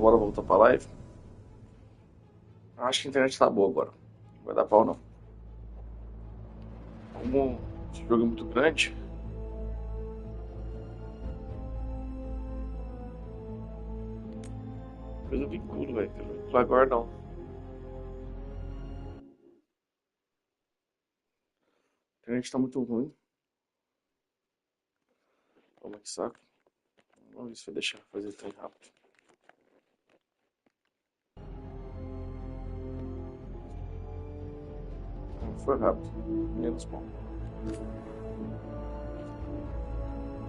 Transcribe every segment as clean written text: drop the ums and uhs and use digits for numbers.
bora voltar pra live. Acho que a internet tá boa agora. Não vai dar pau não. Como esse jogo é muito grande. Depois eu vi tudo, velho. Age The Veilguard não. A internet tá muito ruim. Toma que saco. Vamos ver se vai deixar fazer tão rápido. Foi rápido. Menos mal.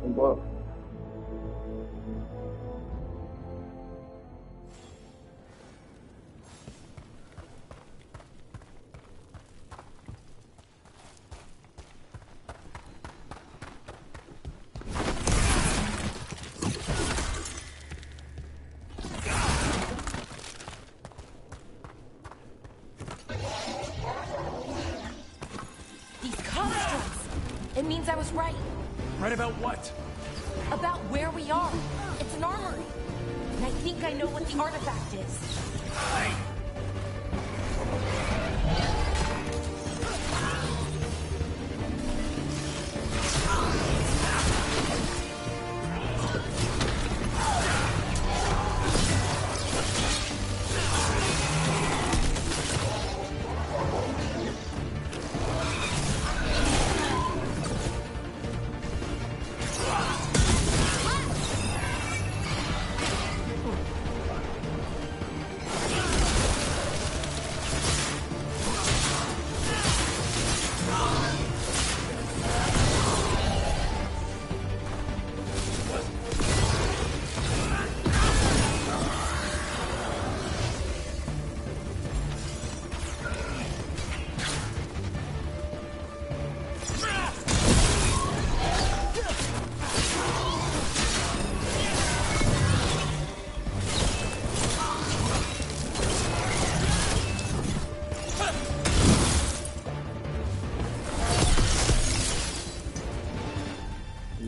Vambora. It means I was right. Right about what? About where we are. It's an armory. And I think I know what the artifact is.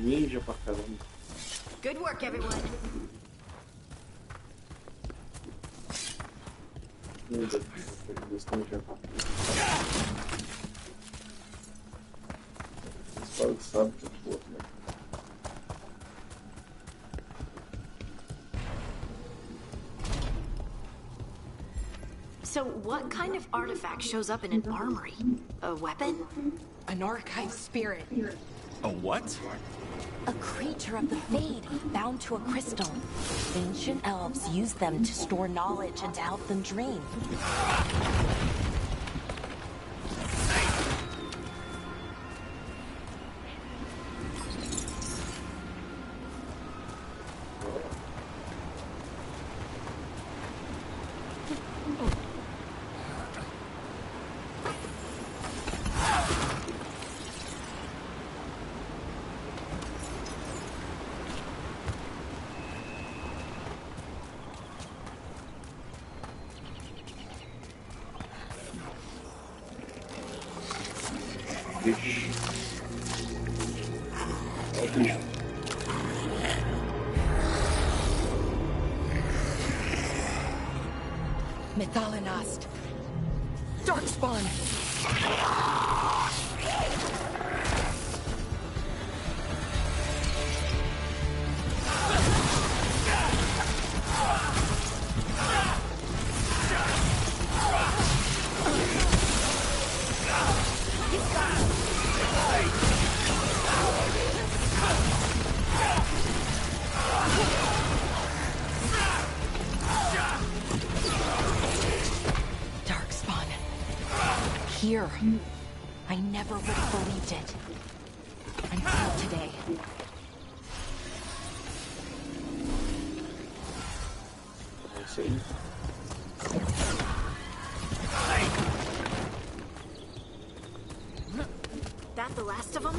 Ninja pra caramba. Good work, everyone. Meu Deus, Deus como já. Espero que sabe que eu tô, né? So what kind of artifact shows up in an armory? A weapon? An archive spirit. A what? A creature of the Fade, bound to a crystal. Ancient elves use them to store knowledge and to help them dream. Methalinast. Darkspawn. Here. I never would have believed it. Until today. That the last of them?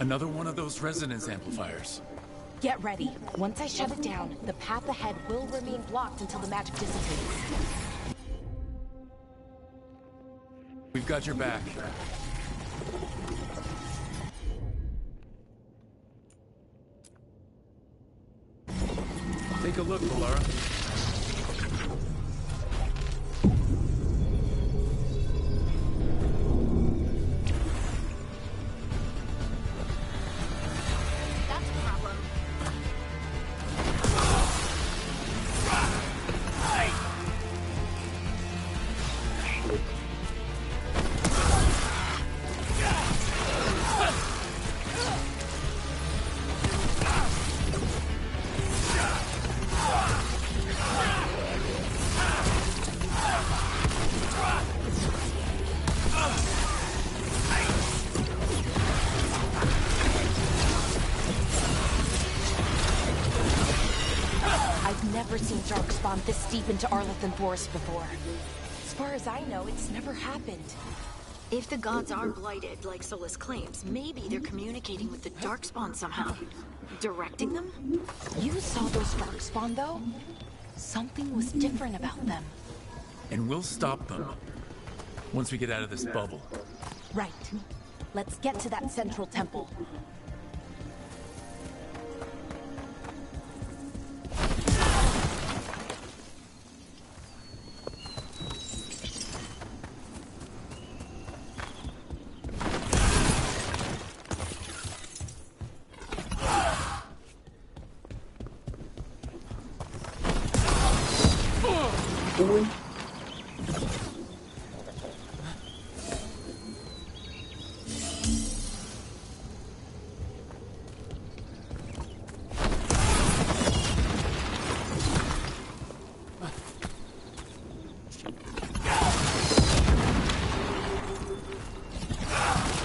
Another one of those resonance amplifiers. Get ready. Once I shut it down, the path ahead will remain blocked until the magic dissipates. We've got your back. Take a look, Valara. That's a problem. I've never seen Darkspawn this deep into Arlethan Forest before. As far as I know, it's never happened. If the gods are blighted, like Solus claims, maybe they're communicating with the Darkspawn somehow. Directing them? You saw those Darkspawn, though? Something was different about them. And we'll stop them. Once we get out of this bubble. Right. Let's get to that central temple.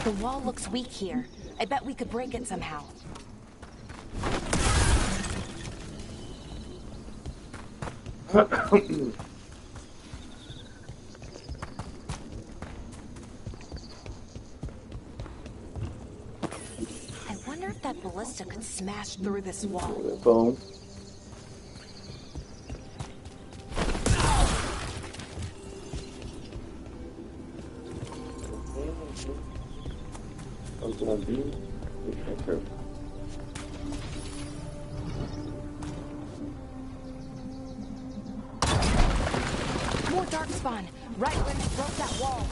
The wall looks weak here. I bet we could break it somehow. I wonder if that ballista could smash through this wall. Bom. More Darkspawn, right when they broke that wall.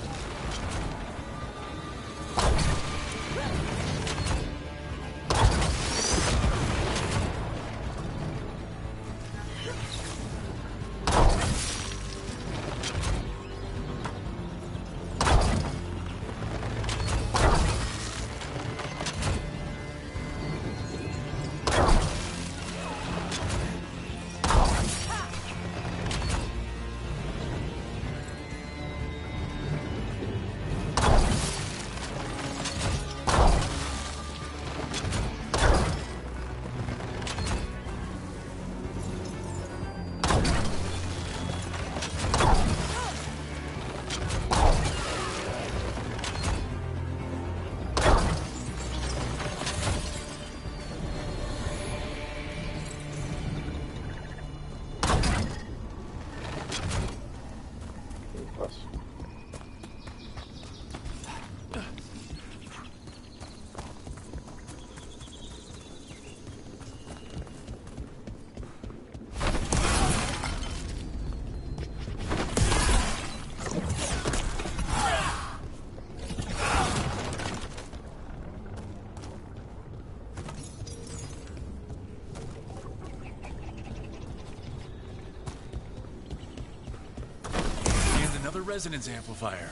Another resonance amplifier.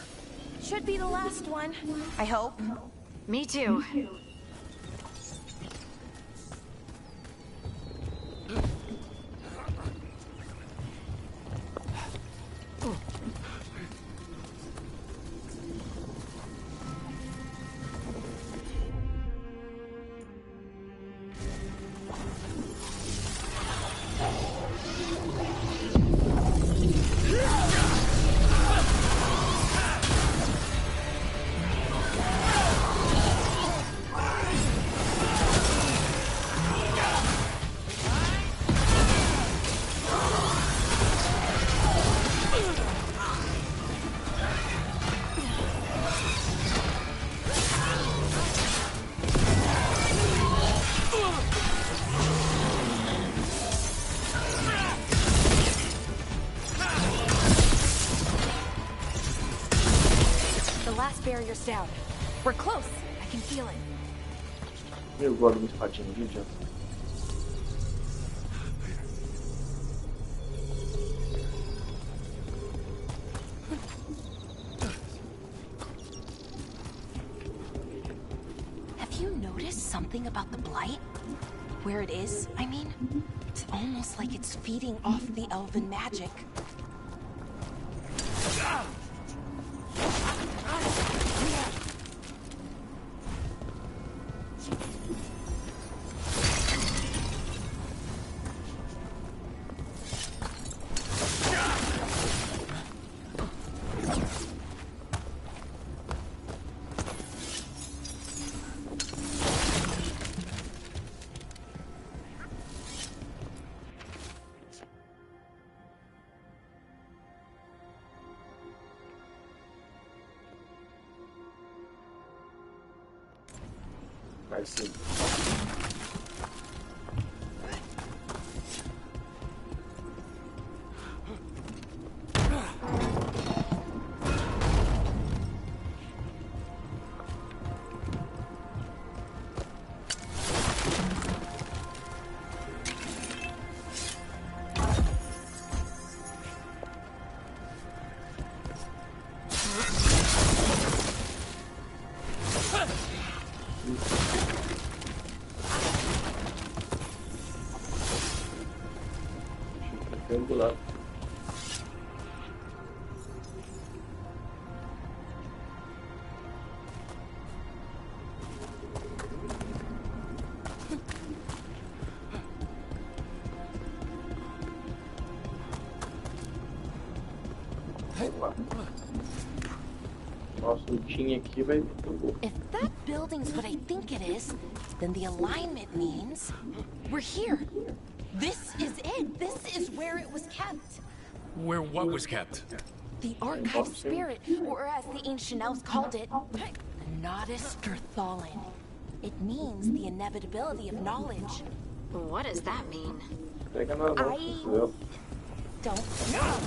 Should be the last one, I hope. Me too. barrier's down. We're close. I can feel it. Eu gosto de uma espadinha, viu, John? Have you noticed something about the blight? Where it is, I mean? It's almost like it's feeding off the elven magic. Vai sim. Do lado. Opa. Nossa, o Tim aqui vai... If that building's what I think it is, then the alignment means we're here. This is it. This is where it was kept. Where what was kept? The archive spirit, or as the ancient elves called it, the Nodus Thalin. It means the inevitability of knowledge. What does that mean? I don't know,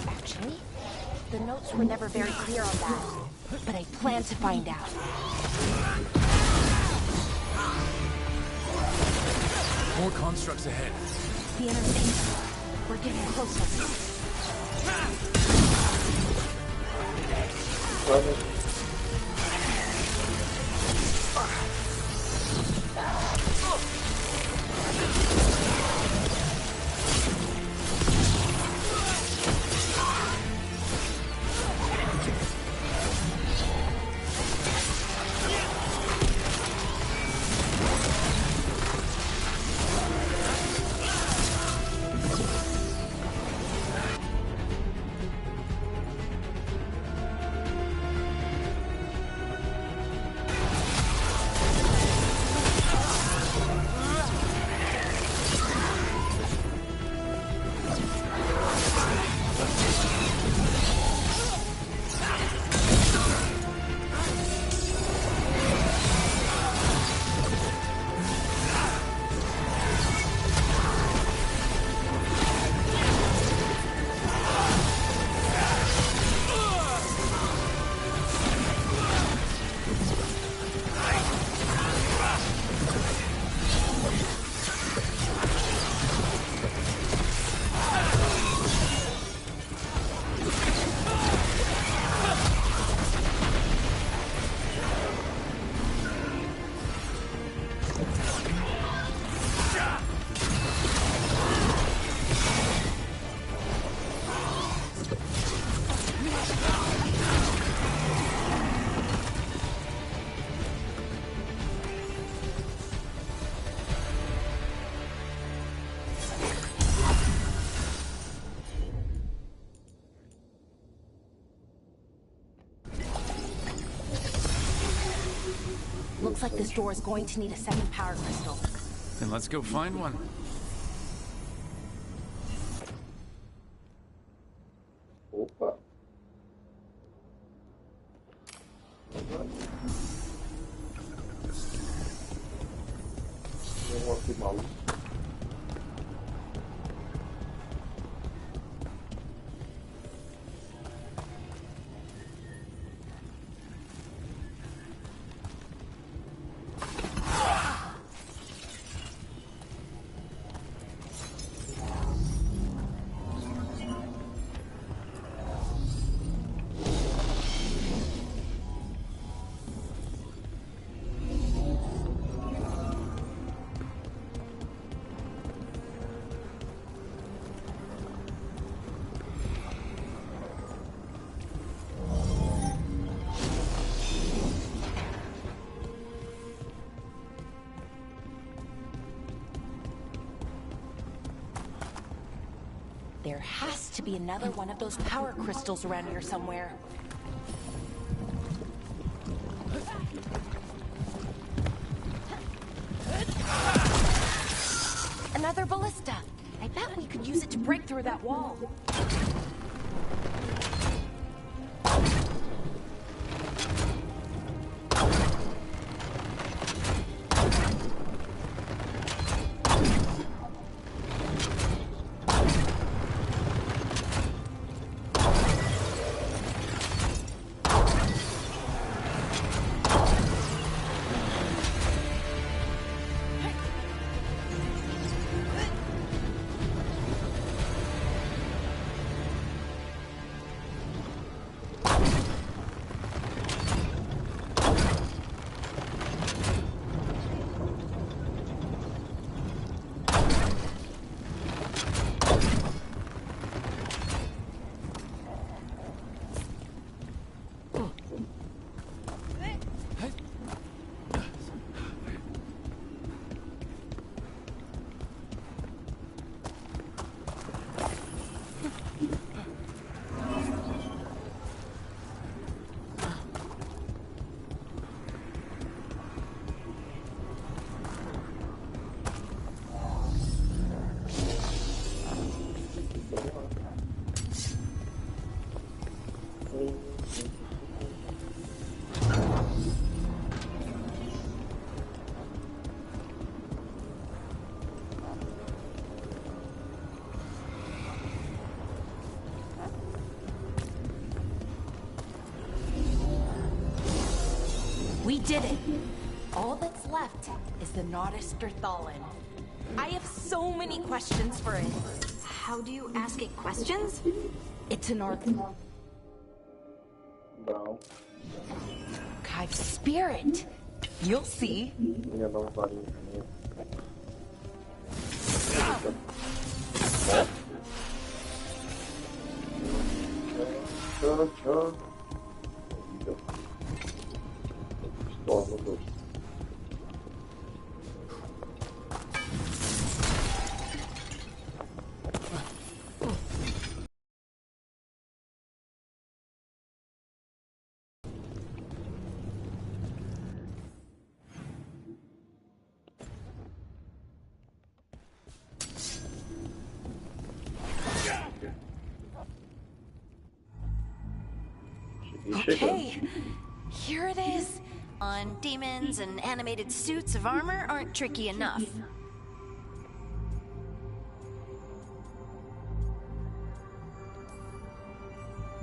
actually. The notes were never very clear on that, but I plan to find out. More constructs ahead. The interface. We're getting closer. Looks like this door is going to need a second power crystal. Then let's go find one. Opa. Vamos aqui, maluco. There has to be another one of those power crystals around here somewhere. Another ballista. I bet we could use it to break through that wall. We did it! All that's left is the Nodus Thallen. I have so many questions for it. How do you ask it questions? It's an Não. archive spirit. You'll see. Minha não varinha. Tchau. Pistola, dois. Okay, here it is. On demons and animated suits of armor aren't tricky enough.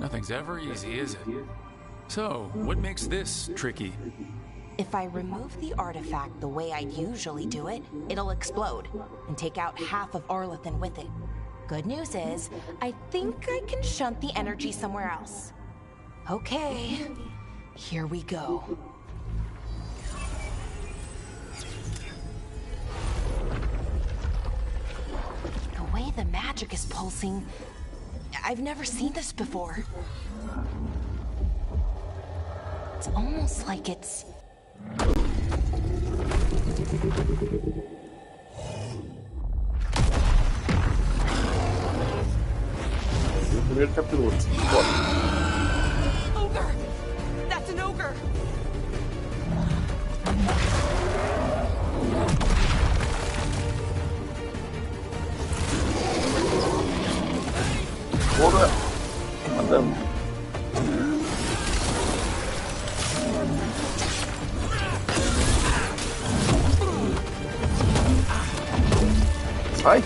Nothing's ever easy, is it? So, what makes this tricky? If I remove the artifact the way I'd usually do it, it'll explode and take out half of Arlethan with it. Good news is, I think I can shunt the energy somewhere else. Okay, here we go. The way the magic is pulsing, I've never seen this before. It's almost like it's... O primeiro capítulo. Bora. Ogre! That's an ogre! Bora. Mandamos. Sai.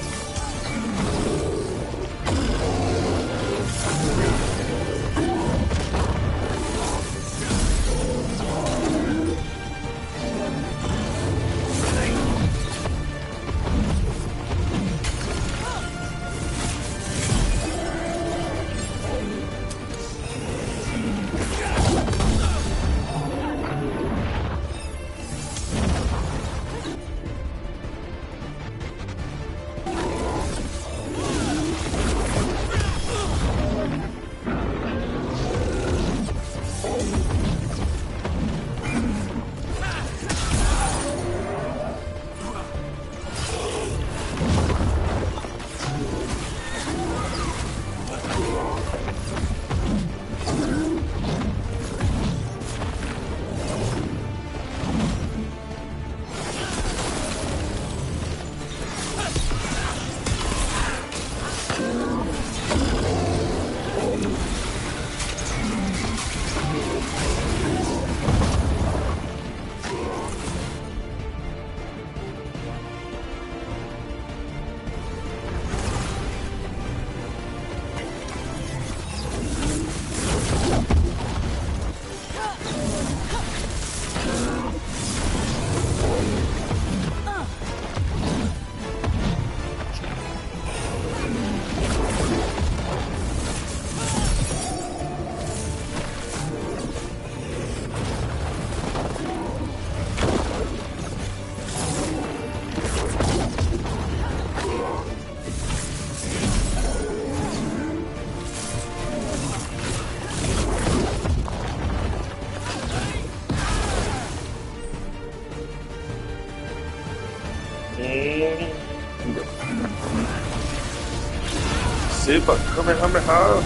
Seba, Kamehameha!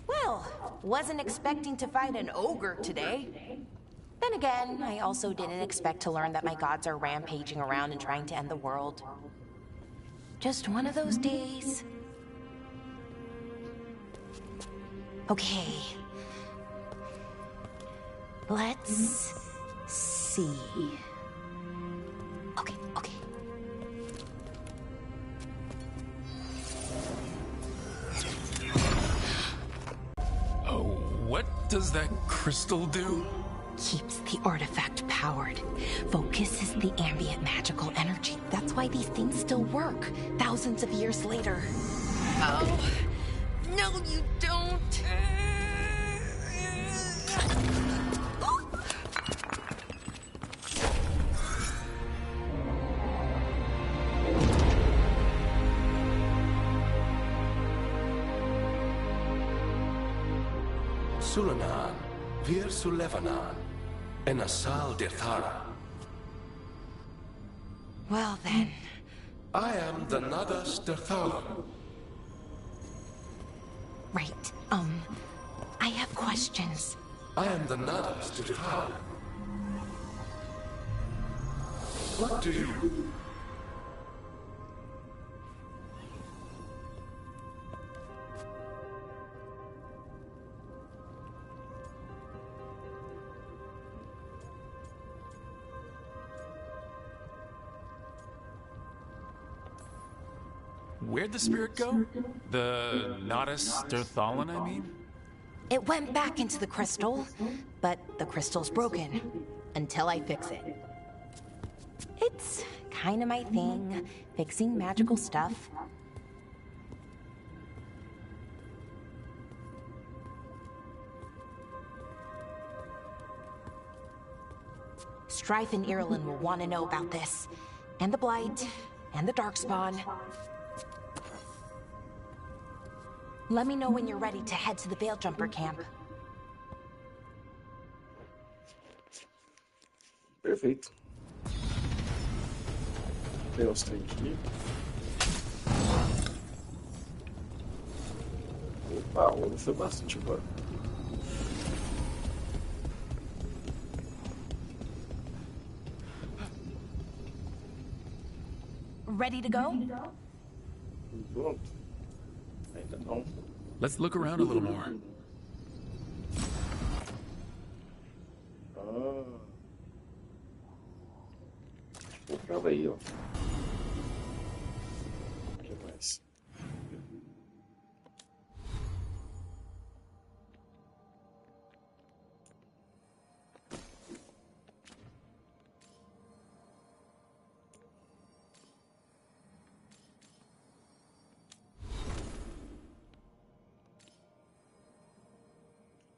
Well, wasn't expecting to fight an ogre today. Then again, I also didn't expect to learn that my gods are rampaging around and trying to end the world. Just one of those days. Okay. Let's see. Okay. Oh, what does that crystal do? Keeps the artifact powered. Focuses the ambient magical energy. That's why these things still work, thousands of years later. Oh, no you don't. Sulanan, Vir Sulevanan, and Asal Dethara. Well then. I am the Nadas Derthalan. Right, I have questions. I am the Nadas Derthalan. What do you... Where'd the spirit go? The Nadas Derthalan, I mean? It went back into the crystal, but the crystal's broken. Until I fix it. It's kinda my thing, fixing magical stuff. Strife and Irulan will want to know about this. And the Blight, and the Darkspawn. Let me know when you're ready to head to the Veil Jumper camp. Perfeito. Tem os trem aqui. Opa, o ouro foi bastante agora. Ready to go? Pronto. Ainda não. Let's look around a little more. Colocava aí, ó. O que mais?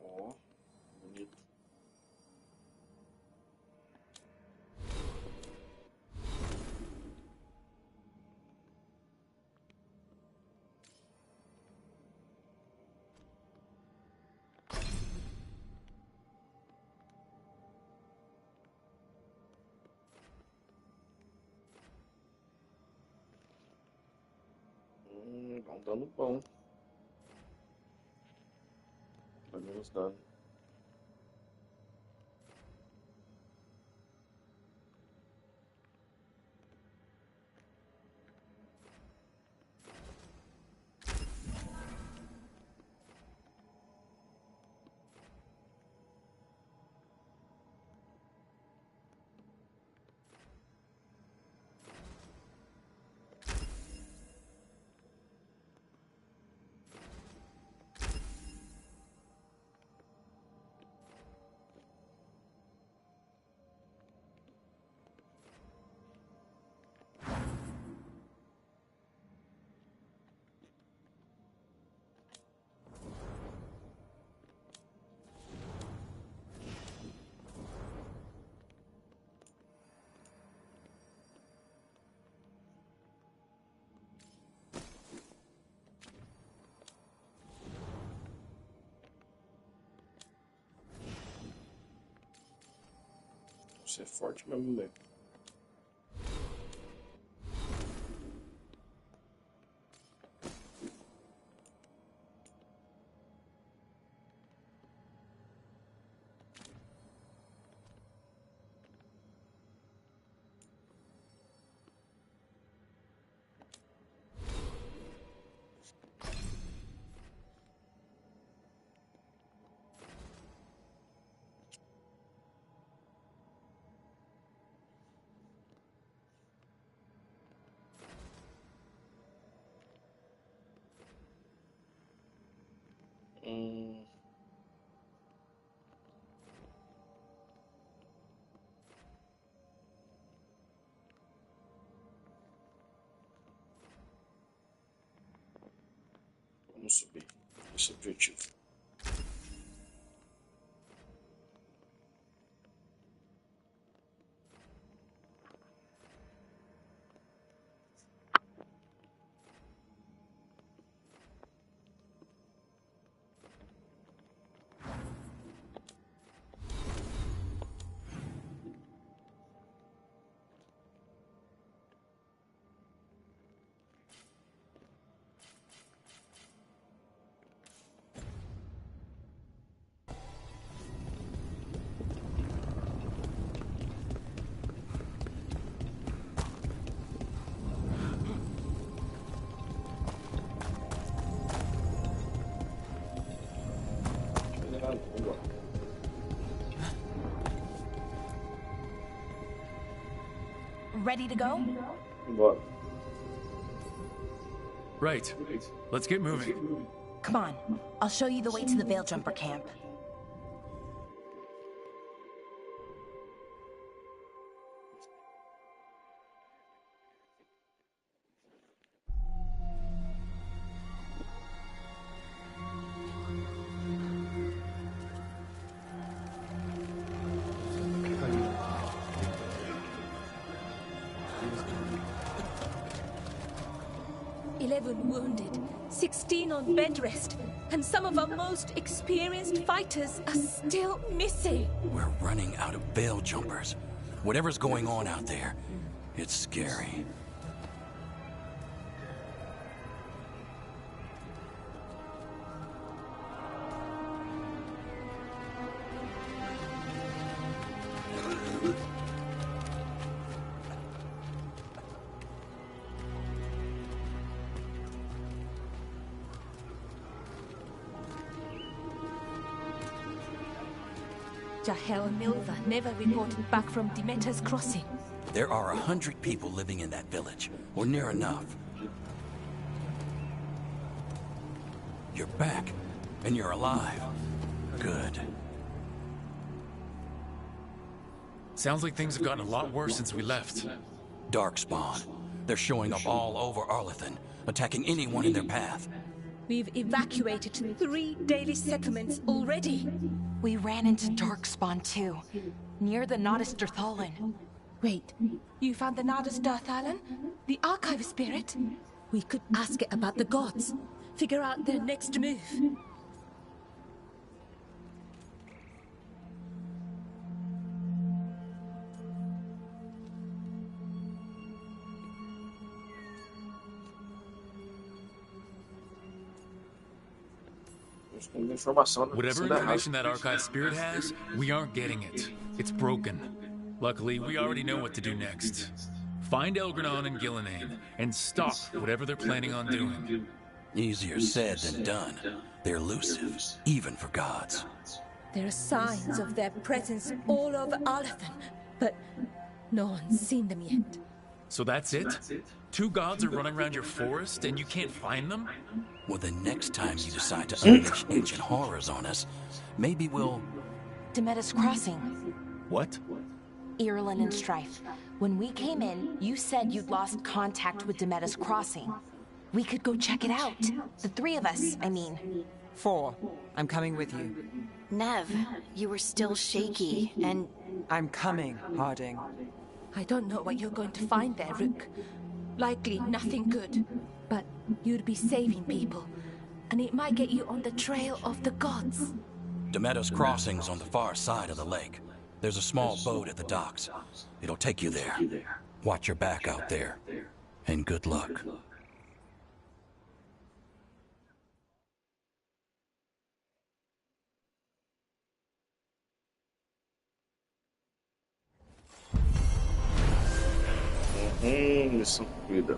Ó, bonito. Vão dando bom. Vai menos dano. Você é forte mesmo, moleque. Vamos subir. Esse é o objetivo. Ready to go? Bora. Right. Let's get moving. Come on. I'll show you the way to the Veil Jumper camp. Wounded, 16 on bed rest, and some of our most experienced fighters are still missing. We're running out of Veil Jumpers. Whatever's going on out there, it's scary. Jahel and Milva never reported back from Demeter's crossing. There are 100 people living in that village, or near enough. You're back, and you're alive. Good. Sounds like things have gotten a lot worse since we left. Darkspawn. They're showing up all over Arlethan, attacking anyone in their path. We've evacuated 3 daily settlements already. We ran into Darkspawn too, near the Nodus Dirthalan. Wait, you found the Nodus Dirthalan? The archive spirit? We could ask it about the gods. Figure out their next move. Whatever information that archive spirit has, we aren't getting it. It's broken. Luckily, we already know what to do next. Find Elgranon and Gillenane, and stop whatever they're planning on doing. Easier said than done. They're elusive, even for gods. There are signs of their presence all over Arlethan, but no one's seen them yet. So that's it? 2 gods are running around your forest and you can't find them? Well, the next time you decide to unleash ancient horrors on us, maybe we'll... Demeter's crossing. What? Irulan and Strife. When we came in, you said you'd lost contact with Demeter's crossing. We could go check it out. The 3 of us, I mean. 4. I'm coming with you. Nev, you were still shaky, and... I'm coming, Harding. I don't know what you're going to find there, Rook. Likely nothing good. But you'd be saving people, and it might get you on the trail of the gods. Demeter's crossing's on the far side of the lake. There's a small boat at the docks. It'll take you there. Watch your back out there. And good luck. Missão cumprida.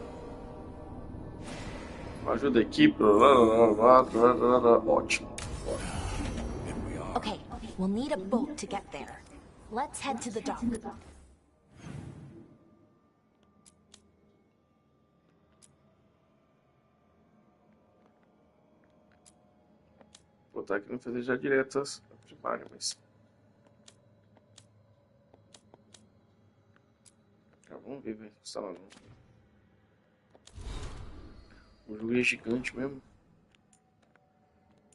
Ajuda a equipe. Ótimo. Okay, we'll need a boat to get there. Let's head to the dock. Vou estar querendo fazer já direto as primárias, mas... vamos ver, velho. O jogo é gigante mesmo.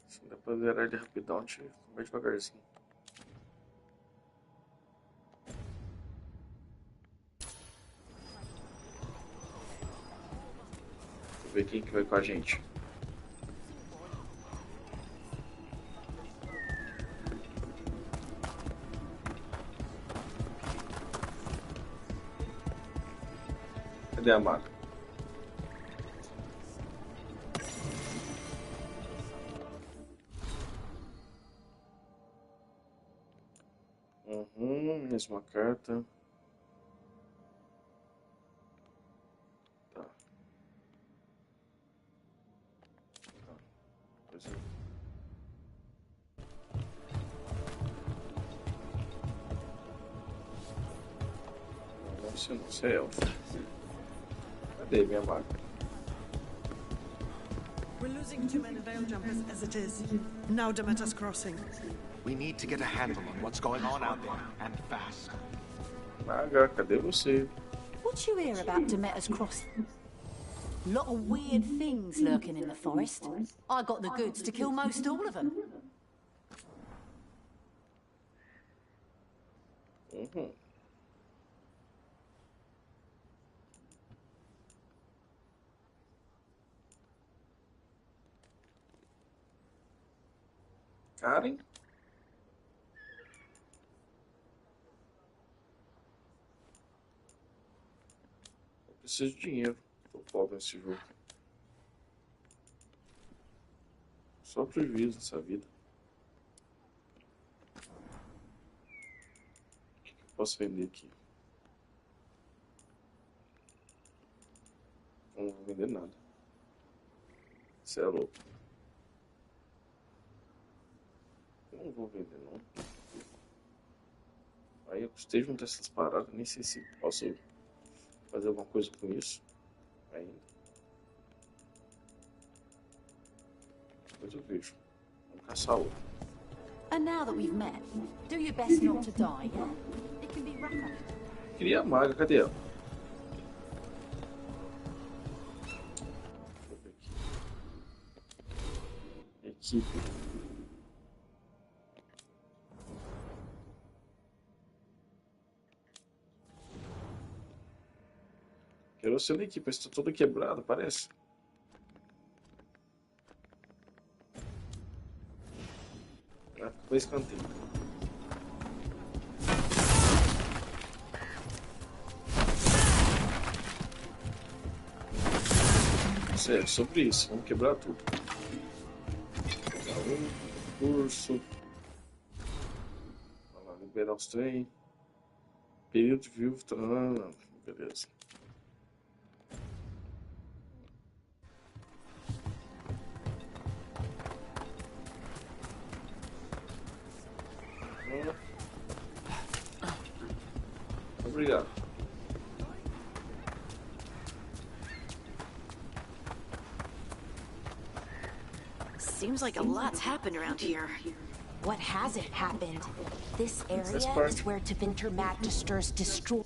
Se não dá pra zerar ele rapidão, a gente vai devagarzinho. Vou ver quem que vai com a gente. Cadê a maga? Mesma carta. Tá. Pois é. Não sei, elfo. Cadê minha maga? We're losing too many veil jumpers as it is. Now Demeter's crossing. We need to get a handle on what's going on out there, and fast. Maga, cadê você? What you hear about Demeter's crossing? Lot of weird things lurking in the forest. I got the goods to kill most all of them. Karen? Eu preciso de dinheiro. Tô pobre nesse jogo. Só prejuízo nessa vida. O que eu posso vender aqui? Não vou vender nada. Você é louco. Não vou vender não. Aí eu custei juntar essas paradas, nem sei se posso fazer alguma coisa com isso ainda. Depois eu vejo. Vamos caçar outro. And now that we've met, do your best not to die, yeah? It can be rough. Queria a maga, cadê ela? Deixa eu ver aqui. Equipe. Quero ser da equipe, está toda quebrada, parece. Foi escanteio. Sério, sobre isso, vamos quebrar tudo. Curso. Vamos lá, liberar os trem. Período de vivo, beleza. Obrigado. Seems like a lot's happened around here. What hasn't happened? This area is where Tevinter Magisters destroyed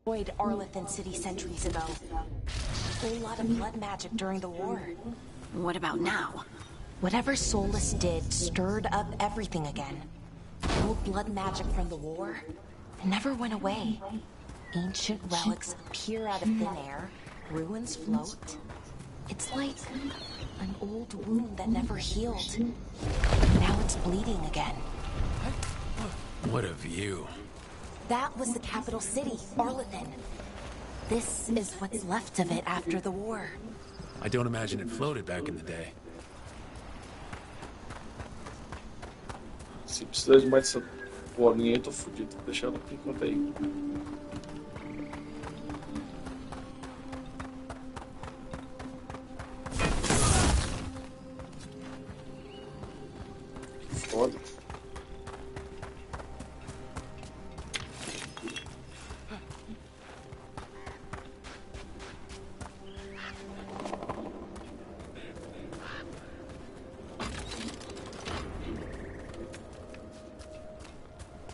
Arlethan City centuries ago. A whole lot of blood magic during the war. What about now? Whatever Solus did stirred up everything again. Old blood magic from the war never went away. Ancient relics appear out of thin air, ruins float. It's like an old wound that never healed. Now it's bleeding again. What a view. That was the capital city, Arlethan. This is what's left of it after the war. I don't imagine it floated back in the day. Se precisar de mais essa bolinha, eu tô fudido. Deixa ela aqui enquanto aí. Foda.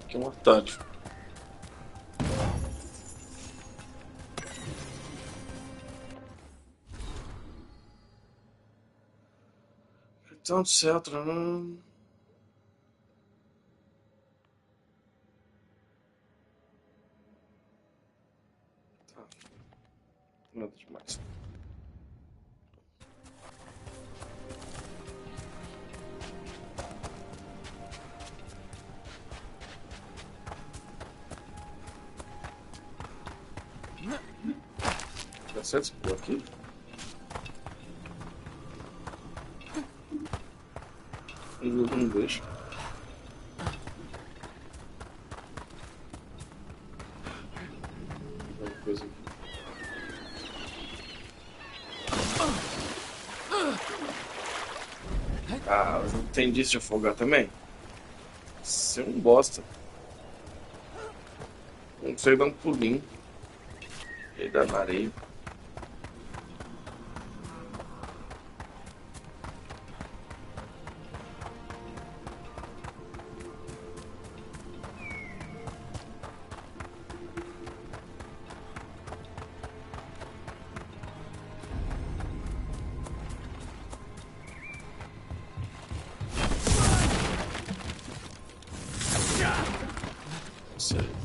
Aqui é um atalho. Então, do céu, tá. Nada demais. Dá certo esse pulo aqui? Não deixa. Uma coisa aqui. Ah, não tem disso de afogar também? Você é um bosta. Não consegue dar um pulinho. E aí dá na areia.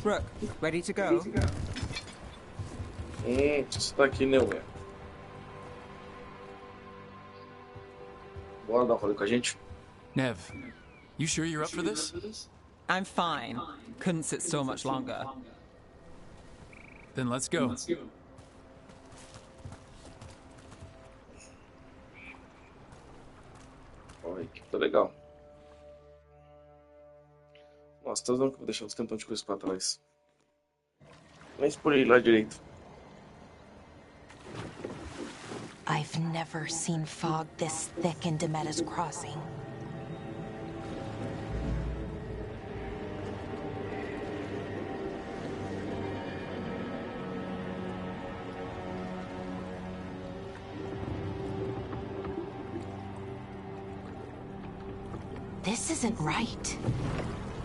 Rook, ready to go? Você tá aqui, né, ué? Bora dar um rolê com a gente? Nev, you sure you're up for this? I'm fine. Couldn't sit still much longer. Then let's go. Olha, que tá legal. Nossa, tá vendo que eu vou deixar uns cantões de coisa pra trás. Mas por aí, lá direito. I've never seen fog this thick in Demetta's Crossing. This isn't right.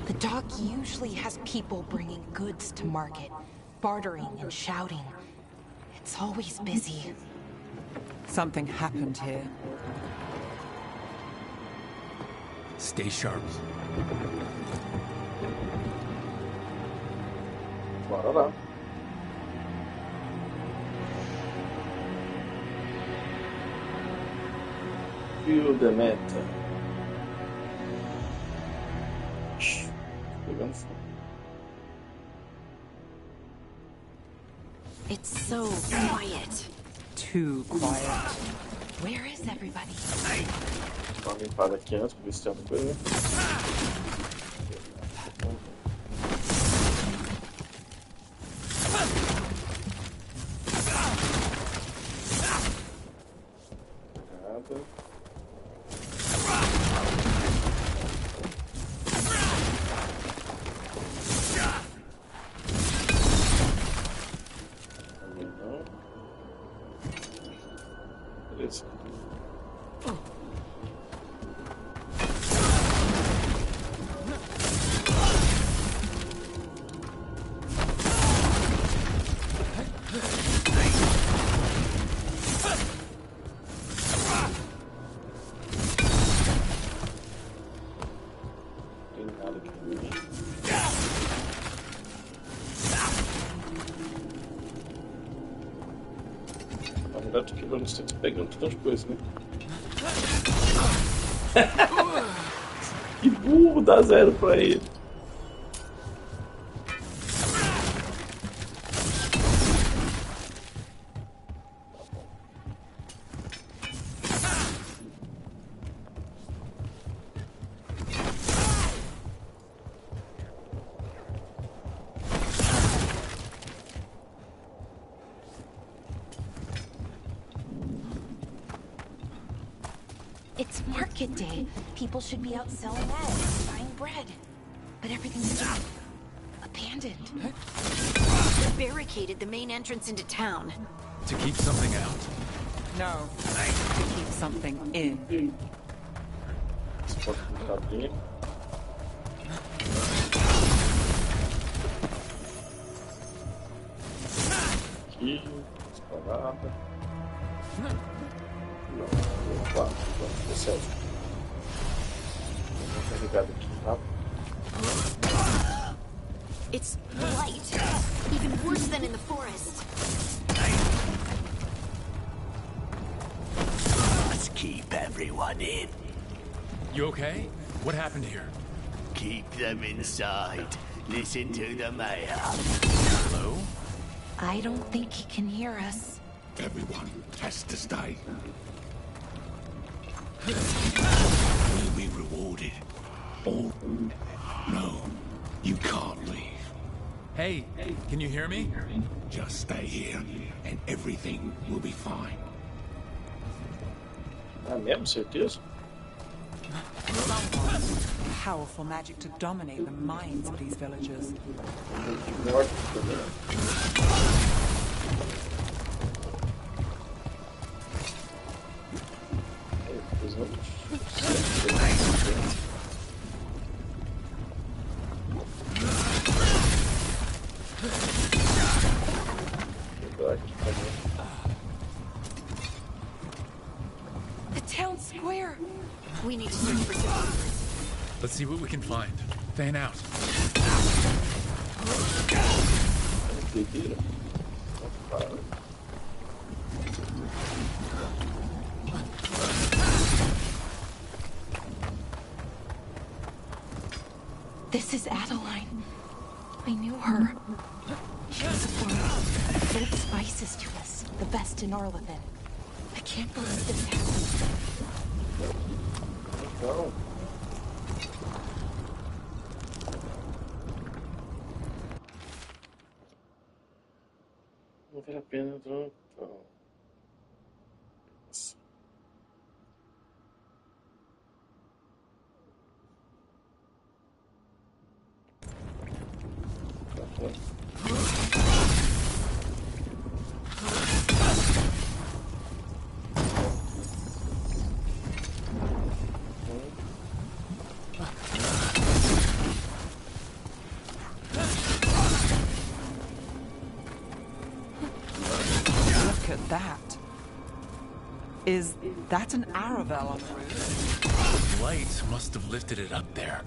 The dock usually has people bringing goods to market, bartering and shouting. It's always busy. Something happened here. Stay sharp. Bora lá. Fio de meta. Pegando fogo. It's so quiet. Too quiet. Where is everybody? Dá uma limpada aqui antes pra ver se tem alguma coisa. Nada. Beleza. Tem nada aqui pra mim. Na verdade, tô quebrando os dedos, pegando todas as coisas, né? Que burro, dá 0 pra ele. It's market day. People should be out selling eggs, buying bread. But everything's just abandoned. They barricaded the main entrance into town. To keep something out. No, to keep something in. Aqui, disparada. Não, 4, 17. Vou carregar aqui rápido. It's blight. Even worse than in the forest. Let's keep everyone in. You okay? What happened here? Keep them inside. Listen to the mayor. Hello? I don't think he can hear us. Everyone has to stay. We'll be rewarded. Oh, no, you can't leave. Hey, can you hear me? Just stay here, and everything will be fine. Mesmo, certeza? Powerful magic to dominate the minds of these villagers. The town square. We need to search for survivors. Let's see what we can find. Fan out. This is Adeline. I knew her. She was a woman. Sold spices to us, the best in Arlothan. I can't believe this happened. Então. Não vale a pena entrar. Look at that. Is that an Aravel on the roof? Light must have lifted it up there.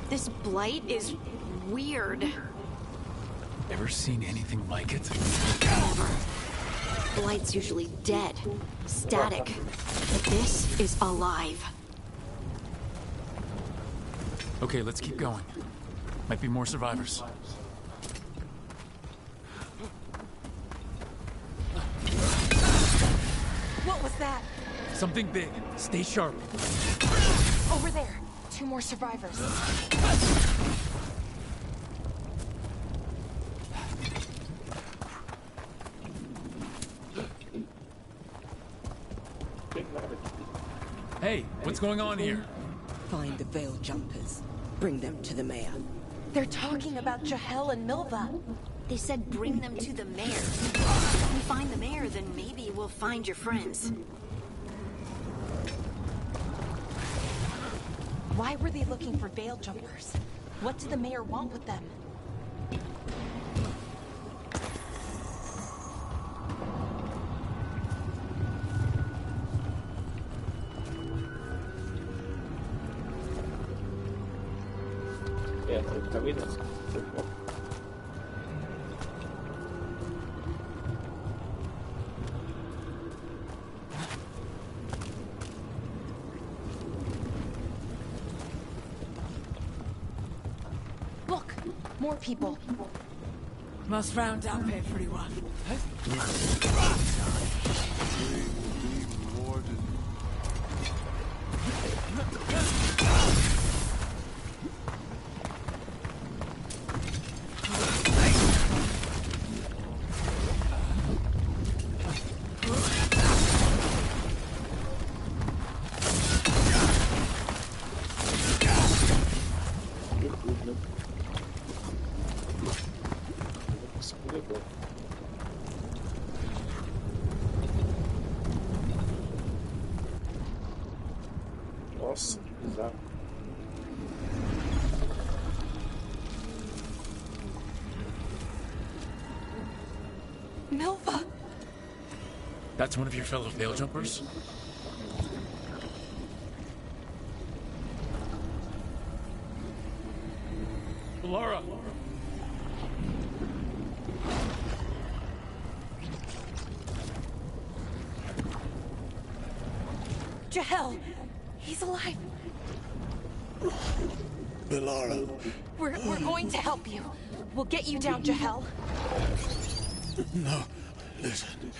This blight is weird. Ever seen anything like it? Never. Blight's usually dead, static. But this is alive. Okay, let's keep going. Might be more survivors. What was that? Something big. Stay sharp. Over there. 2 more survivors. Hey, what's going on here? Find the veil jumpers. Bring them to the mayor. They're talking about Jahel and Milva. They said bring them to the mayor. If we find the mayor, then maybe we'll find your friends. Why were they looking for veil jumpers? What did the mayor want with them? Tem caminho. More people. Must round up everyone. Nossa, bizarro. Milva! That's one of your fellow veil jumpers? Laura! Jahel! He's alive! Belara. We're going to help you. We'll get you down, Jahel. No, listen.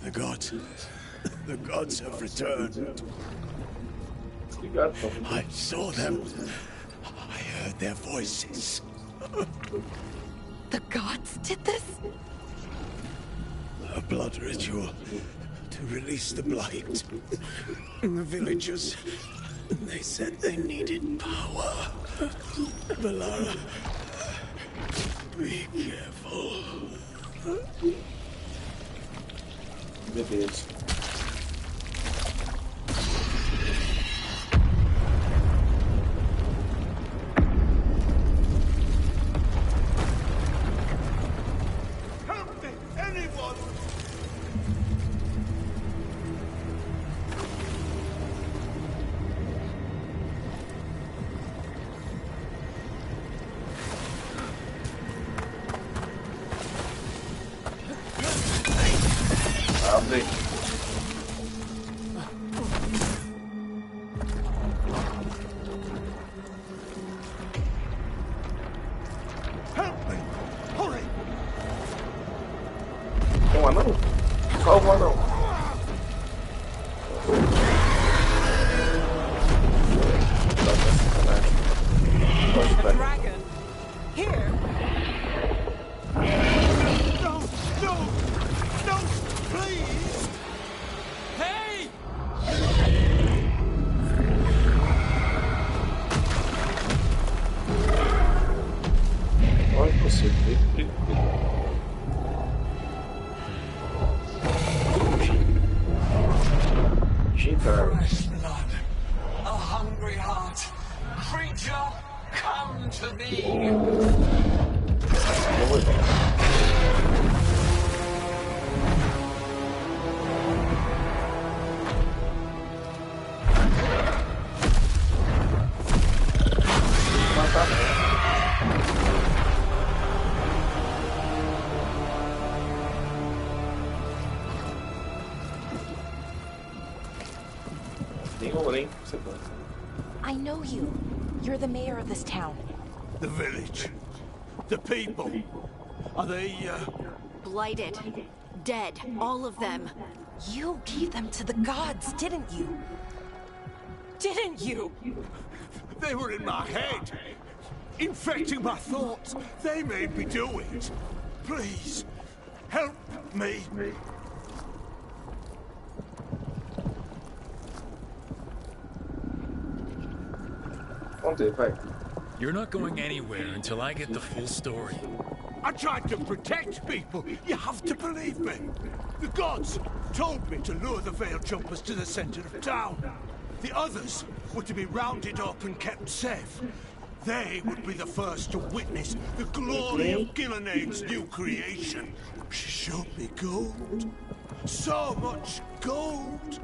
The gods have returned. I saw them. I heard their voices. The gods did this? A blood ritual to release the blight. The villagers, they said they needed power. Belara, be careful. Beleza. Help me, anyone! Abre. Help me! Hurry! Tem um anão? Salva o anão. A dragon? Here? No! No! No! Please! Hey! Olha você, Fresh blood, a hungry heart. Creature, come to me. I know you. You're the mayor of this town. The village. The people. Are they, Blighted. Dead. All of them. You gave them to the gods, didn't you? Didn't you? They were in my head. Infecting my thoughts. They made me do it. Please, help me. You're not going anywhere until I get the full story. I tried to protect people. You have to believe me. The gods told me to lure the veil jumpers to the center of town. The others were to be rounded up and kept safe. They would be the first to witness the glory of Gillenade's new creation. She showed me gold. So much gold.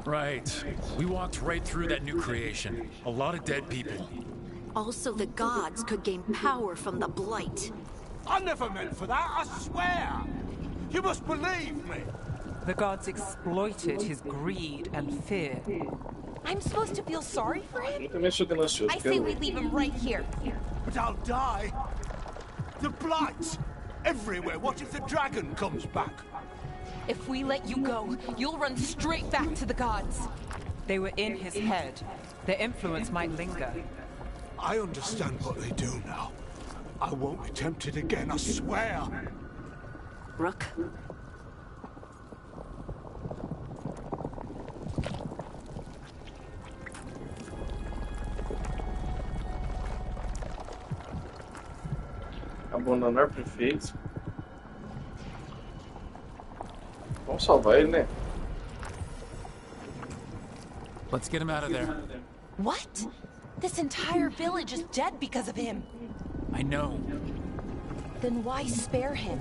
Right. We walked right through that new creation. A lot of dead people. Also, the gods could gain power from the blight. I never meant for that, I swear! You must believe me! The gods exploited his greed and fear. I'm supposed to feel sorry for him? Eu também sou ganancioso. I say we leave him right here. But I'll die. The blight! Everywhere. What if the dragon comes back? If we let you go, you'll run straight back to the gods. They were in his head. Their influence might linger. I understand what they do now. I won't be tempted again, I swear. Rook. Abandonar prefeitos. Vamos salvar ele, né? Let's get him out of there. What? This entire village is dead because of him. I know. Then why spare him?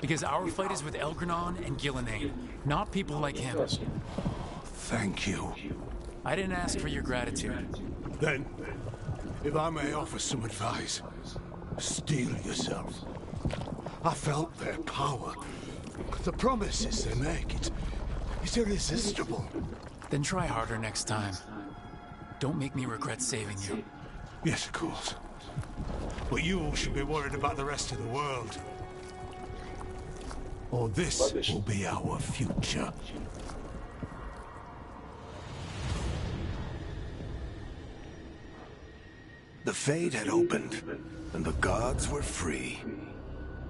Because our fight is with Elgranon and Gillenane, not people like him. Thank you. I didn't ask for your gratitude. Then, if I may offer some advice, steel yourself. I felt their power. The promises they make, it's irresistible. Then try harder next time. Don't make me regret saving you. Yes, of course. But you should be worried about the rest of the world. Or this will be our future. The Fade had opened, and the gods were free.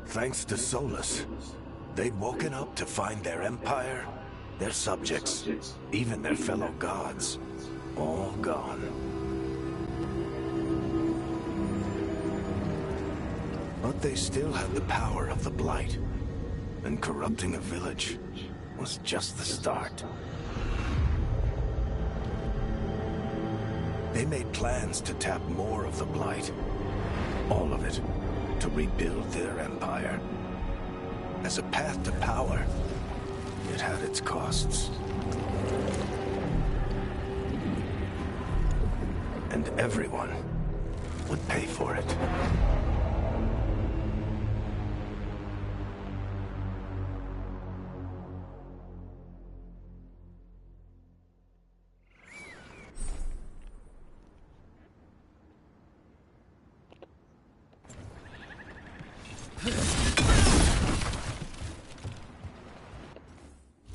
Thanks to Solus, they'd woken up to find their empire, their subjects, even their fellow gods, all gone. But they still had the power of the Blight, and corrupting a village was just the start. They made plans to tap more of the Blight. All of it, to rebuild their empire. As a path to power, it had its costs. And everyone would pay for it.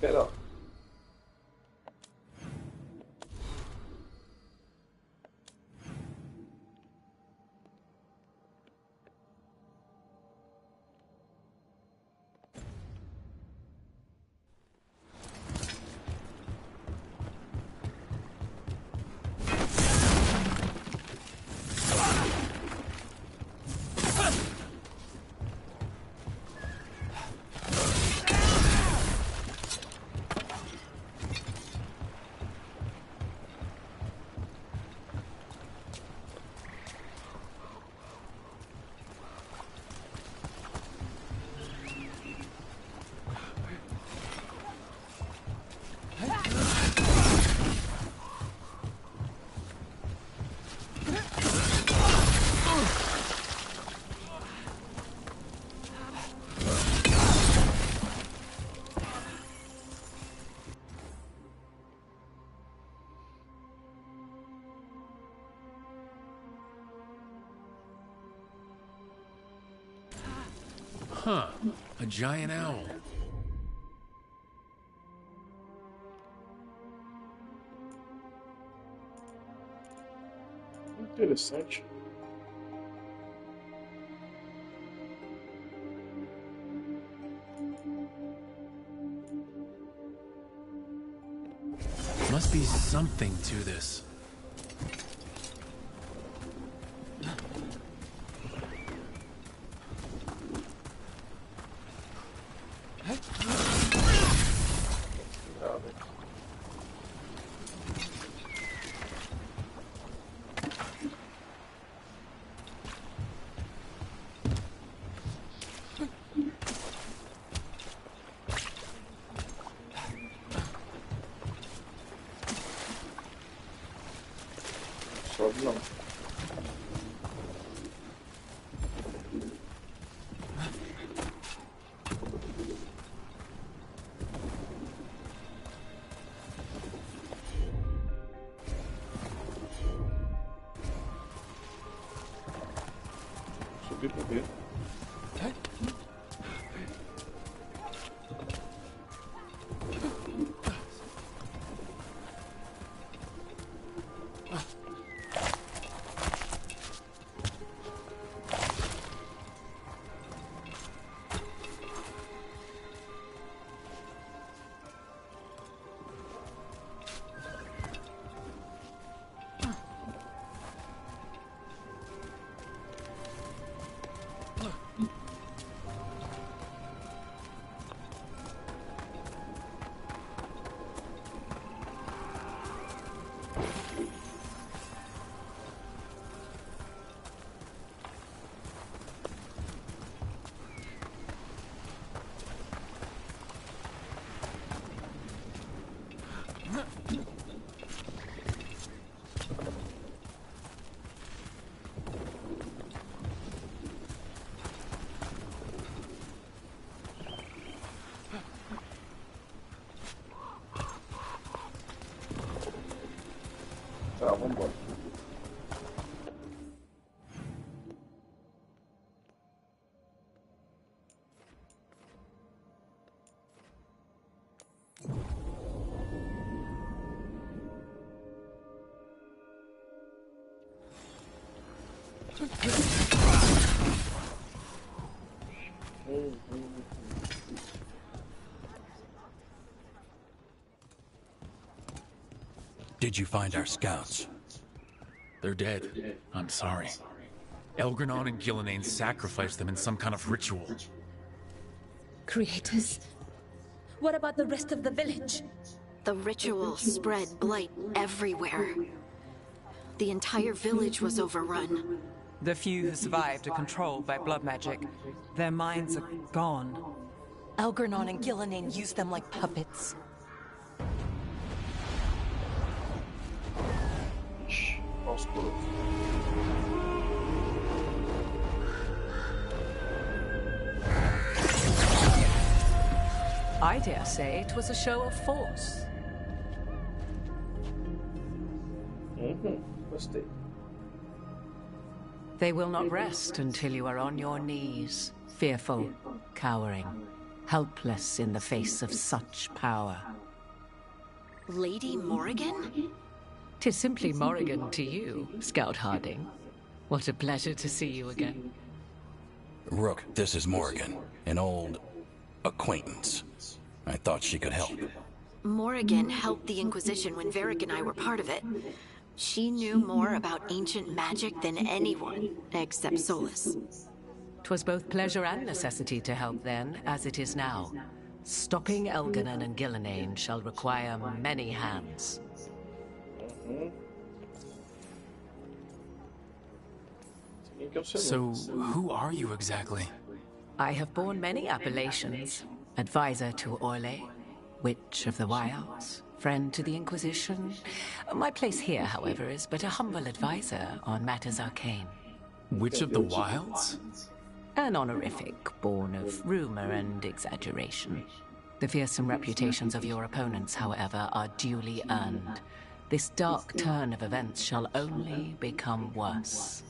Pera. Huh. A giant owl. Interessante. Must be something to this. ver. Tá, vambora. Did you find our scouts? They're dead. I'm sorry. Elgranon and Gillenane sacrificed them in some kind of ritual. Creators, what about the rest of the village? The ritual spread blight everywhere. The entire village was overrun. The few who survived are controlled by blood magic. Their minds are gone. Elgranon and Gillenane used them like puppets. I dare say it was a show of force. Gostei. They will not rest until you are on your knees, fearful, cowering, helpless in the face of such power. Lady Morrigan? 'Tis simply Morrigan to you, Scout Harding. What a pleasure to see you again. Rook, this is Morrigan, an old acquaintance. I thought she could help. Morrigan helped the Inquisition when Varric and I were part of it. She knew more about ancient magic than anyone, except Solus. 'Twas both pleasure and necessity to help then, as it is now. Stopping Elgranon and Gillenane shall require many hands. So, who are you exactly? I have borne many appellations. Advisor to Orlais, Witch of the Wilds, friend to the Inquisition. My place here, however, is but a humble advisor on matters arcane. Witch of the Wilds? An honorific born of rumor and exaggeration. The fearsome reputations of your opponents, however, are duly earned. This dark turn of events shall only become worse.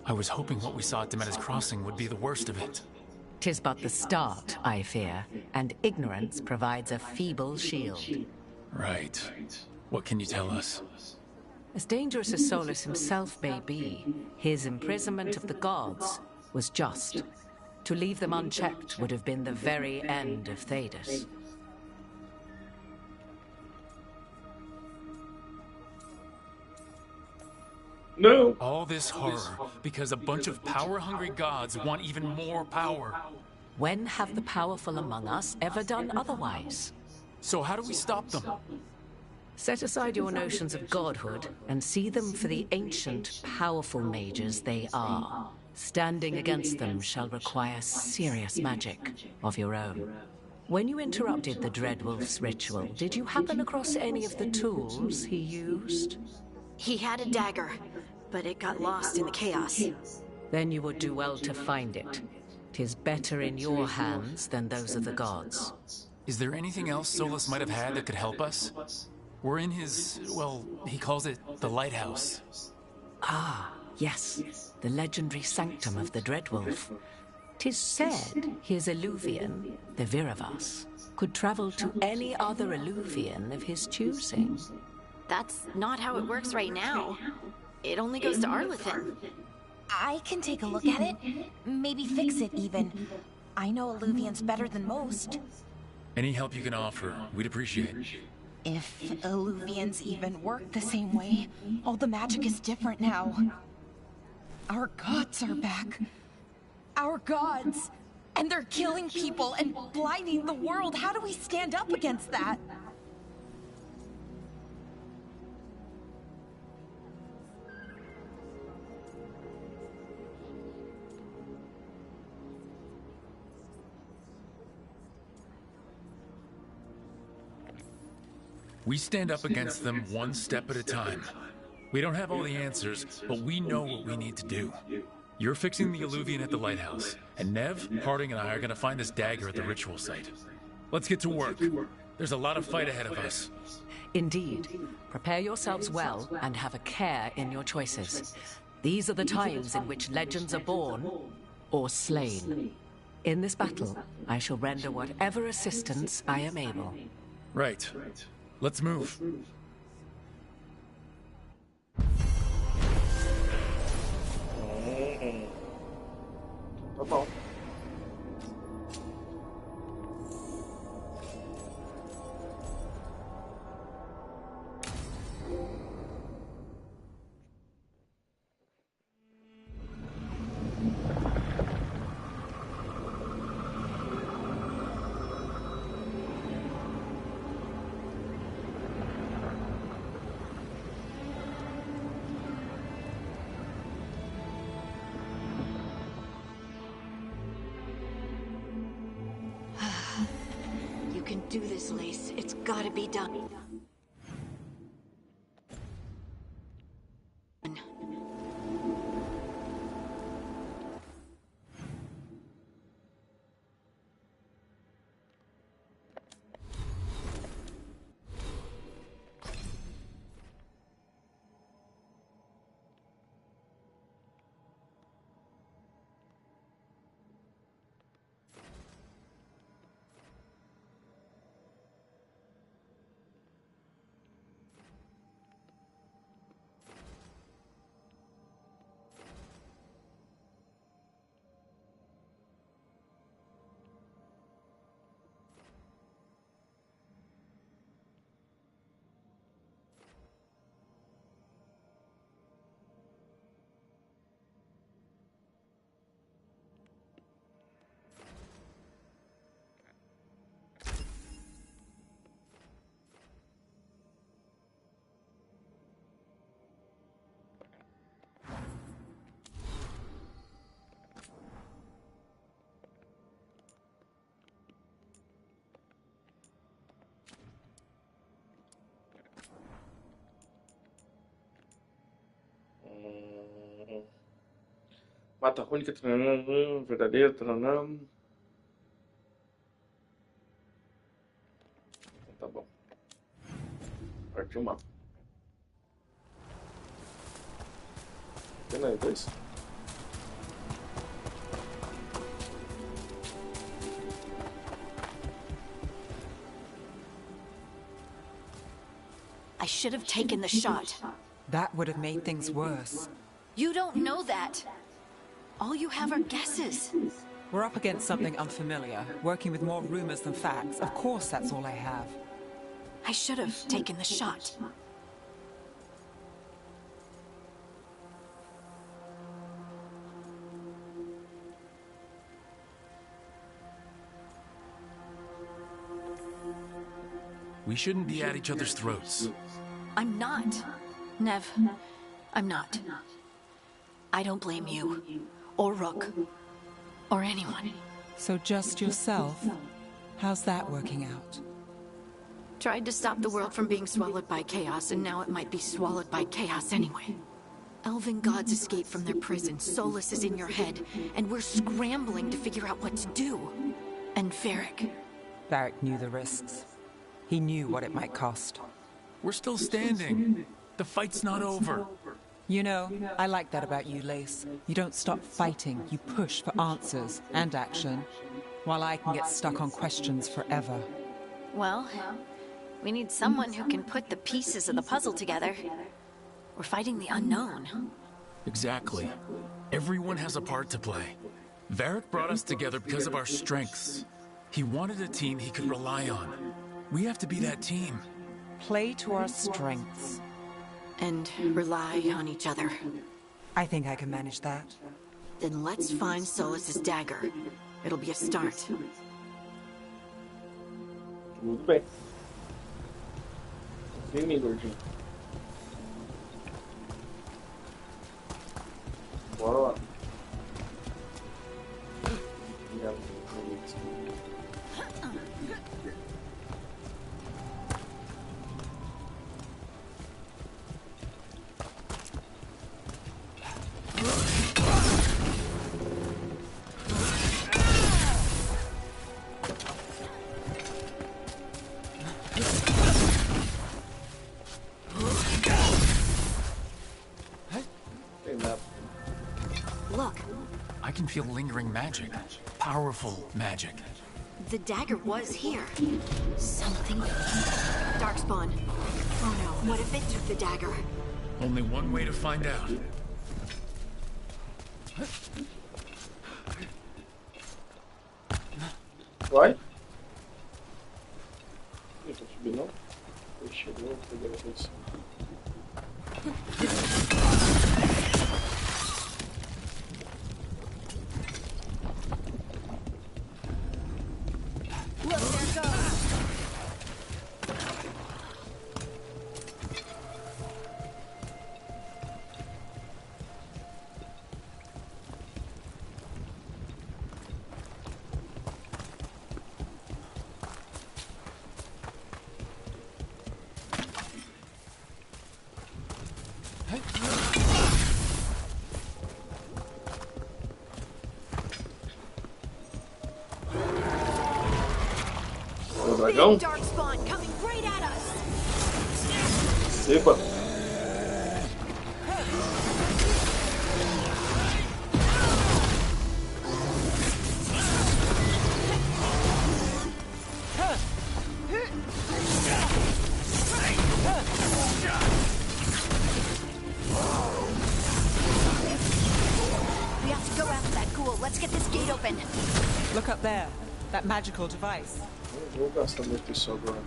I was hoping what we saw at Demeter's Crossing would be the worst of it. 'Tis but the start, I fear, and ignorance provides a feeble shield. Right. What can you tell us? As dangerous as Solus himself may be, his imprisonment of the gods was just. To leave them unchecked would have been the very end of Thedas. No! All this horror because a bunch of power-hungry gods want even more power. When have the powerful among us ever done otherwise? So how do we stop them? Set aside your notions of godhood and see them for the ancient, powerful mages they are. Standing against them shall require serious magic of your own. When you interrupted the Dreadwolf's ritual, did you happen across any of the tools he used? He had a dagger, but it got lost in the chaos. Then you would do well to find it. 'Tis better in your hands than those of the gods. Is there anything else Solus might have had that could help us? We're in his, well, he calls it the lighthouse. Ah, yes, the legendary sanctum of the Dreadwolf. 'Tis said his Illuvian, the Viravas, could travel to any other Illuvian of his choosing. That's not how it works right now. It only goes to Arlethan. I can take a look at it. Maybe fix it, even. I know Illuvians better than most. Any help you can offer, we'd appreciate. If Illuvians even work the same way, all the magic is different now. Our gods are back. Our gods! And they're killing people and blinding the world. How do we stand up against that? We stand up against them one step at a time. We don't have all the answers, but we know what we need to do. You're fixing the Illuvian at the lighthouse, and Nev, Harding, and I are gonna find this dagger at the ritual site. Let's get to work. There's a lot of fight ahead of us. Indeed. Prepare yourselves well and have a care in your choices. These are the times in which legends are born or slain. In this battle, I shall render whatever assistance I am able. Right. Let's move. Tá bom. You can do this, Lace. It's gotta be done. Mata única, verdadeira, tranam. Tá bom. Partiu o mapa. Tem aí, dois. I should have taken the shot. That would have made things worse. You don't know that. All you have are guesses. We're up against something unfamiliar, working with more rumors than facts. Of course, that's all I have. I should have taken the shot. We shouldn't be at each other's throats. I'm not. Nev, I'm not. I don't blame you, or Rook, or anyone. So just yourself? How's that working out? Tried to stop the world from being swallowed by chaos, and now it might be swallowed by chaos anyway. Elven gods escaped from their prison, Solus is in your head, and we're scrambling to figure out what to do. And Varric. Varric knew the risks. He knew what it might cost. We're still standing. The fight's not over. You know, I like that about you, Lace. You don't stop fighting, you push for answers and action, while I can get stuck on questions forever. Well, we need someone who can put the pieces of the puzzle together. We're fighting the unknown. Exactly. Everyone has a part to play. Varric brought us together because of our strengths. He wanted a team he could rely on. We have to be that team. Play to our strengths. And rely on each other. I think I can manage that. Then let's find Solus's dagger. It'll be a start. Muito bem. Vem, meu gordinho. Bora lá. Look. I can feel lingering magic. Powerful magic. The dagger was here. Something... Darkspawn. Oh no, what if it took the dagger? Only one way to find out. Vai? Não tô subindo não? Ele chegou, vou pegar a coisa. Big Darkspawn coming right at us. Epa. We have to go after that ghoul. Let's get this gate open. Look up there. That magical device. Vou gastar meu pessoal agora.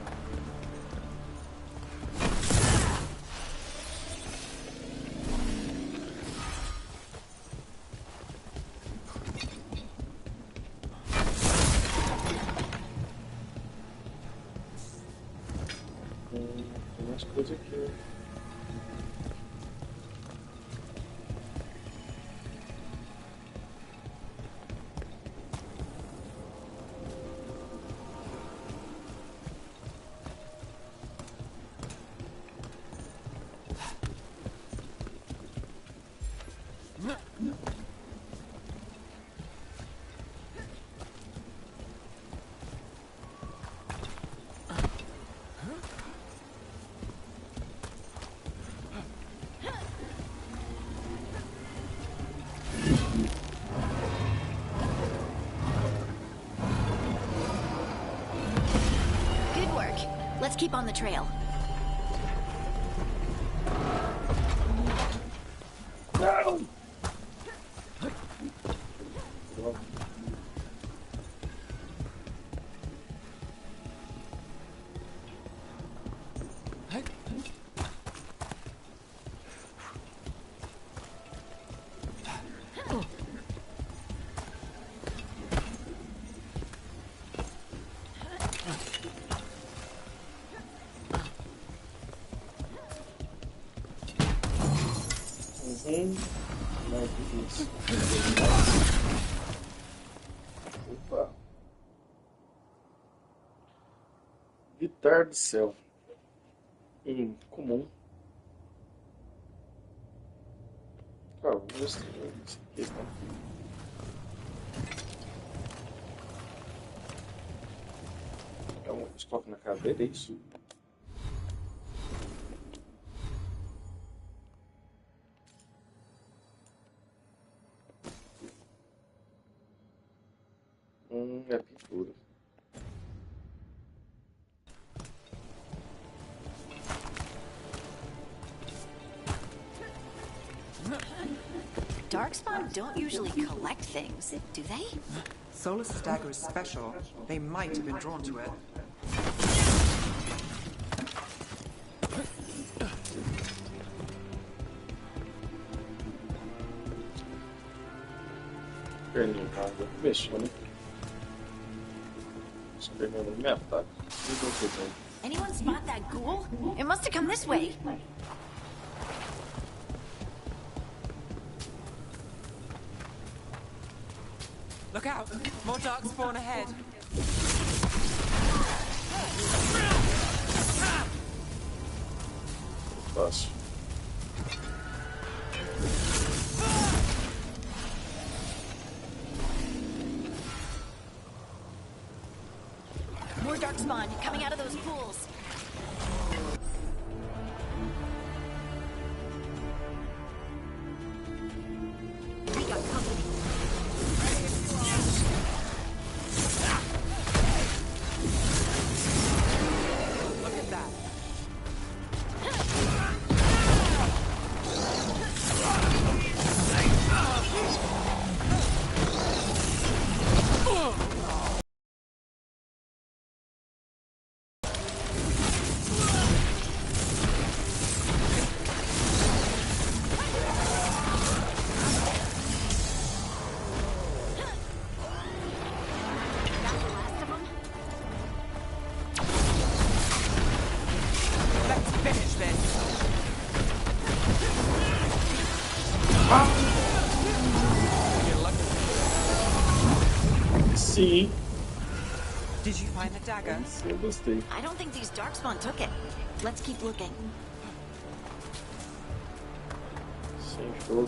Tem mais coisa aqui. Let's keep on the trail. No! Opa. altar do céu. Comum. Cara, vamos ver se aqui está. Então, eles colocam na cadeira, é isso? É pintura. Darkspawn don't usually collect things, do they? Solus's dagger is special. They might have been drawn to it. Perninha, cara. Mexeu, né? Essa perninha não me ataca. Anyone spot that ghoul? It must have come this way. Look out! More darkspawn ahead. Fácil. More darkspawn coming out of those pools. We got company. Look at that. Sim. Did you find the dagger? Eu gostei. I don't think these darkspawn took it. Let's keep looking. Sem choro.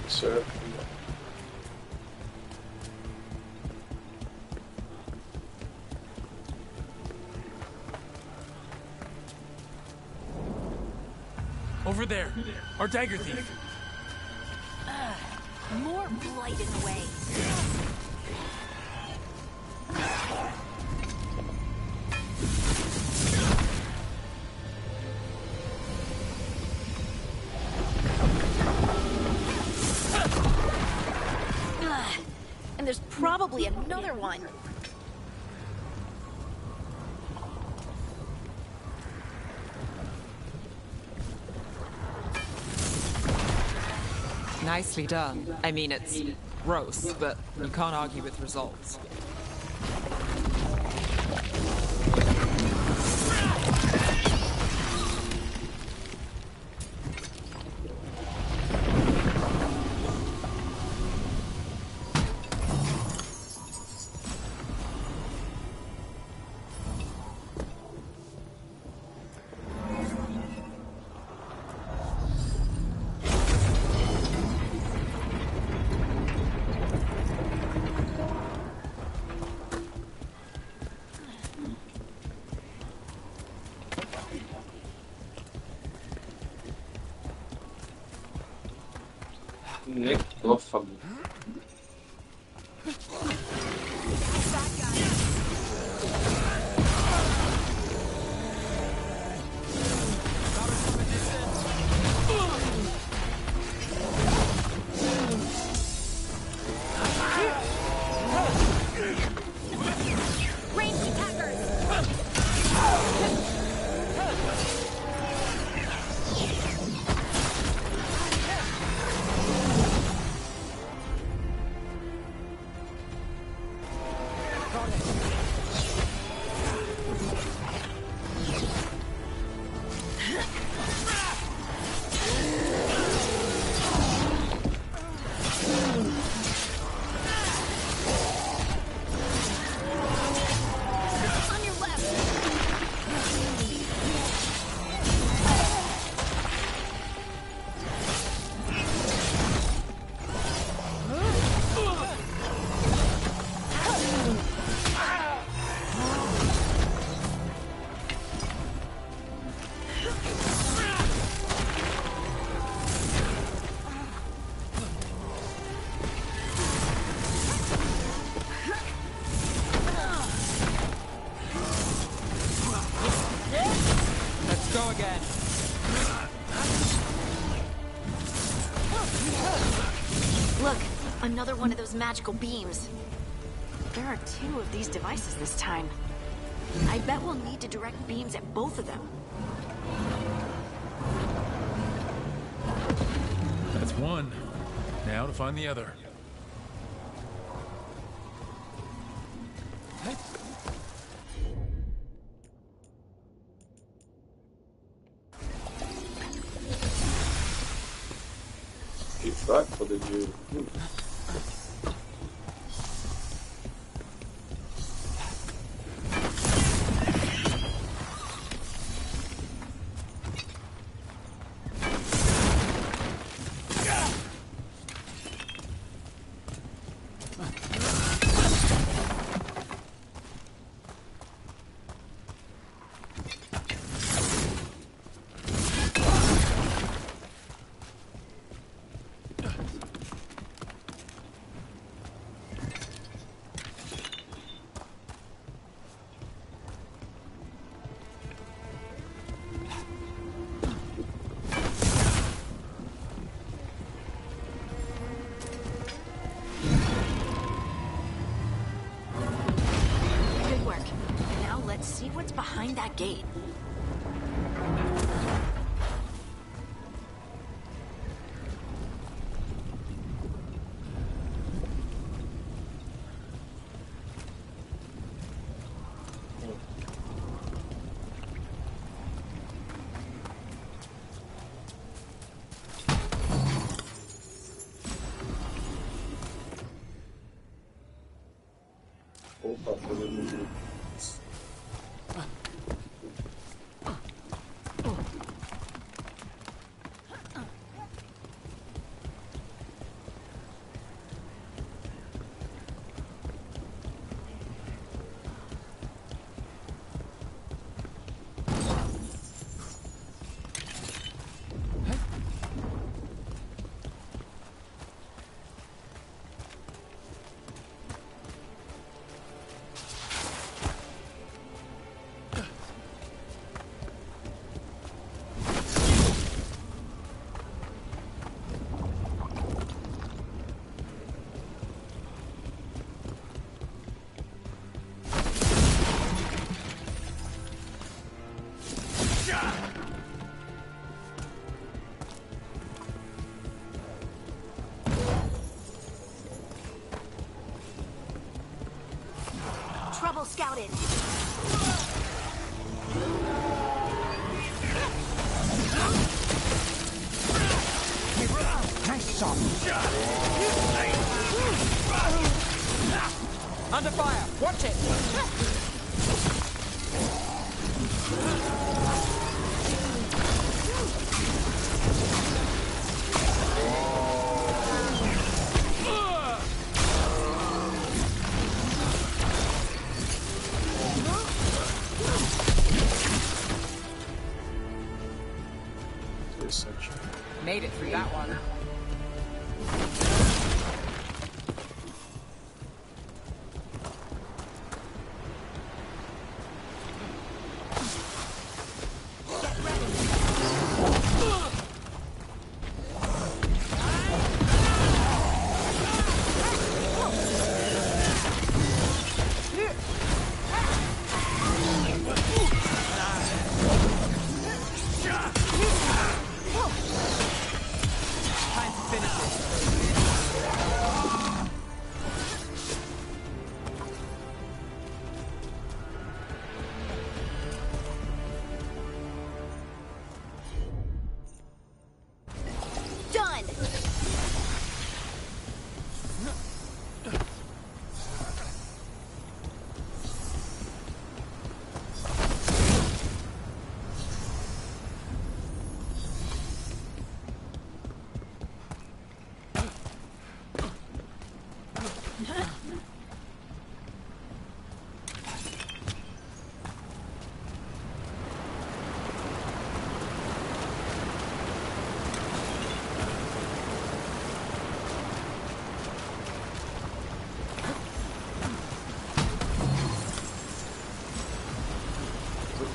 Certo. Over there, our dagger thief. More blight in the way. And there's probably another one. Nicely done. I mean, it's gross, but you can't argue with results. Necrófago. Another one of those magical beams. There are 2 of these devices this time. I bet we'll need to direct beams at both of them. That's one. Now to find the other. Fraco poder de... Behind that gate. Opa, fazendo Trouble scouted. Nice shot. Under fire. Watch it. Made it through that one.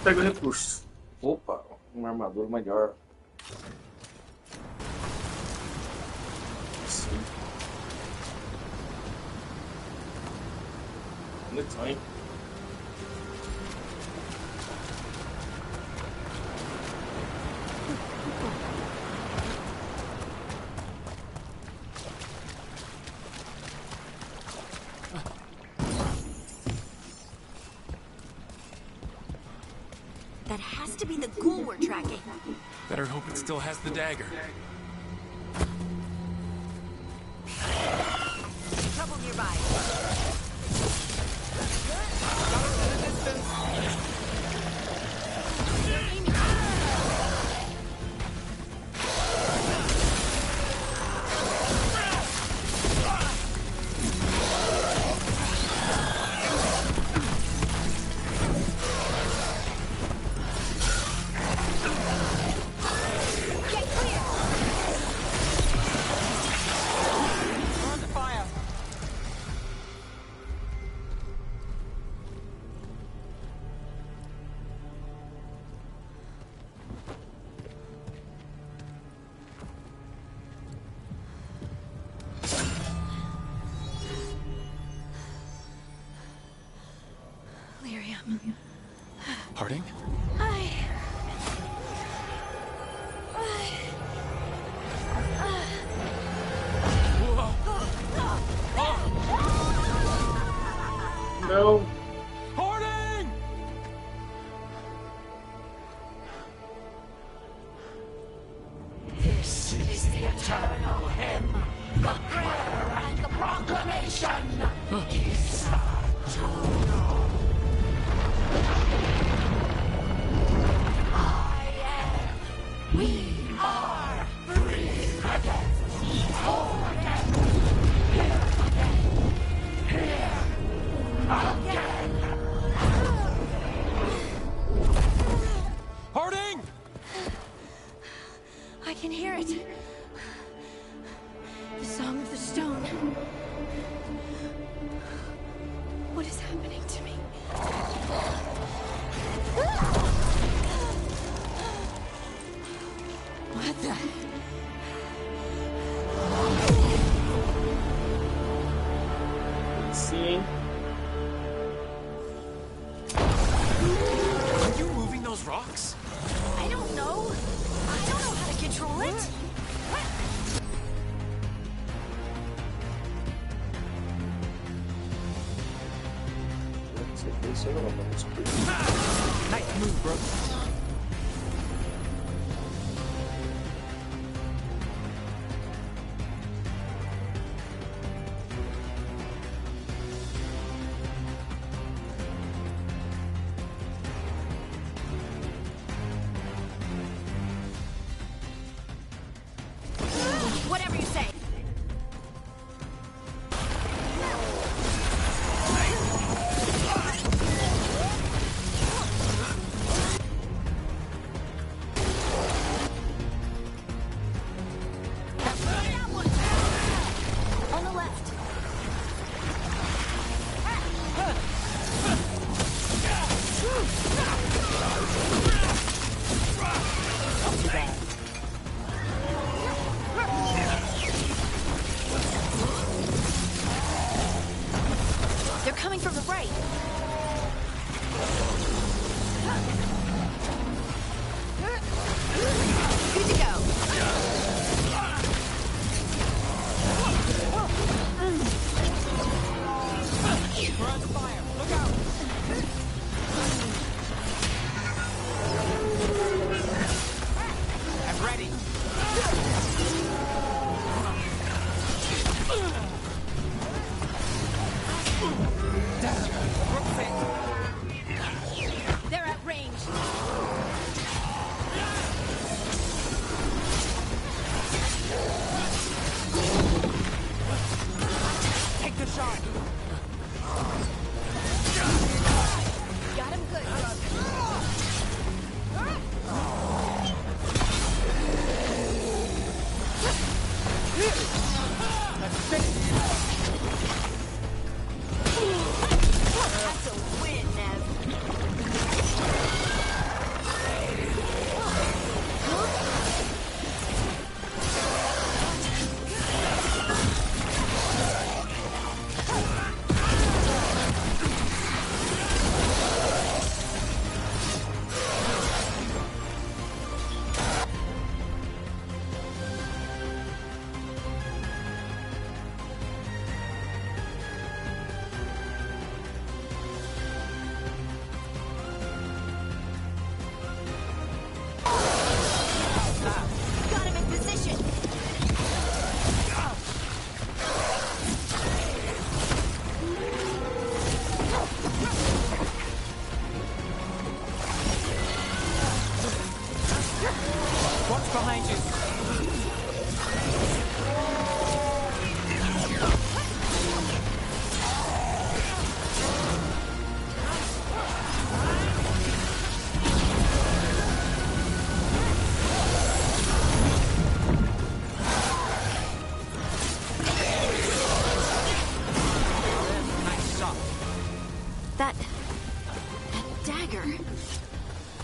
Pega o recurso. Opa, uma armadura melhor. Sim. the time. That has to be the ghoul we're tracking. Better hope it still has the dagger. Trouble nearby. Harding? No. Harding! This is the eternal hymn, the prayer and the proclamation. Is to know. We are free again, whole again, here again. Harding! I can hear it. The Song of the Stone. What is happening to me? What the? See? Are you moving those rocks? I don't know. I don't know how to control it. Nice move, bro. Whatever you say.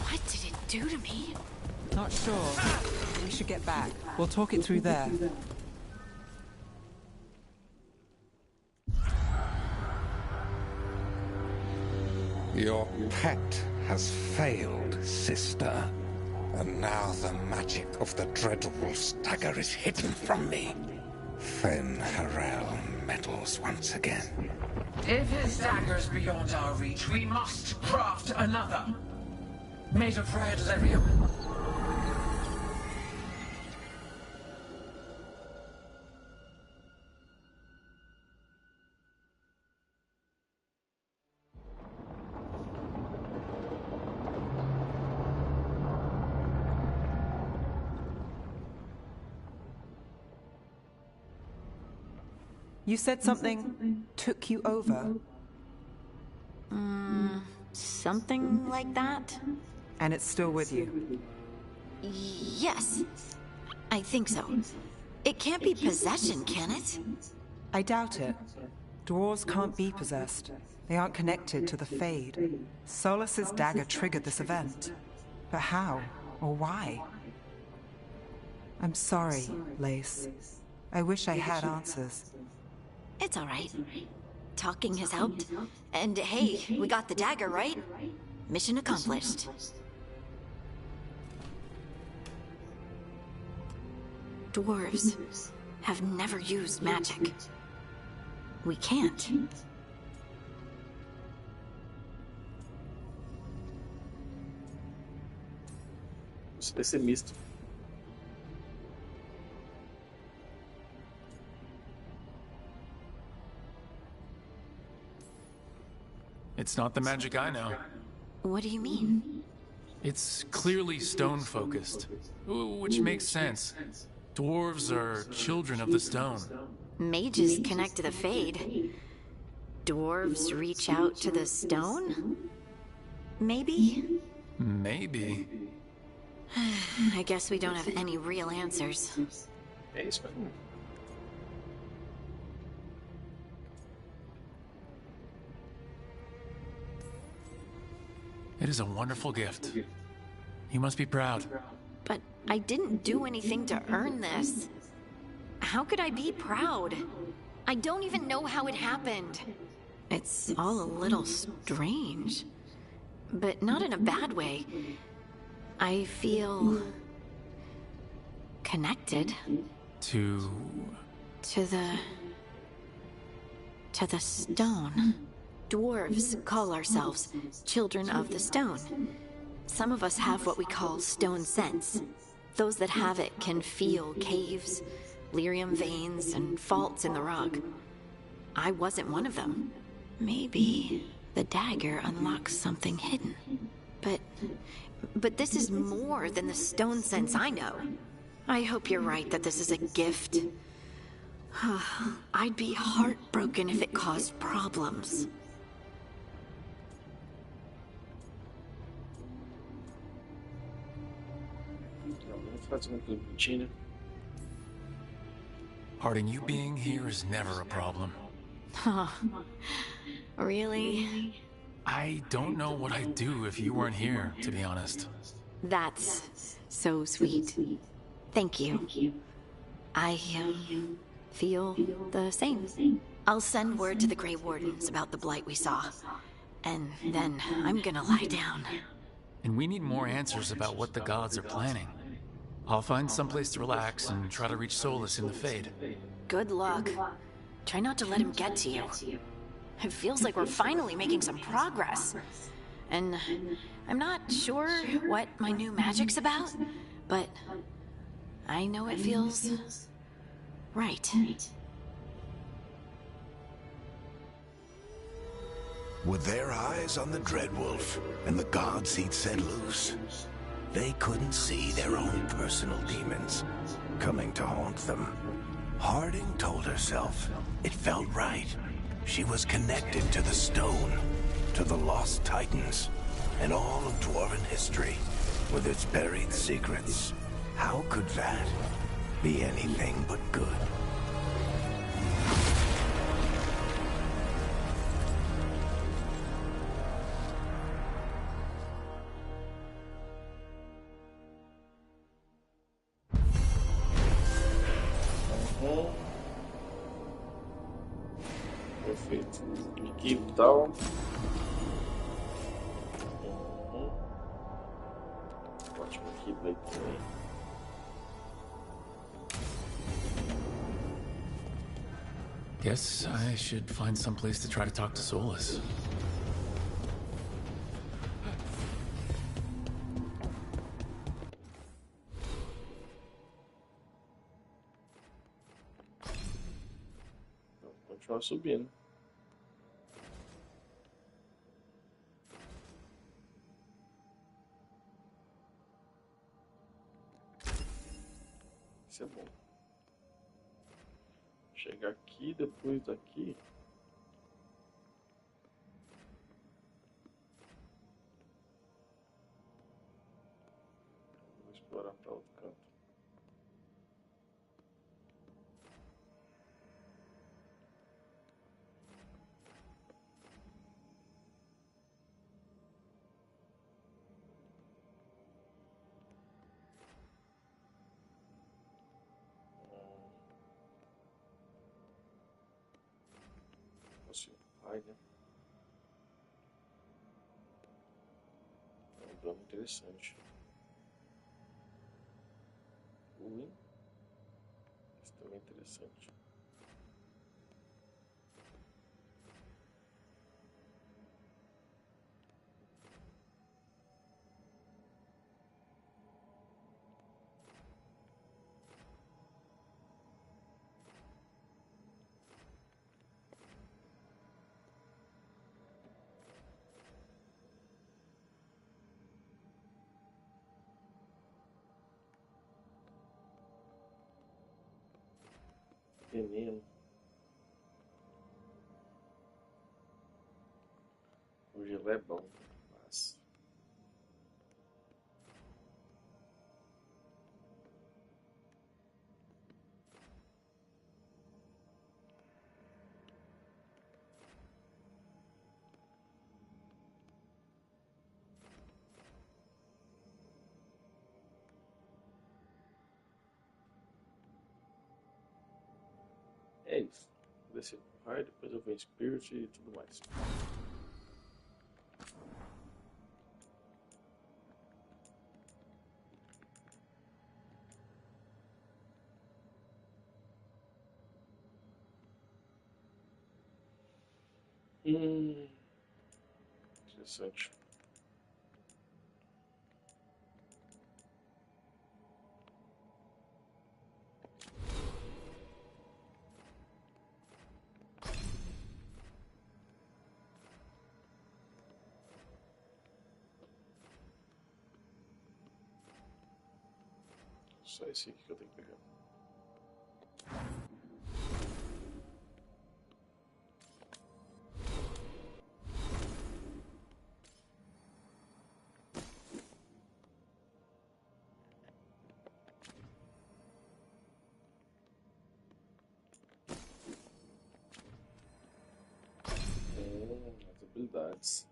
What did it do to me? Not sure. We should get back. We'll talk it through there. Your pet has failed, sister. And now the magic of the Dreadwolf's dagger is hidden from me. Fen Harel meddles once again. If his dagger's beyond our reach, we must craft another. Made of red lyrium. You said something took you over? Something like that? And it's still with you? Yes. I think so. It can't be possession, can it? I doubt it. Dwarves can't be possessed. They aren't connected to the Fade. Solus's dagger triggered this event. But how? Or why? I'm sorry, Lace. I wish I had answers. It's all right. Talking has helped. And hey, we got the dagger, right? Mission accomplished. Dwarves have never used magic. We can't. Isso deve ser misto. It's not the magic I know. What do you mean? It's clearly stone-focused, which makes sense. Dwarves are children of the stone. Mages connect to the Fade. Dwarves reach out to the stone? Maybe? Maybe. I guess we don't have any real answers. It is a wonderful gift. You must be proud. But I didn't do anything to earn this. How could I be proud? I don't even know how it happened. It's all a little strange. But not in a bad way. I feel... connected. To the stone. Dwarves call ourselves children of the stone. Some of us have what we call stone sense. Those that have it can feel caves, lyrium veins, and faults in the rock. I wasn't one of them. Maybe the dagger unlocks something hidden. But this is more than the stone sense I know. I hope you're right that this is a gift. I'd be heartbroken if it caused problems. Harding, you being here is never a problem. Huh. Really? I don't know what I'd do if you weren't here, to be honest. That's so sweet. Thank you. I feel the same. I'll send word to the Grey Wardens about the blight we saw. And then I'm gonna lie down. And we need more answers about what the gods are planning. I'll find someplace to relax and try to reach Solus in the Fade. Good luck. Try not to let him get to you. It feels like we're finally making some progress. And I'm not sure what my new magic's about, but I know it feels right. With their eyes on the Dreadwolf and the gods he'd set loose, they couldn't see their own personal demons coming to haunt them. Harding told herself it felt right. She was connected to the stone, to the lost titans, and all of Dwarven history, with its buried secrets. How could that be anything but good? aqui e tal. Ótimo Keyblade também. Guess I should find some place to try to talk to Solus. Vou continuar subindo. Isso é bom. Chegar aqui, depois daqui. Vou explorar para outro canto. Ai, né? É um plano interessante. Isso também é interessante. Veneno. O gelo é bom, mas... É isso. Vou descer com raio, depois eu venho Spirit e tudo mais. Interessante. Só esse aqui que eu tenho que pegar. As habilidades.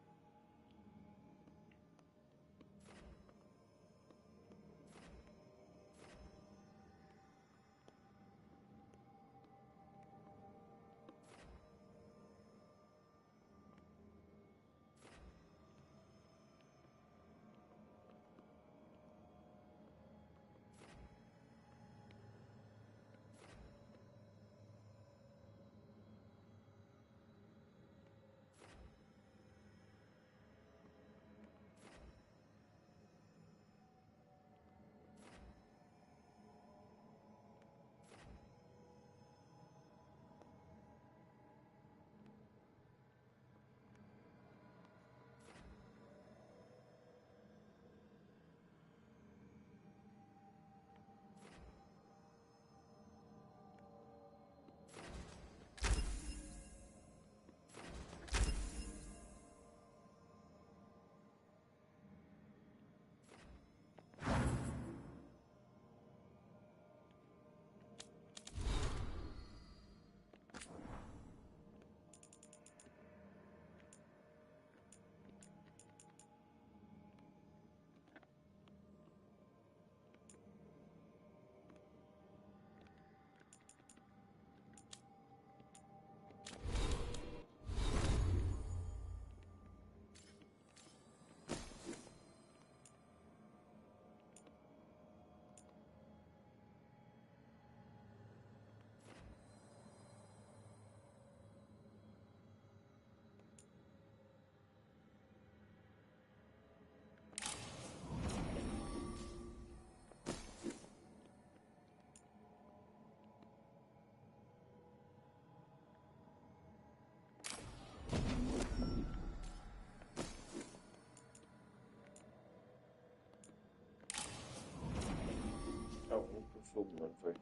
fogo, mano, vai.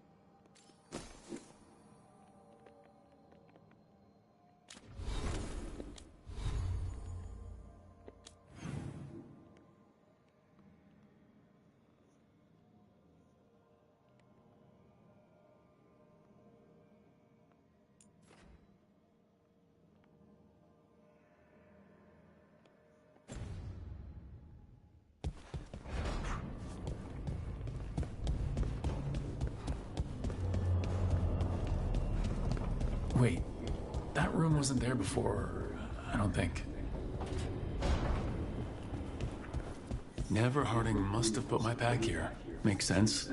Wait, that room wasn't there before, I don't think. Never Harding must have put my pack here. Makes sense.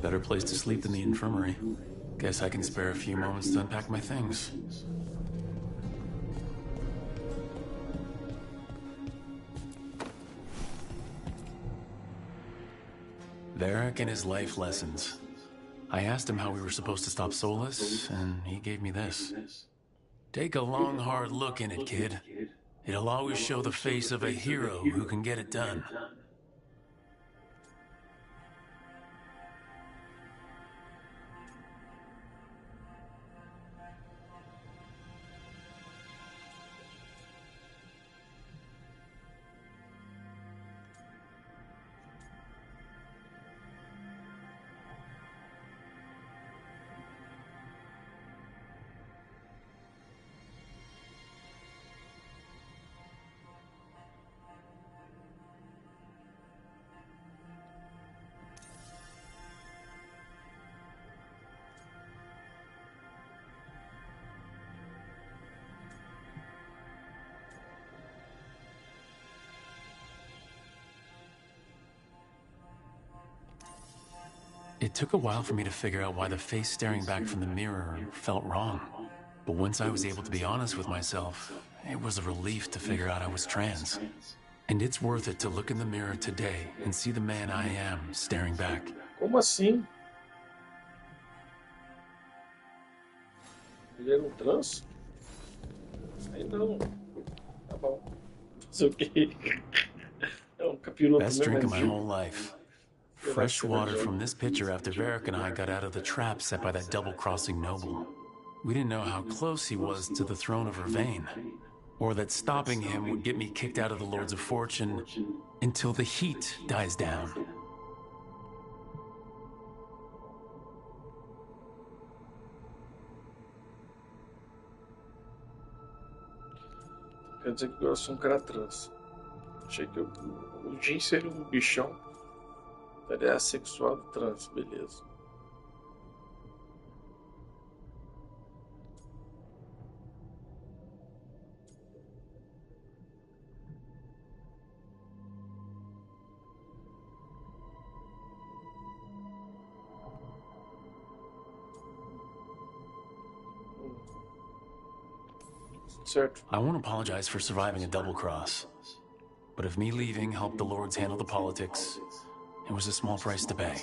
Better place to sleep than the infirmary. Guess I can spare a few moments to unpack my things. Varric and his life lessons. I asked him how we were supposed to stop Solus, and he gave me this. Take a long, hard look in it, kid. It'll always show the face of a hero who can get it done. It took a while for me to figure out why the face staring back from the mirror felt wrong. But once I was able to be honest with myself, it was a relief to figure out I was trans. And it's worth it to look in the mirror today and see the man I am staring back. Como assim? Ele era trans? Aí não. Tá bom. Fazer o quê? É capiroto Best mesmo. drink of my whole life. Fresh water from this pitcher after Varric and I got out of the trap set by that double-crossing noble. We didn't know how close he was to the throne of Vervain, or that stopping him would get me kicked out of the Lords of Fortune until the heat dies down. Quer dizer que agora eu sou cara trans. Achei que o Jin seria um bichão. Ele é assexuado trans, beleza. Certo. I won't apologize for surviving a double cross, but if me leaving helped the Lords handle the politics, it was a small price to pay.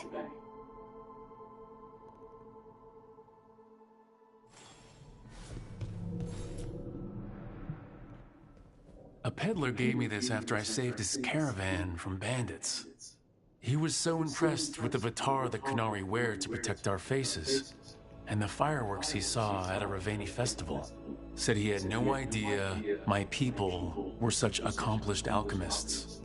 A peddler gave me this after I saved his caravan from bandits. He was so impressed with the Vitar that Qunari wear to protect our faces, and the fireworks he saw at a Ravani festival. Said he had no idea my people were such accomplished alchemists.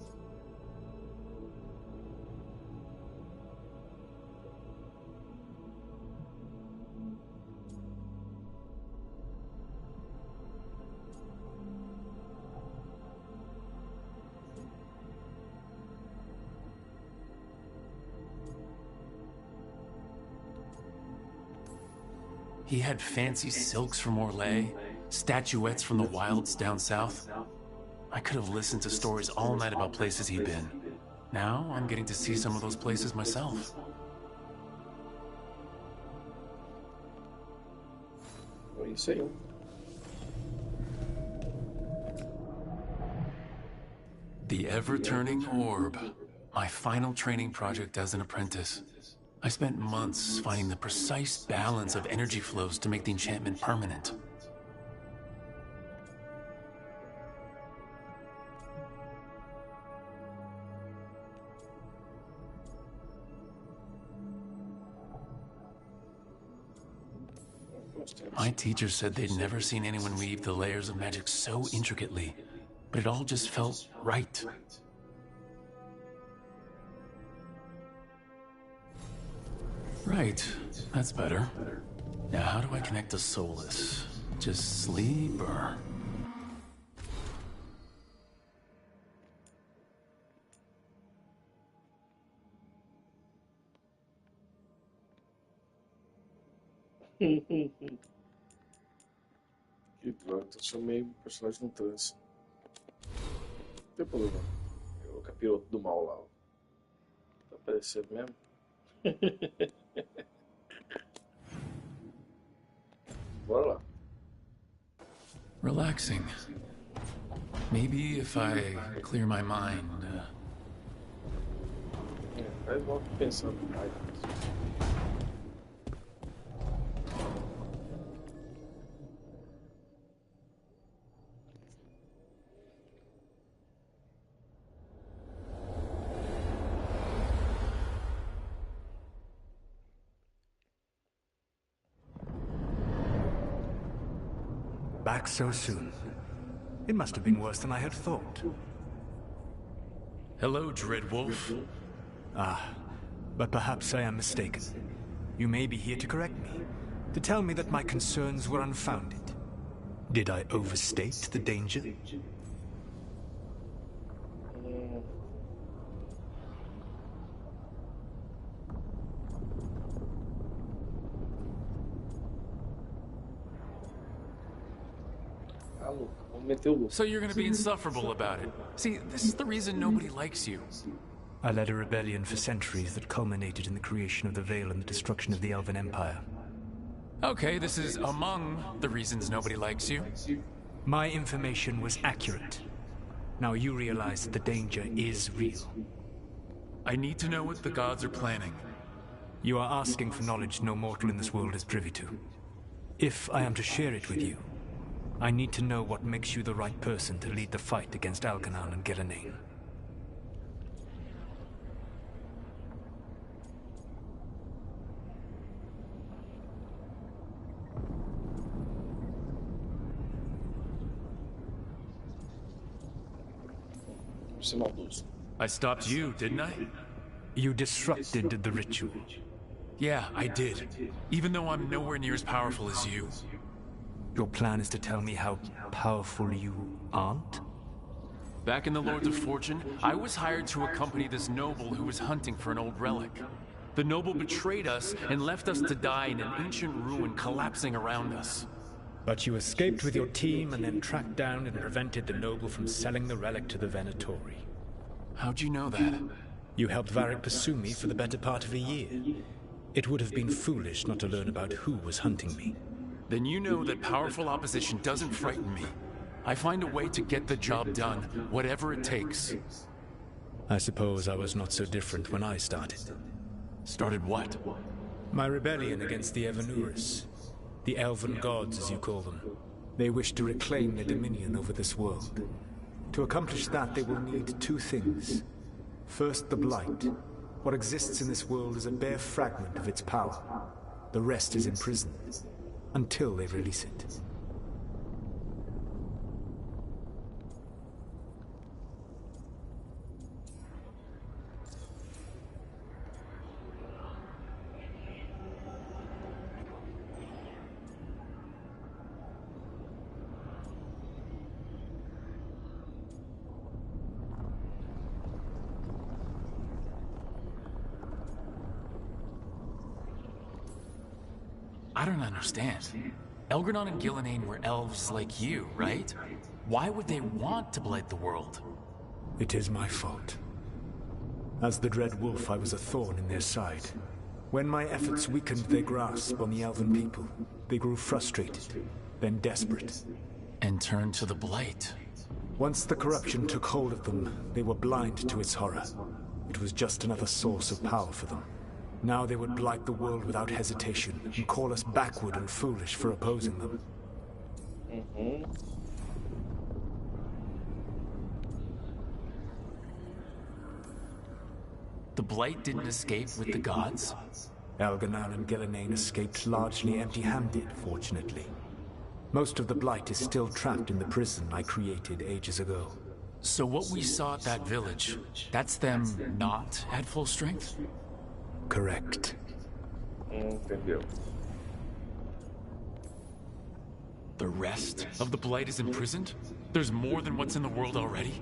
He had fancy silks from Orlais, statuettes from the wilds down south. I could have listened to stories all night about places he'd been. Now I'm getting to see some of those places myself. What do you say? The ever-turning orb. My final training project as an apprentice. I spent months finding the precise balance of energy flows to make the enchantment permanent. My teacher said they'd never seen anyone weave the layers of magic so intricately, but it all just felt right. Right, that's better. Now how do I connect to Solus? Just sleep or... Que droga, transformei o personagem num trance. Não tem problema. O capiroto do mal lá. Ó. Tá aparecendo mesmo? Bora lá. Relaxing. Maybe if I clear my mind. Aí volto pensando mais. Back so soon. It must have been worse than I had thought. Hello, Dreadwolf. Ah, but perhaps I am mistaken. You may be here to correct me, to tell me that my concerns were unfounded. Did I overstate the danger? So you're gonna be insufferable about it. See, this is the reason nobody likes you. I led a rebellion for centuries that culminated in the creation of the Veil and the destruction of the Elven Empire. Okay, this is among the reasons nobody likes you. My information was accurate. Now you realize that the danger is real. I need to know what the gods are planning. You are asking for knowledge no mortal in this world is privy to. If I am to share it with you, I need to know what makes you the right person to lead the fight against Algernon and Gillenane. I stopped you, didn't I? You disrupted the ritual. Yeah, I did. Even though I'm nowhere near as powerful as you. Your plan is to tell me how powerful you aren't? Back in the Lords of Fortune, I was hired to accompany this noble who was hunting for an old relic. The noble betrayed us and left us to die in an ancient ruin collapsing around us. But you escaped with your team and then tracked down and prevented the noble from selling the relic to the Venatori. How'd you know that? You helped Varric pursue me for the better part of a year. It would have been foolish not to learn about who was hunting me. Then you know that powerful opposition doesn't frighten me. I find a way to get the job done, whatever it takes. I suppose I was not so different when I started. Started what? My rebellion against the Evanuris. The Elven Gods, as you call them. They wish to reclaim their dominion over this world. To accomplish that, they will need two things. First, the Blight. What exists in this world is a bare fragment of its power. The rest is imprisoned. Until they release it. I don't understand. Algernon and Gillenane were elves like you, right? Why would they want to blight the world? It is my fault. As the Dread Wolf, I was a thorn in their side. When my efforts weakened their grasp on the Elven people, they grew frustrated, then desperate. And turned to the Blight. Once the corruption took hold of them, they were blind to its horror. It was just another source of power for them. Now they would blight the world without hesitation and call us backward and foolish for opposing them. The Blight didn't escape with the gods? Elganon and Gillenane escaped largely empty-handed, fortunately. Most of the Blight is still trapped in the prison I created ages ago. So what we saw at that village, that's them not at full strength? Correct. Entendeu. The rest of the Blight is imprisoned? There's more than what's in the world already?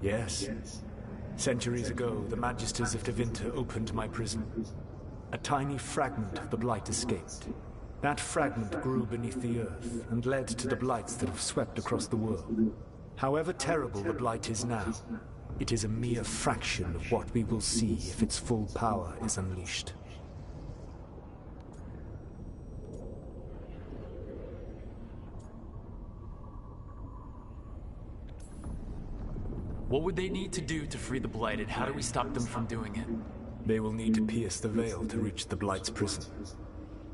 Yes. Centuries ago, the Magisters of Tevinter opened my prison. A tiny fragment of the Blight escaped. That fragment grew beneath the earth and led to the Blights that have swept across the world. However terrible the Blight is now, it is a mere fraction of what we will see if its full power is unleashed. What would they need to do to free the Blight, and how do we stop them from doing it? They will need to pierce the veil to reach the Blight's prison.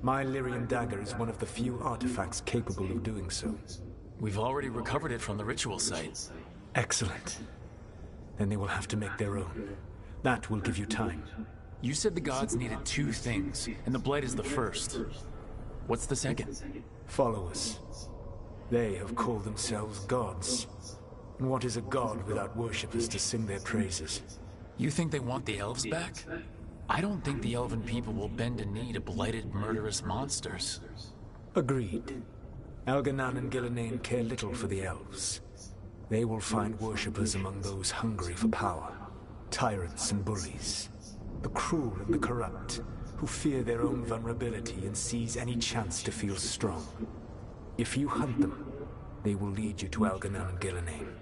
My Lyrium dagger is one of the few artifacts capable of doing so. We've already recovered it from the ritual site. Excellent. Then they will have to make their own. That will give you time. You said the gods needed 2 things, and the Blight is the first. What's the second? Followers. They have called themselves gods. And what is a god without worshippers to sing their praises? You think they want the elves back? I don't think the elven people will bend a knee to blighted, murderous monsters. Agreed. Elganon and Gillenane care little for the elves. They will find worshippers among those hungry for power. Tyrants and bullies. The cruel and the corrupt, who fear their own vulnerability and seize any chance to feel strong. If you hunt them, they will lead you to Elganon and Gillenane.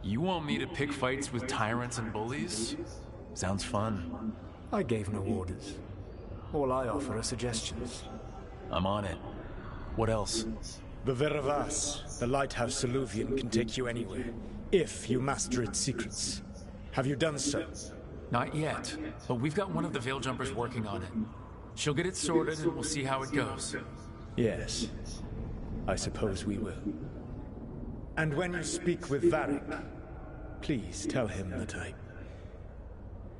You want me to pick fights with tyrants and bullies? Sounds fun. I gave no orders. All I offer are suggestions. I'm on it. What else? The Veravas, the lighthouse Soluvian, can take you anywhere, if you master its secrets. Have you done so? Not yet, but we've got one of the Veil Jumpers working on it. She'll get it sorted and we'll see how it goes. Yes, I suppose we will. And when you speak with Varric, please tell him that I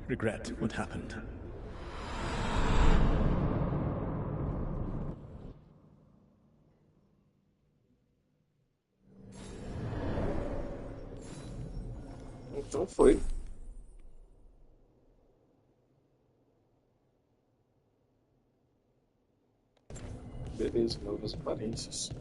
regret what happened. Então foi. Beleza, novas aparências.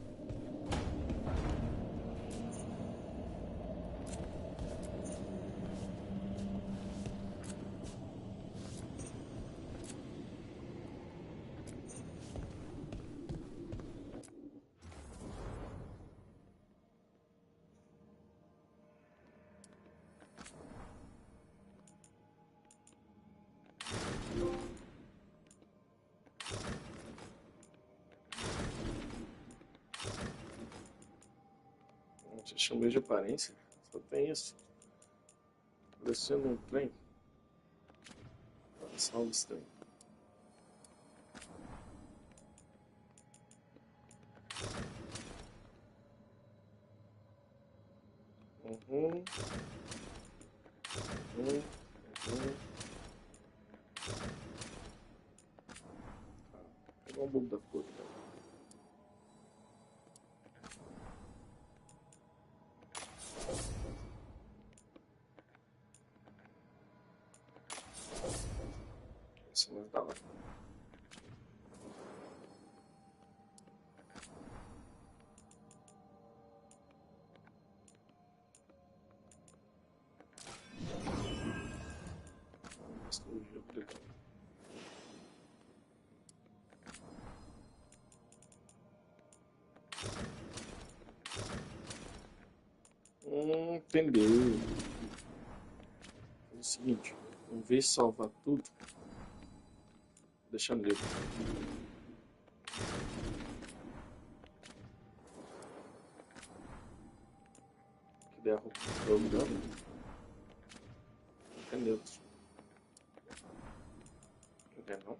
Você chamou de aparência? Só tem isso. Parecendo um trem. Salve esse trem. Pegou um pouco da cor. Isso não tá lá. Entendeu? É o seguinte, em vez de salvar tudo, deixa nele. Que der a roupa do programa, é neutro. Não quer não?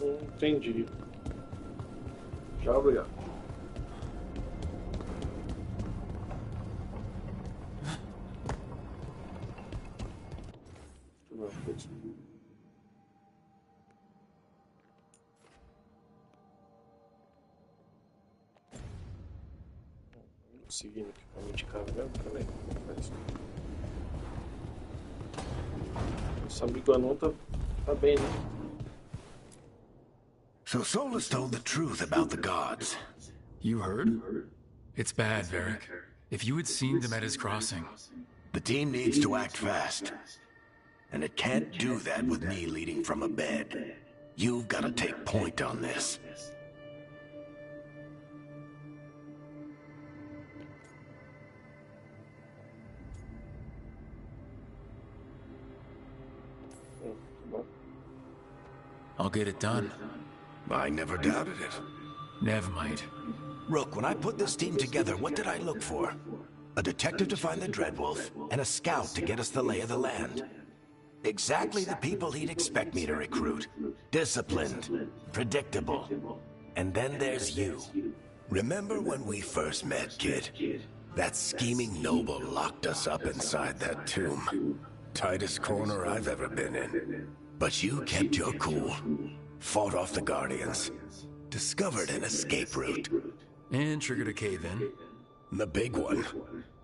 Entendi. Já obrigado. Deixa eu ver uma coisa. Seguindo equipamento de carro, também. Nosso amigo Anão tá bem, né? So Solus told the truth about the gods. You heard? It's bad, Varric. If you had seen Demeter's crossing... The team needs to act fast. And it can't do that with me leading from a bed. You've got to take point on this. I'll get it done. I never doubted it. Nev might. Rook, when I put this team together, what did I look for? A detective to find the Dreadwolf, and a scout to get us the lay of the land. Exactly the people he'd expect me to recruit. Disciplined, predictable. And then there's you. Remember when we first met, kid? That scheming noble locked us up inside that tomb. Tightest corner I've ever been in. But you kept your cool. Fought off the Guardians. Discovered an escape route. And triggered a cave-in. The big one.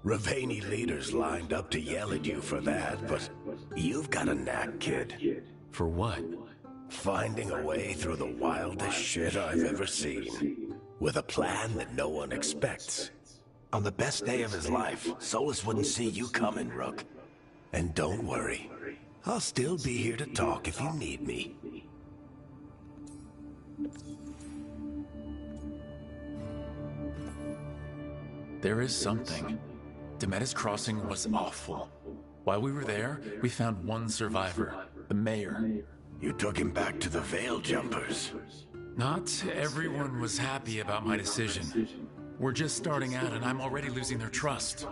Ravani leaders lined up to yell at you for that, but you've got a knack, kid. For what? Finding a way through the wildest shit I've ever seen. With a plan that no one expects. On the best day of his life, Solus wouldn't see you coming, Rook. And don't worry. I'll still be here to talk if you need me. There is something. Demeter's crossing was awful. While we were there, we found one survivor, the mayor. You took him back to the Veil Jumpers. Not everyone was happy about my decision. We're just starting out and I'm already losing their trust.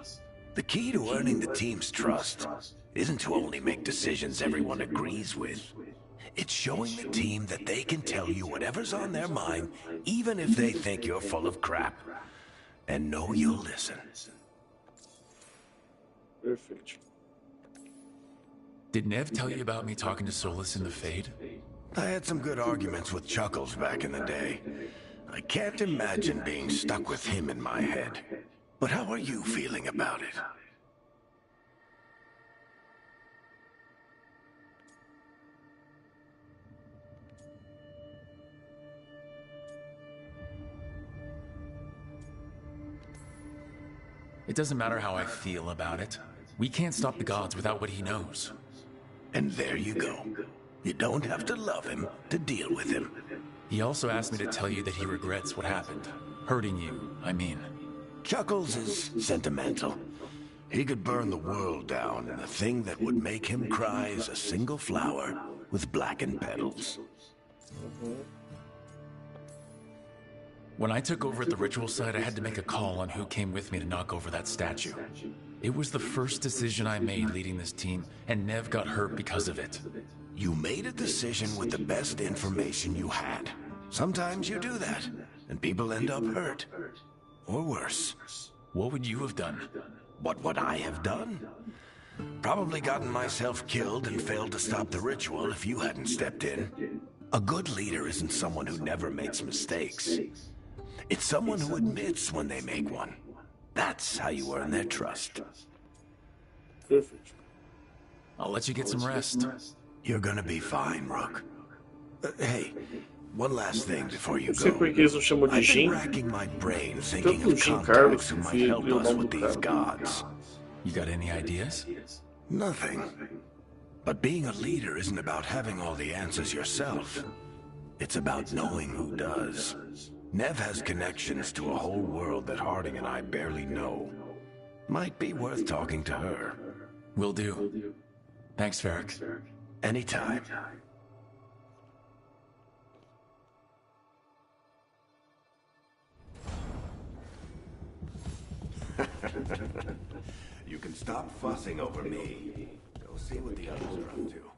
The key to earning the team's trust isn't to only make decisions everyone agrees with. It's showing the team that they can tell you whatever's on their mind, even if they think you're full of crap. And know you'll listen. Perfect. Did Nev tell you about me talking to Solus in the Fade? I had some good arguments with Chuckles back in the day. I can't imagine being stuck with him in my head. But how are you feeling about it? It doesn't matter how I feel about it. We can't stop the gods without what he knows. And there you go. You don't have to love him to deal with him. He also asked me to tell you that he regrets what happened. Hurting you, I mean. Chuckles is sentimental. He could burn the world down, and the thing that would make him cry is a single flower with blackened petals. When I took over at the ritual site, I had to make a call on who came with me to knock over that statue. It was the first decision I made leading this team, and Nev got hurt because of it. You made a decision with the best information you had. Sometimes you do that, and people end up hurt. Or worse. What would you have done? What would I have done? Probably gotten myself killed and failed to stop the ritual if you hadn't stepped in. A good leader isn't someone who never makes mistakes. It's someone who admits when they make one. That's how you earn their trust. Perfect. I'll let you get some rest. You're gonna be fine, Rook. Hey, one last thing before you Não sei go. por que eles não chamam de I've Jin. been racking my brain thinking Tanto o of Jin Carley contacts who que might help viu o us nome with do these cara. gods. You got any ideas? Nothing. But being a leader isn't about having all the answers yourself. It's about knowing who does. Nev has connections to a whole world that Harding and I barely know. Might be worth talking to her. Will do. Thanks, Varric. Anytime. You can stop fussing over me. Go see what the others are up to.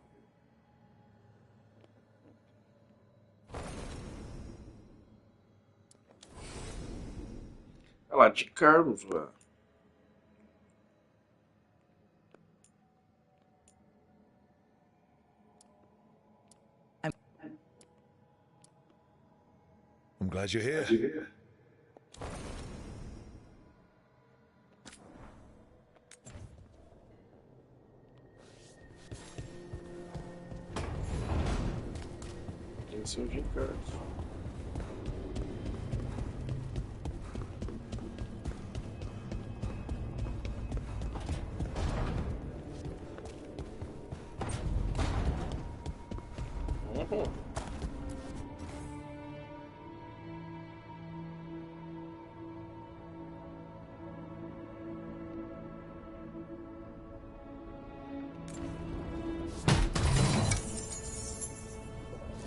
falar de Carlos, velho. I'm glad you're here. Esse é o Jim Carlos.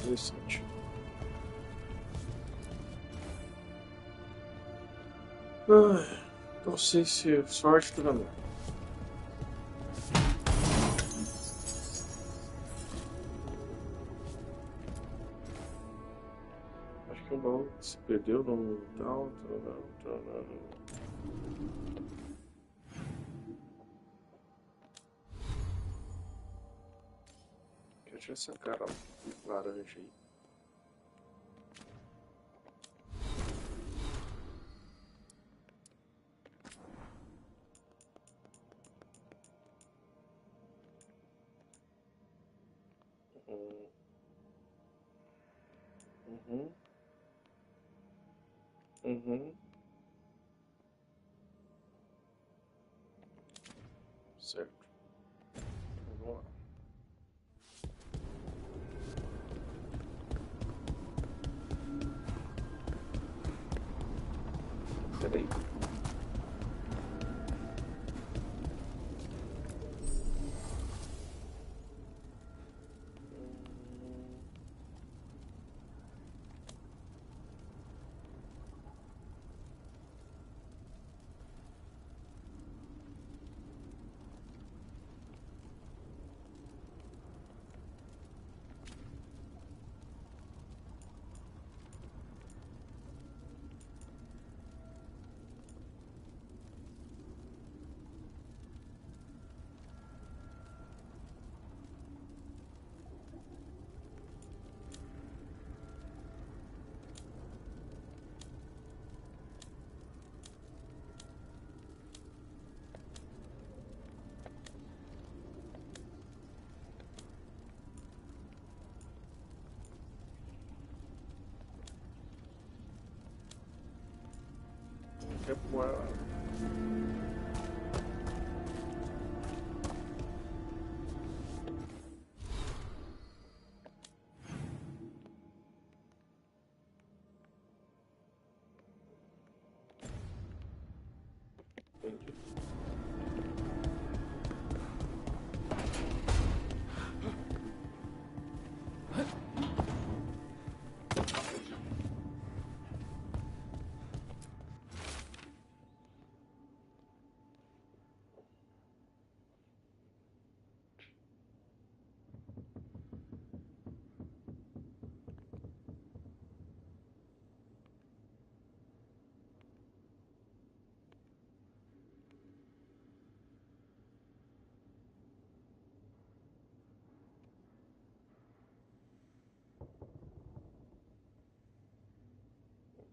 Interessante. Não sei se é sorte ou não. Acho que o baú se perdeu no tal. Quero tirar essa cara laranja aí. Certo. Vamos lá. Peraí.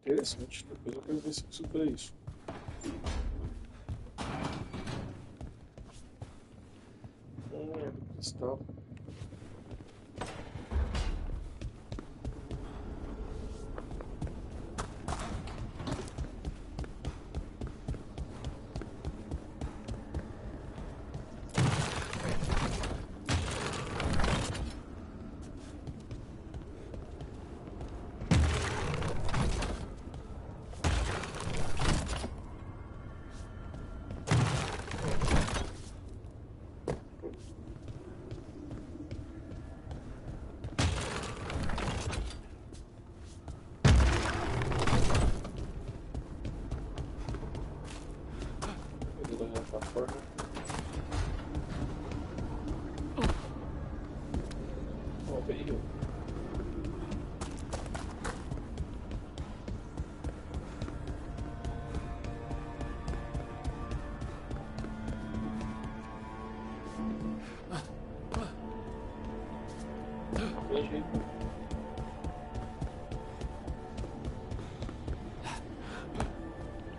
Interessante, depois eu quero ver se supera isso. Cristal.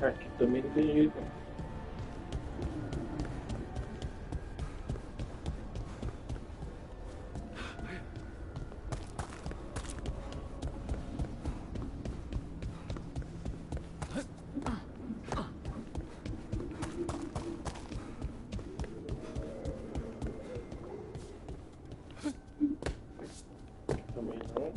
Aqui também não tem jeito. Também não.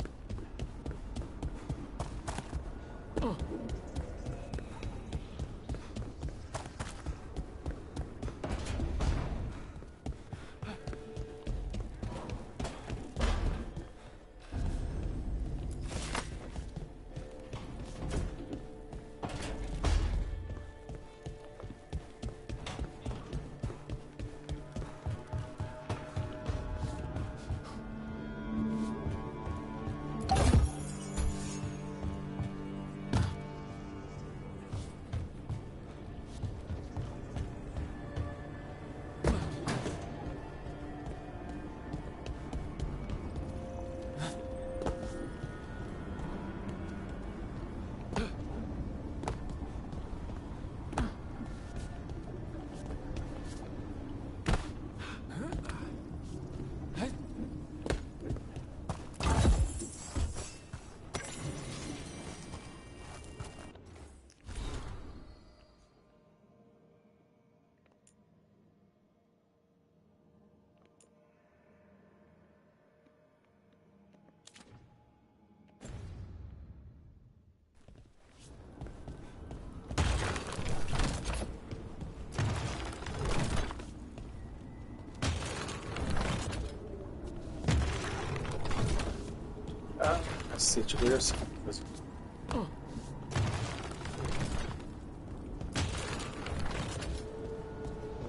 Ah, cacete, eu já sei.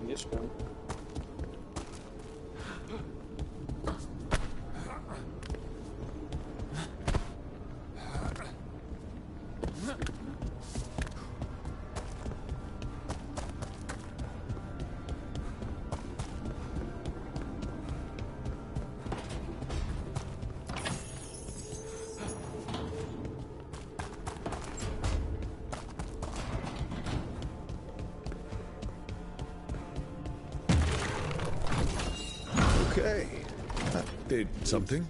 É isso mesmo. Okay, that did something.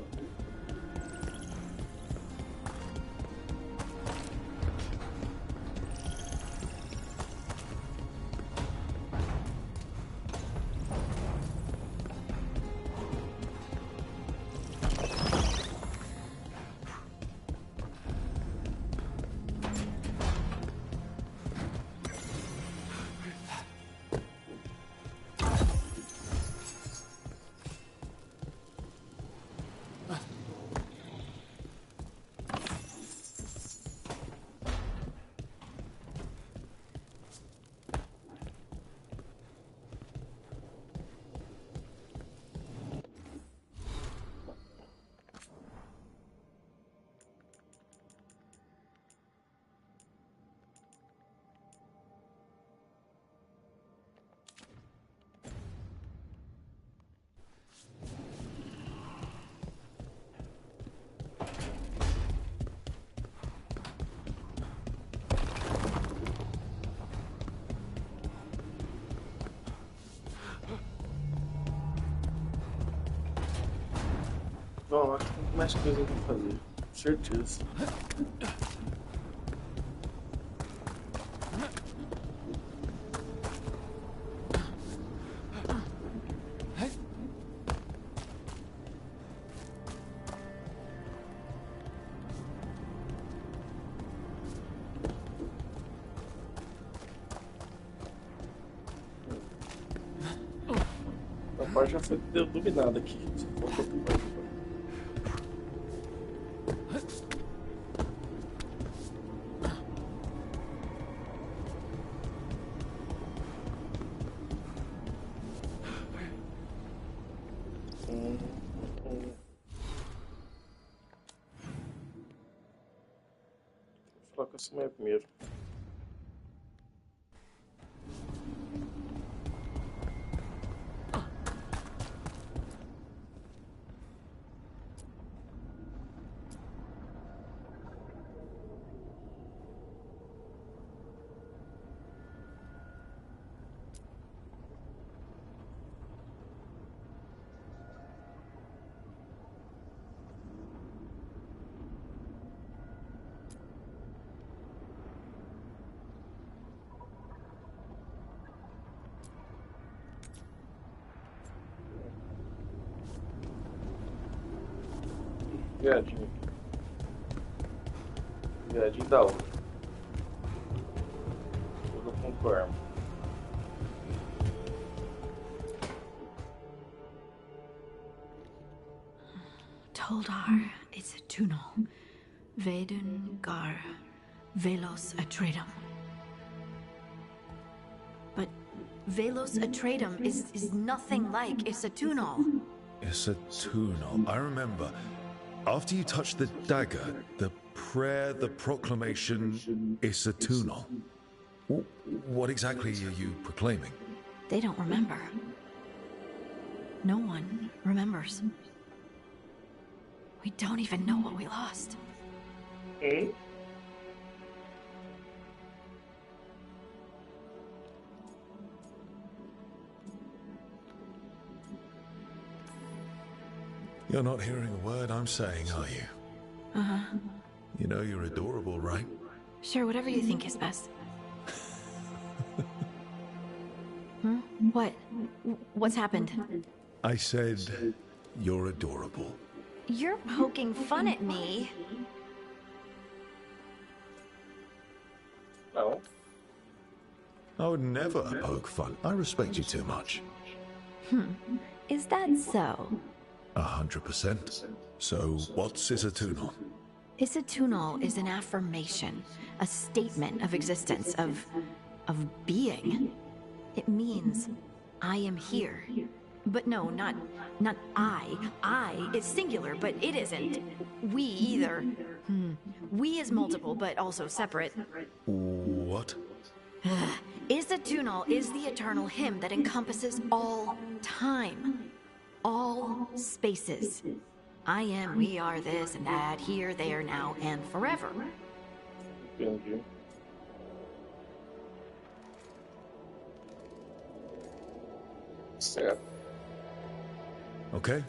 Bom, acho que tem mais coisa pra fazer, com certeza. A parte já foi dominada aqui. Só falta outra parte agora. Vou falar com essa mulher primeiro. viadinho. Viadinho da hora. Tudo com arma. Toldar is a Tunal. Vedun Gar Velos Atredum. But Velos Atredum is nothing like Isatunal. Isatunal. I remember. After you touched the dagger, the prayer, the proclamation, Isatunal. What exactly are you proclaiming? They don't remember. No one remembers. We don't even know what we lost. Eh? You're not hearing a word I'm saying, are you? Uh-huh. You know you're adorable, right? Sure, whatever you think is best. What? What's happened? I said, you're adorable. You're poking fun at me. No. I would never poke fun. I respect you too much. Is that so? 100%. So, what's Isatunal? Isatunal is an affirmation, a statement of existence, of being. It means, I am here. But no, not I. I is singular, but it isn't. We either. We is multiple, but also separate. What? Isatunal is the eternal hymn that encompasses all time. All spaces. I am, we are, this and that, here, there, now, and forever. Thank you. Certo. Okay,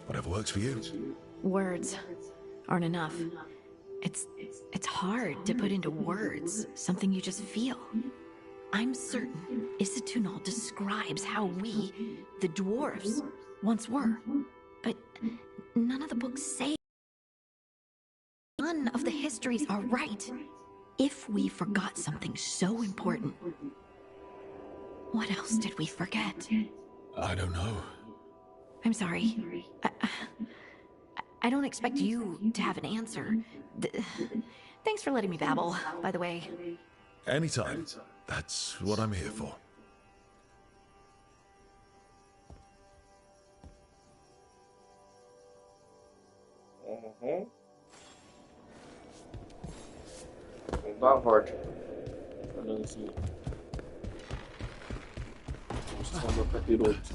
whatever works for you. Words aren't enough. It's hard to put into words something you just feel. I'm certain Isatunal describes how we, the dwarves, once were. But none of the books say. None of the histories are right. If we forgot something so important, what else did we forget? I don't know. I'm sorry. I don't expect you to have an answer. Thanks for letting me babble, by the way. Anytime. That's what I'm here for. Vamos dar uma volta. Olhando assim. Mostrando o capiroto.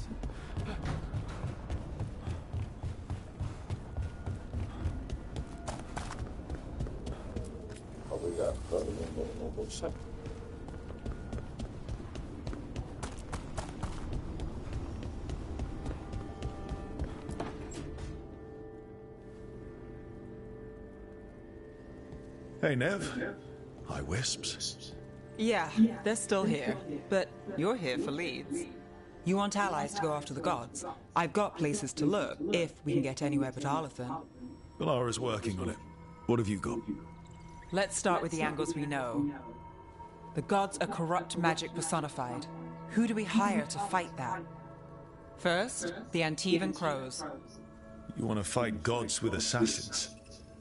Obrigado, cara. Não vou sair. Hey, Nev. Hi, Wisps. Yeah, they're still here. But you're here for leads. You want allies to go after the gods? I've got places to look, if we can get anywhere but Arlathan. Valara's working on it. What have you got? Let's start with the angles we know. The gods are corrupt magic personified. Who do we hire to fight that? First, the Antivan Crows. You want to fight gods with assassins?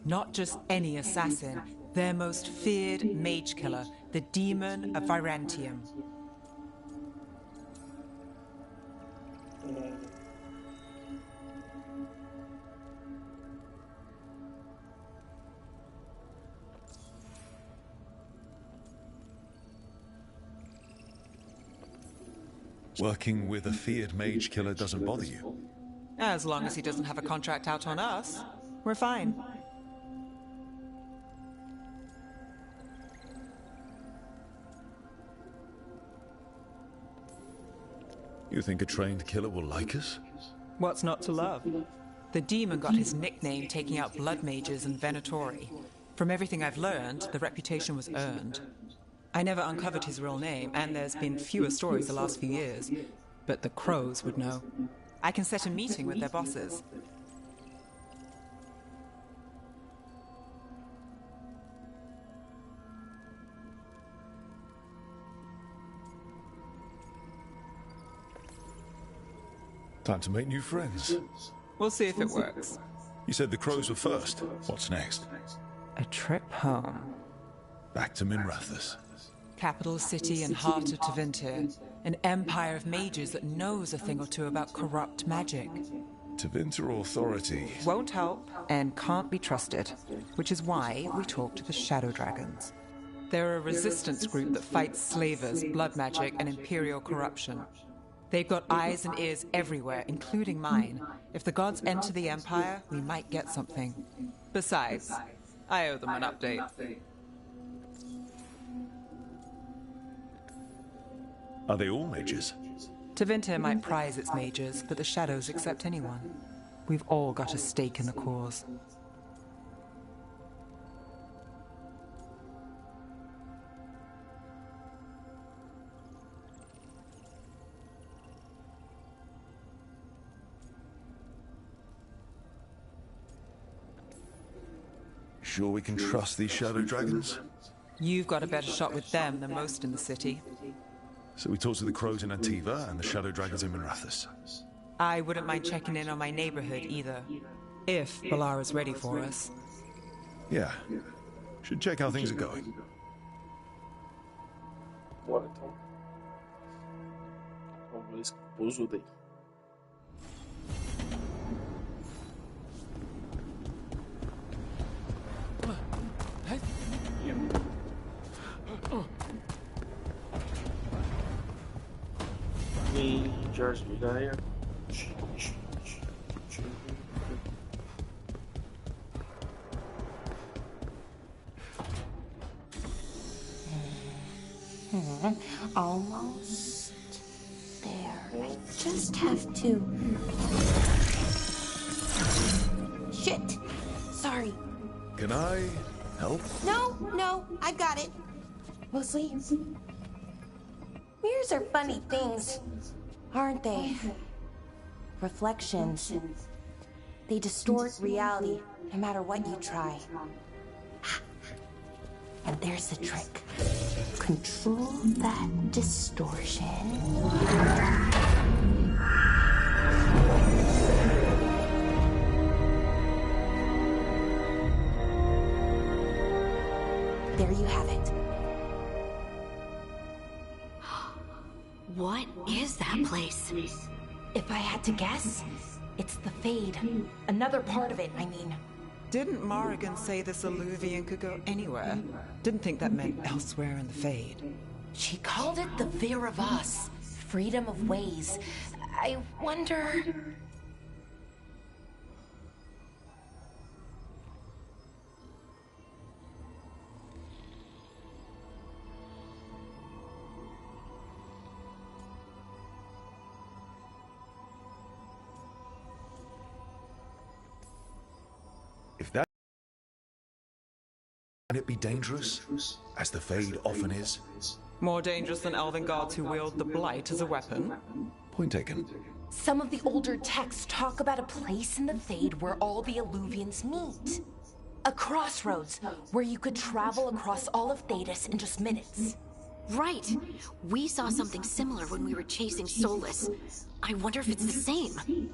Not just any assassin. Their most feared mage killer, the Demon of Virantium. Working with a feared mage killer doesn't bother you? As long as he doesn't have a contract out on us, we're fine. You think a trained killer will like us? What's not to love? The demon got his nickname taking out blood mages and Venatori. From everything I've learned, the reputation was earned. I never uncovered his real name, and there's been fewer stories the last few years. But the Crows would know. I can set a meeting with their bosses. Time to make new friends. We'll see if it works. You said the crows were first. What's next? A trip home. Back to Minrathous. Capital city and heart of Tevinter. An empire of mages that knows a thing or two about corrupt magic. Tevinter authority. Won't help and can't be trusted, which is why we talk to the Shadow Dragons. They're a resistance group that fights slavers, blood magic, and imperial corruption. They've got eyes and ears everywhere, including mine. If the gods enter the Empire, we might get something. Besides, I owe them an update. Are they all mages? Tevinter might prize its mages, but the Shadows accept anyone. We've all got a stake in the cause. Sure we can trust these Shadow Dragons? You've got a better shot with them than most in the city. So we talk to the crows in Antiva and the Shadow Dragons in Minrathous. I wouldn't mind checking in on my neighborhood either. If Balara's ready for us. Yeah. Should check how things are going. Bora então. Vamos ver esse pouso daí. Me, George Vidaya. Almost there. I just have to. Shit! Sorry. Can I help? No, I've got it. Mostly. Mirrors are funny things, aren't they? Reflections. They distort reality, no matter what you try. And there's the trick. Control that distortion. There you have it. What is that place? If I had to guess, it's the Fade. Another part of it, I mean. Didn't Morrigan say this Illuvian could go anywhere? Didn't think that meant elsewhere in the Fade. She called it the Vir of Us. Freedom of ways. I wonder... If that... Can it be dangerous? As the Fade often is? More dangerous than elven gods who wield the Blight as a weapon? Point taken. Some of the older texts talk about a place in the Fade where all the Illuvians meet. A crossroads where you could travel across all of Thedas in just minutes. Right. We saw something similar when we were chasing Solus. I wonder if it's the same.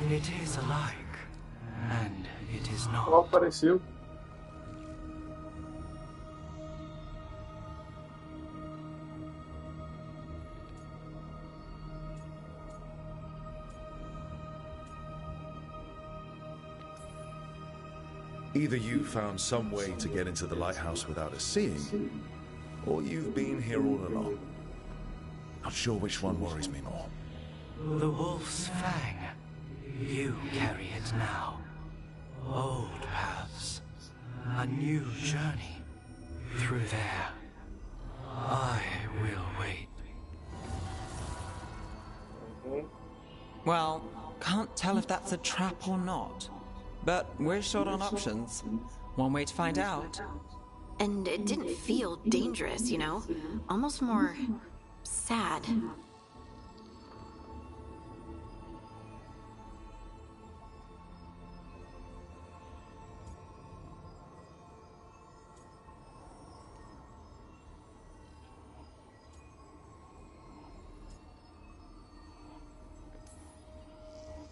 It is alike. And it is not. Qual apareceu? Either you found some way to get into the lighthouse without us seeing, or you've been here all along. Not sure which one worries me more. The Wolf's Fang. You carry it now. Old paths. A new journey. Through there. I will wait. Well, can't tell if that's a trap or not. But we're short on options. One way to find out. And it didn't feel dangerous, you know? Almost more... sad.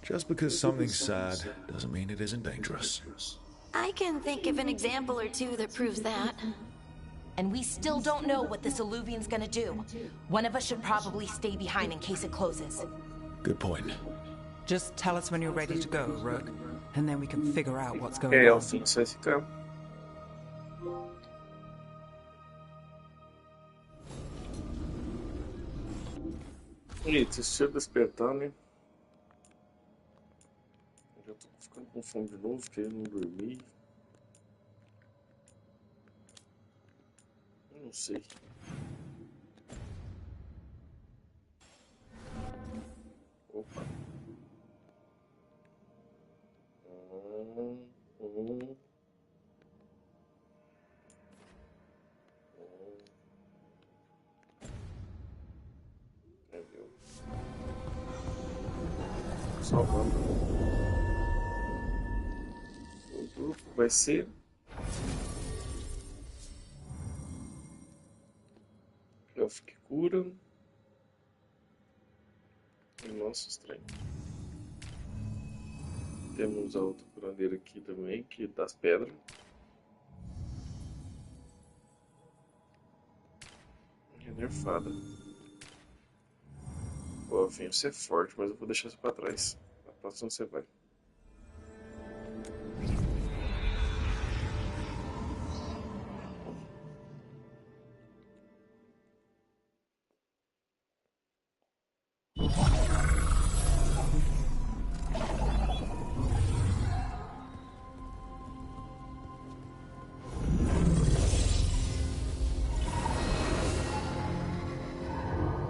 Just because something's sad doesn't mean it isn't dangerous. I can think of an example or two that proves that. And we still don't know what this Illuvian's gonna do. One of us should probably stay behind in case it closes. Good point. Just tell us when you're ready to go, Rook, and then we can figure out what's going É, on. o fim vai ficar. Eita, se eu despertar, né? Já tô ficando com fome de novo, querendo dormir. Eu não sei. Opa. Salvando. O grupo vai ser Elf que cura e nosso estranho. Temos a outra curandeira aqui também, que das pedras. É nerfada. Pô, venho ser forte, mas eu vou deixar isso pra trás. Na próxima você vai.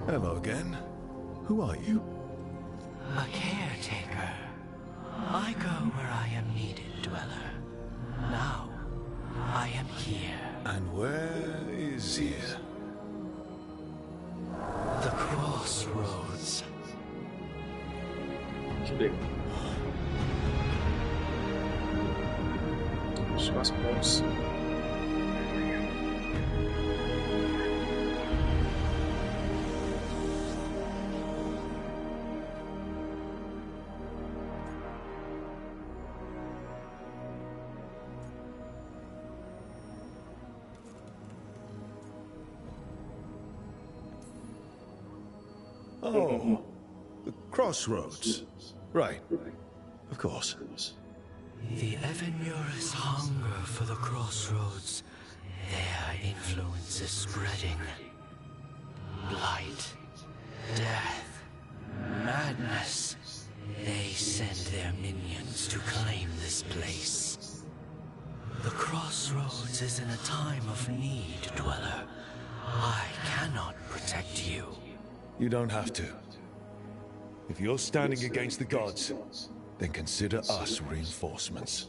Hello again. Who are you? A caretaker. I go where I am needed, Dweller. Now, I am here. And where is here? The crossroads. Só as pontes. Oh, the crossroads. Right. Of course. The Evanurus hunger for the crossroads. Their influence is spreading. Blight, death, madness. They send their minions to claim this place. The crossroads is in a time of need, Dweller. I cannot protect you. You don't have to. If you're standing against the gods, then consider us reinforcements.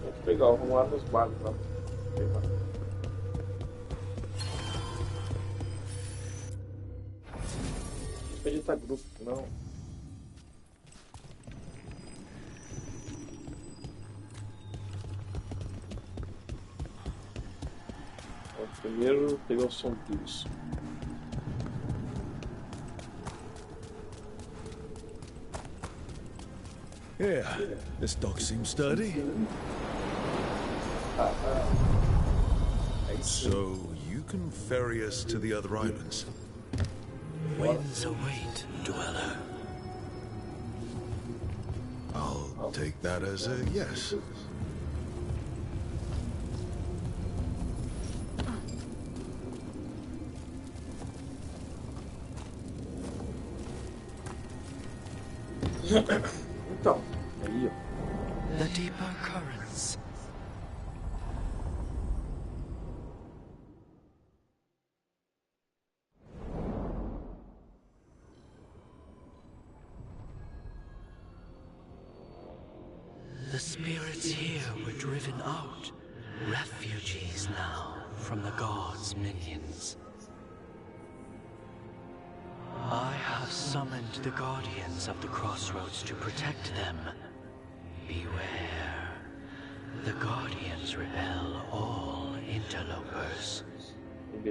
Vou pegar, vamos lá nos bagos lá. Pegar. Pode editar grupo, não. Primeiro pegar o som disso. Yeah, this dock seems sturdy. So you can ferry us to the other islands. Winds await, Dweller. I'll take that as a yes. Então, aí, ó. The deeper currents. The spirits here were driven out, refugees now from the gods' minions. I have summoned the guardians of the crossroads to protect them. Beware. The guardian commands repel all interlopers.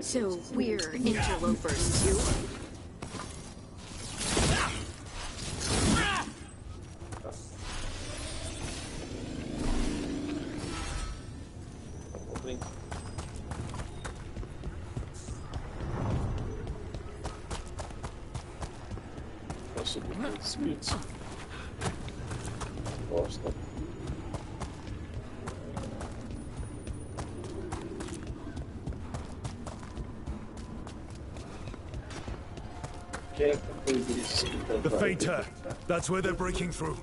So we're interlopers too? Bosta. The Fater. That's where they're breaking through.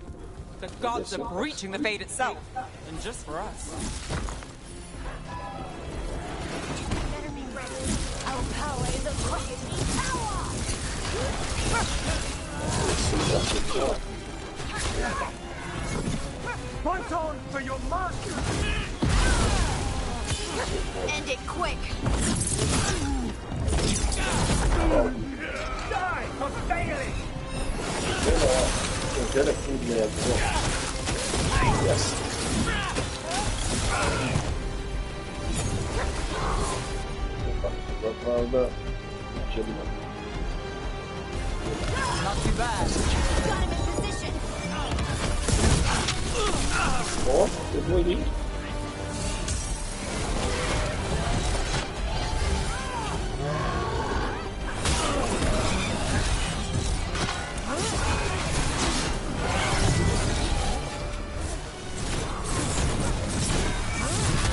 The gods are breaching the Fate itself, and just for us. Better be ready. Our power is a crazy power! Fight on for your mark! End it quick! Die for failing! Yes. Not too bad. Got him in position! Ó, pegou ali.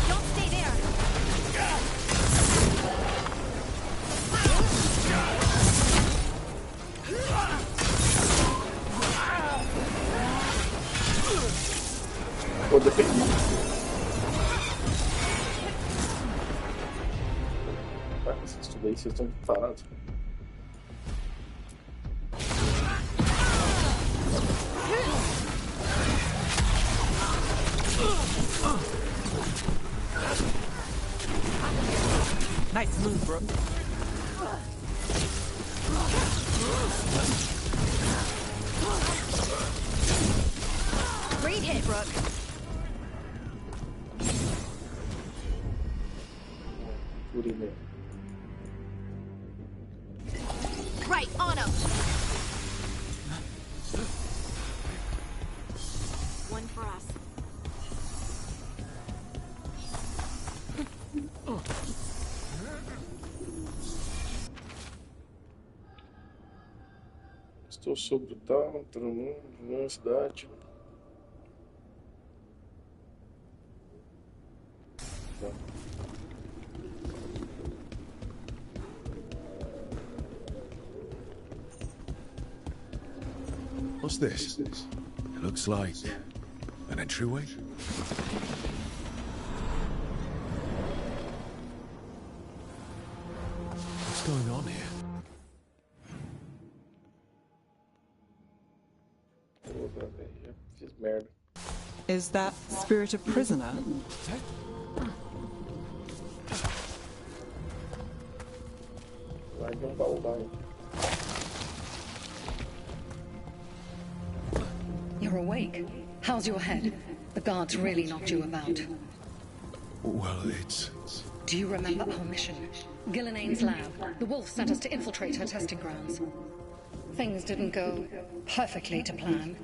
Don't stay there! Vou defender. Vai, vocês tudo aí, vocês estão parados. Nice move, bro. Great hit, Brooke. Right, on him. One for us. Estou sobre o tal, entrando na cidade. What's this? It looks like an entryway. What's going on here? Fiz merda. Is that spirit a prisoner? Vai de baú lá. You're awake. How's your head? The guards really knocked you about. Well, it's... Do you remember our mission? Gillenane's lab. The wolf sent us to infiltrate her testing grounds. Things didn't go perfectly to plan,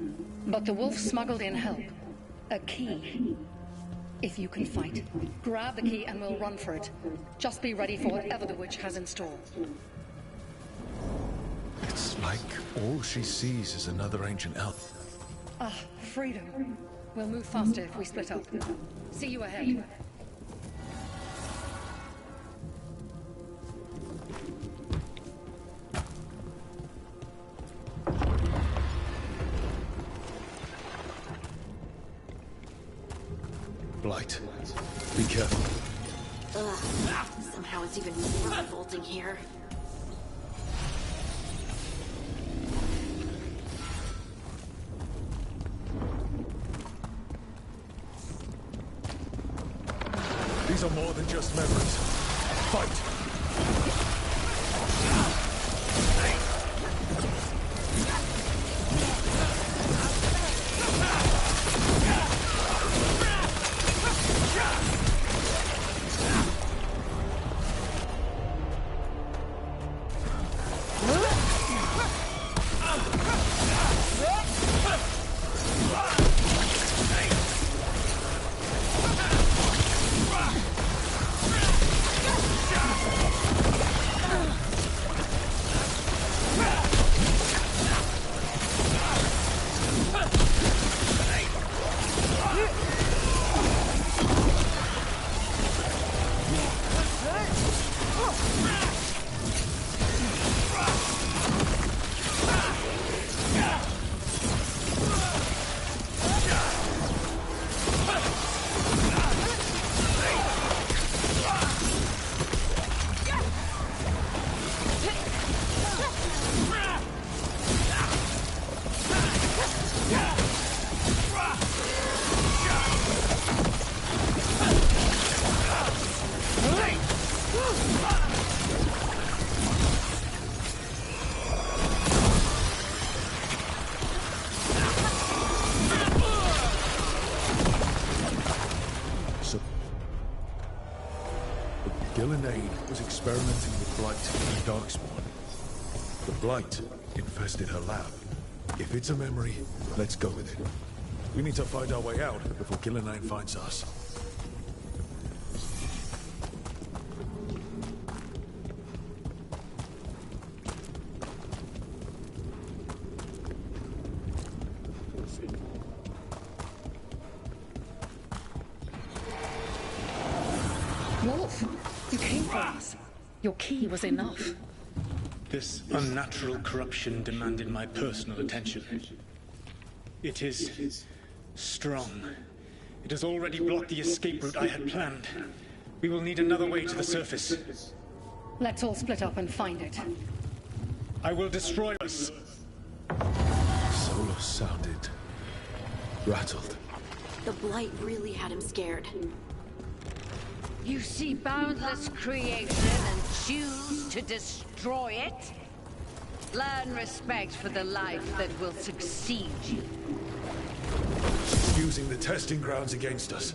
but the wolf smuggled in help. A key. If you can fight, grab the key and we'll run for it. Just be ready for whatever the witch has in store. It's like all she sees is another ancient elf. Ah, freedom. We'll move faster if we split up. See you ahead. Blight, be careful. Ugh. Somehow it's even more revolting here. These are more than just memories. Fight! Gillenane was experimenting with Blight and Darkspawn. The Blight infested her lab. If it's a memory, let's go with it. We need to find our way out before Gillenane finds us. Wolf, you came for us. Your key was enough. This unnatural corruption demanded my personal attention. It is strong. It has already blocked the escape route I had planned. We will need another way to the surface. Let's all split up and find it. I will destroy us. Solus sounded rattled. The Blight really had him scared. You see boundless creation and choose to destroy it? Learn respect for the life that will succeed you. She's using the testing grounds against us.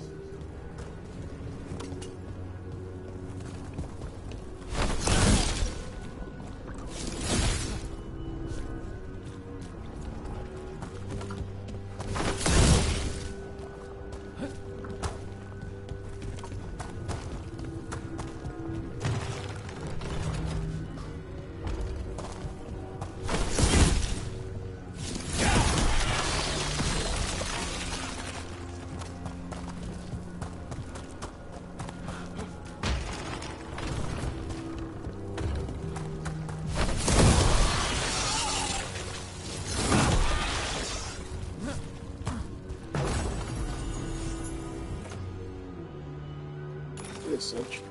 Interessante.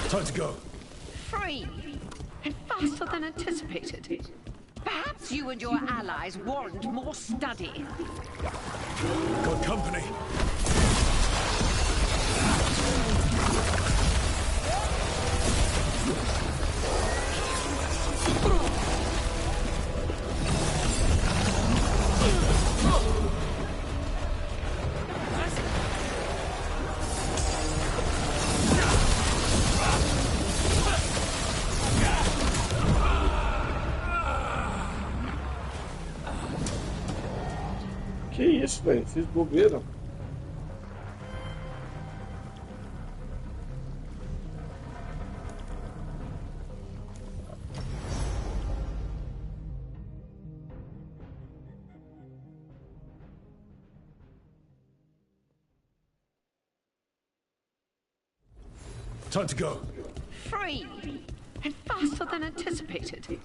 Time to go. Free! And faster than anticipated. Perhaps you and your allies warrant more study. Got company. Que isso, velho? Fiz bobeira. Time to go. Free! And faster than anticipated.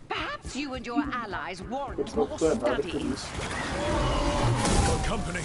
Perhaps you and your allies warrant more study. Got company.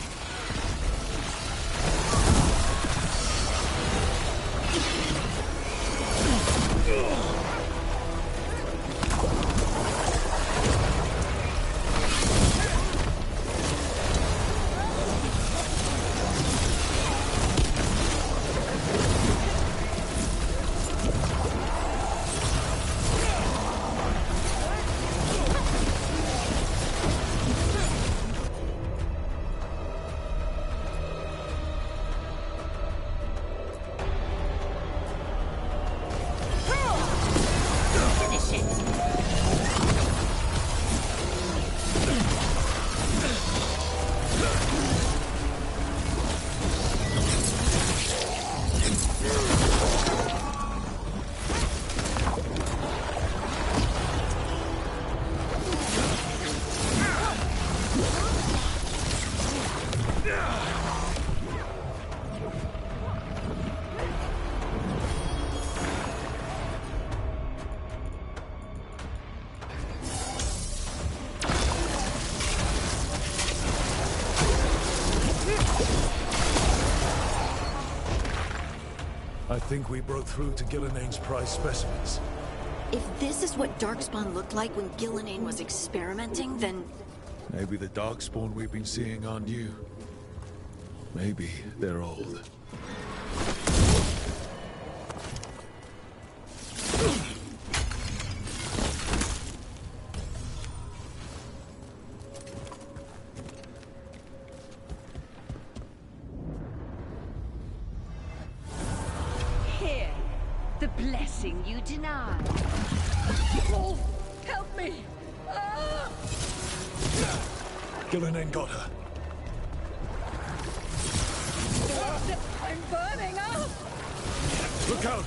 I think we broke through to Gillinane's prize specimens. If this is what Darkspawn looked like when Gillinane was experimenting, then... Maybe the Darkspawn we've been seeing aren't new. Maybe they're old. Here, the blessing you denied. Wolf, help me! Ah! Gillinane got her. I'm burning up! Look out!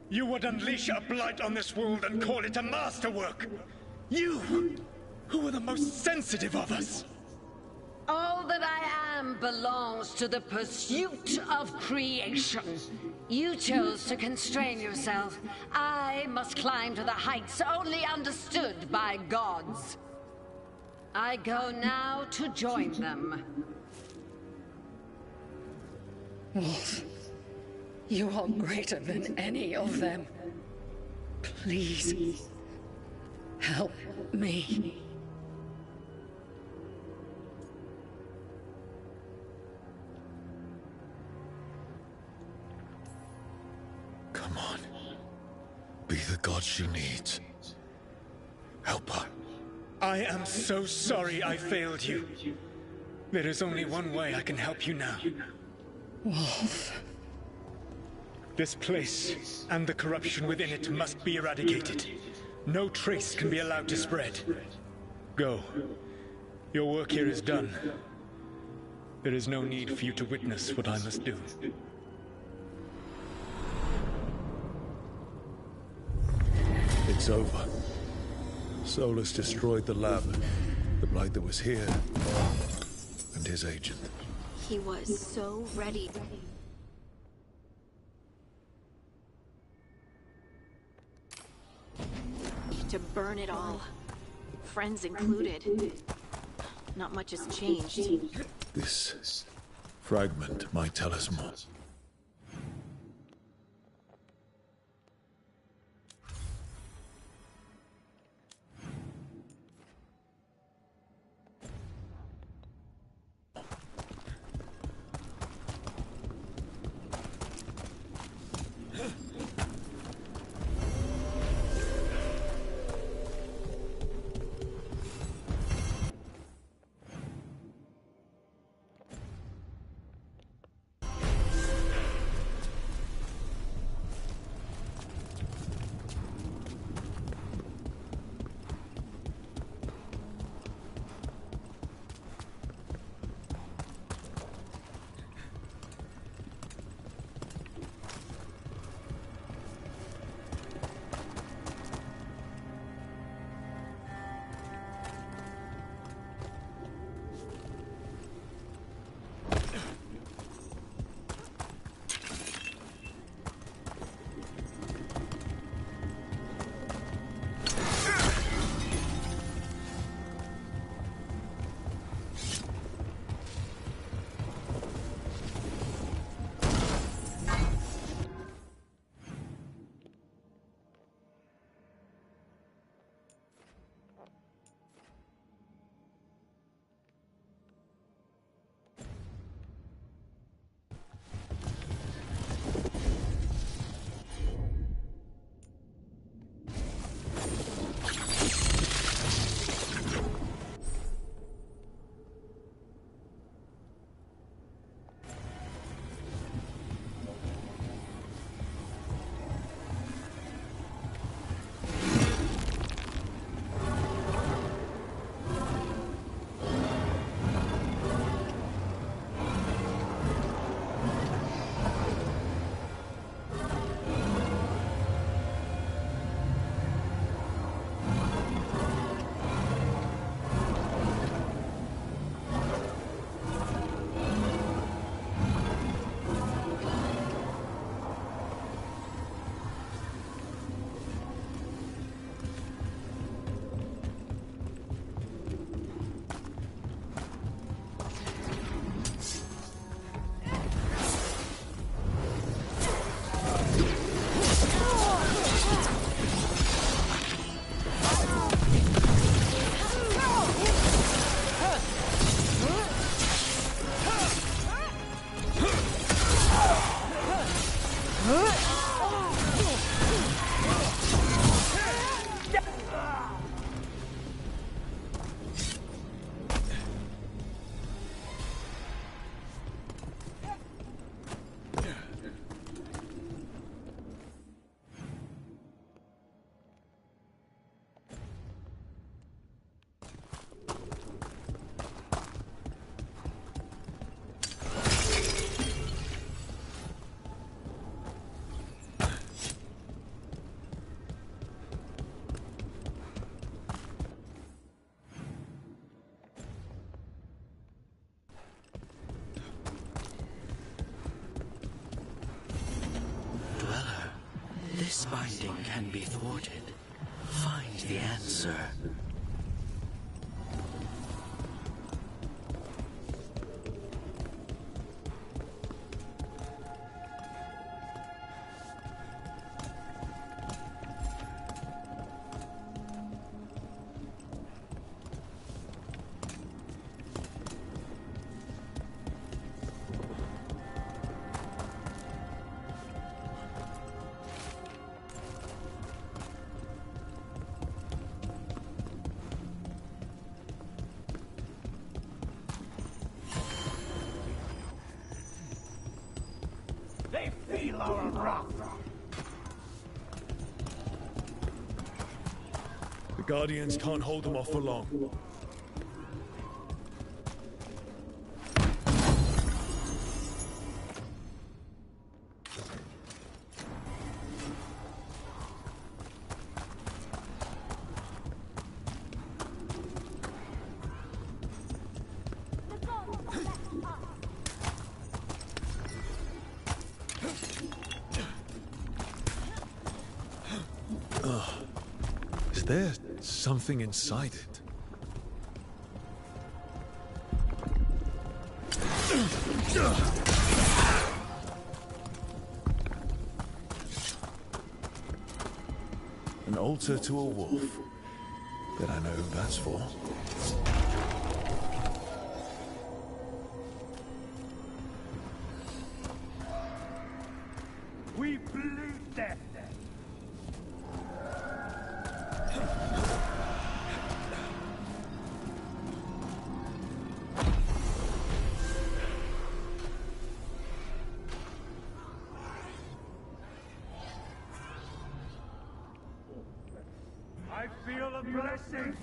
You would unleash a blight on this world and call it a masterwork! You, who were the most sensitive of us! All that I am belongs to the pursuit of creation. You chose to constrain yourself. I must climb to the heights only understood by gods. I go now to join them. Wolf, you are greater than any of them. Please, help me. Come on. Be the god she needs. Help her. I am so sorry I failed you. There is only one way I can help you now. Wolf. This place and the corruption within it must be eradicated. No trace can be allowed to spread. Go. Your work here is done. There is no need for you to witness what I must do. It's over. Solus destroyed the lab, the blight that was here, and his agent. He was so ready. To burn it all. Friends included. Not much has changed. This fragment might tell us more. binding can be thwarted, find the answer. They feel our wrath. The Guardians can't hold them off for long. Is there something inside it? An altar to a wolf. Bet I know who that's for. We bleed them. I feel a blessing.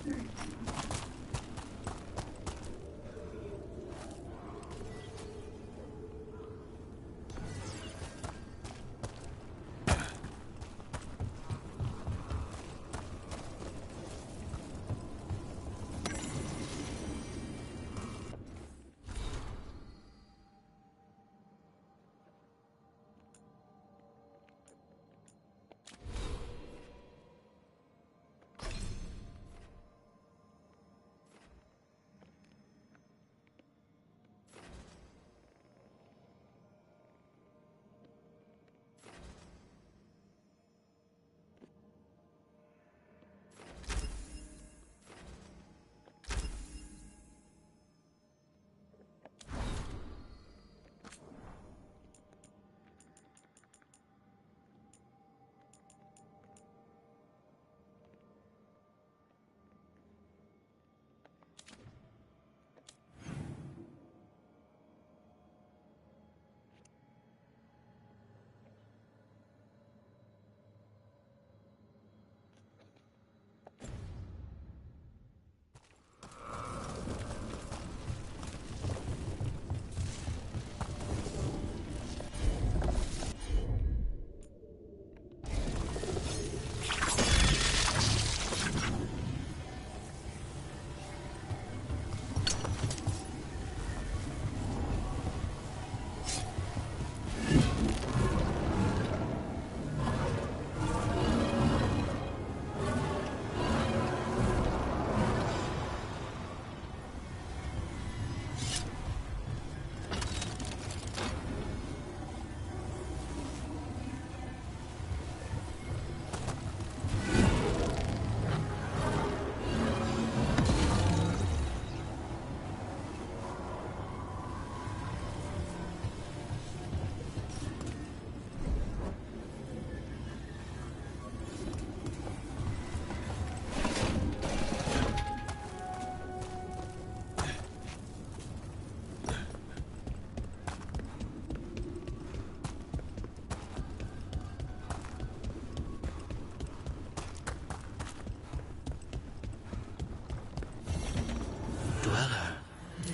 Dweller,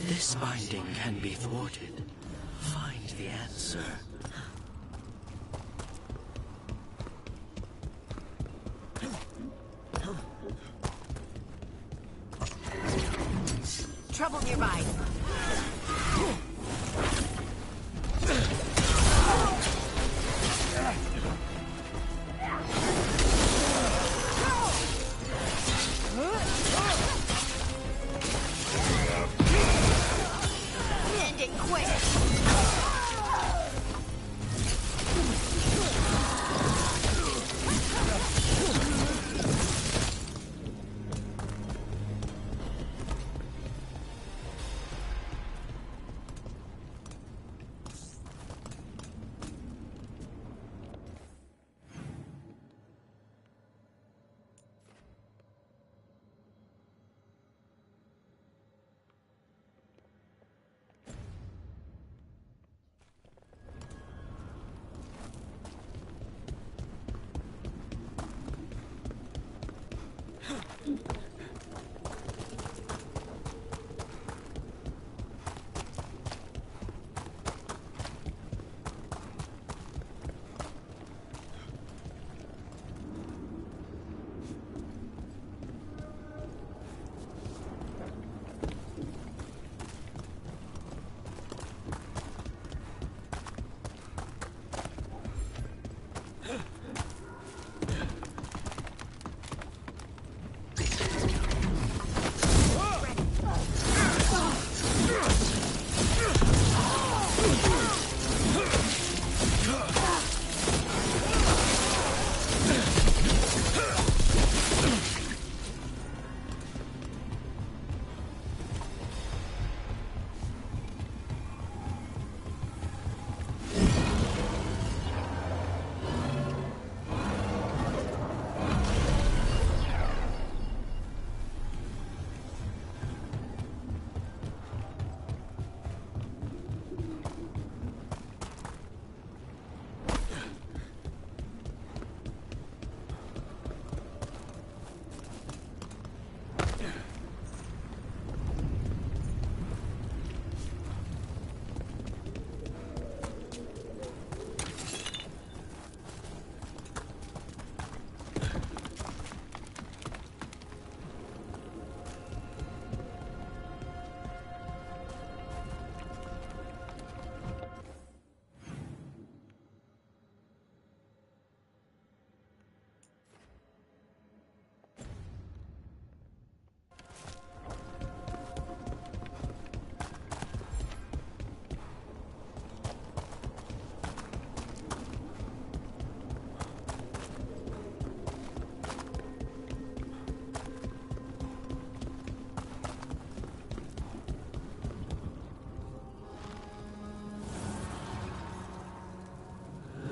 this binding can be thwarted. Find the answer. Trouble nearby.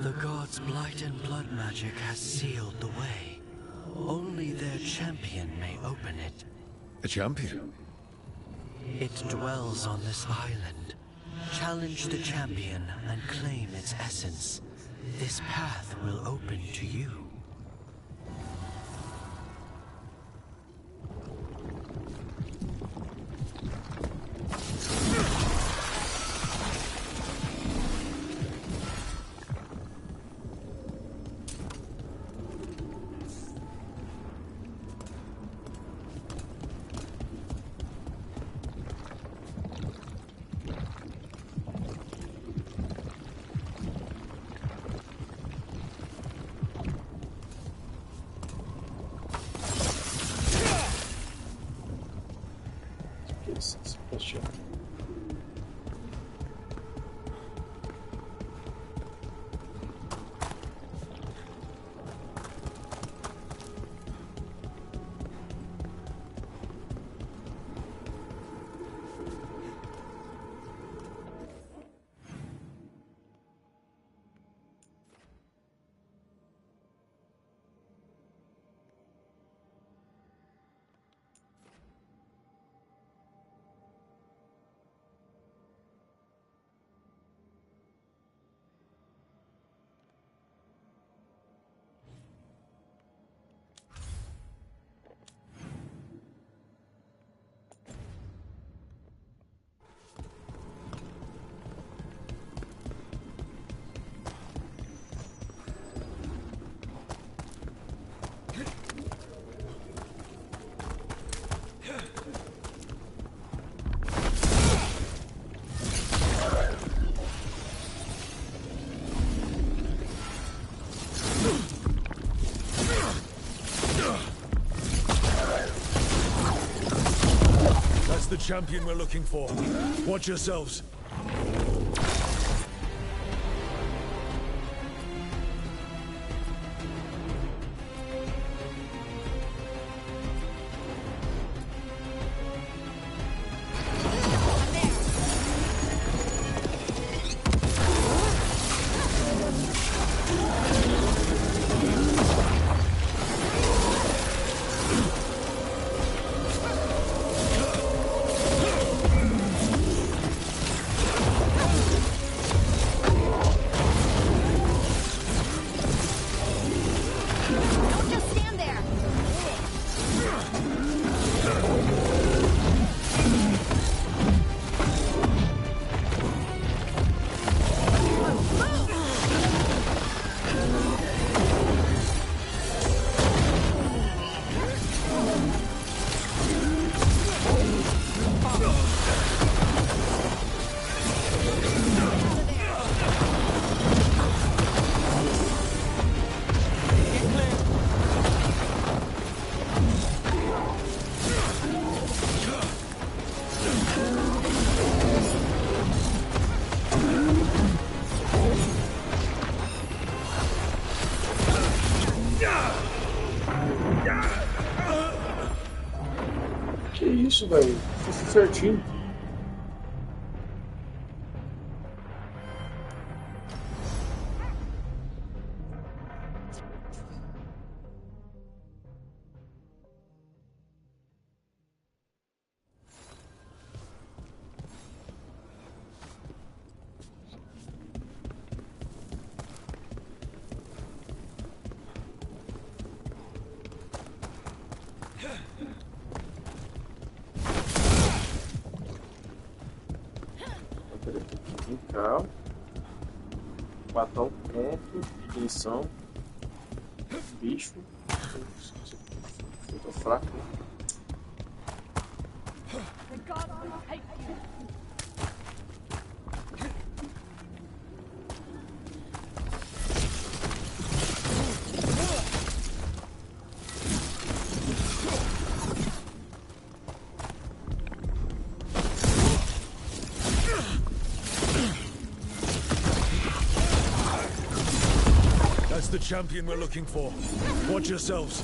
The gods' blight and blood magic has sealed the way. Only their champion may open it. A champion? It dwells on this island. Challenge the champion and claim its essence. This path will open to you. The champion we're looking for. Watch yourselves. Que isso, velho? Fiz tudo certinho. Matar um ponto de ignição. Bicho. Eu tô fraco. That's the champion we're looking for. Watch yourselves.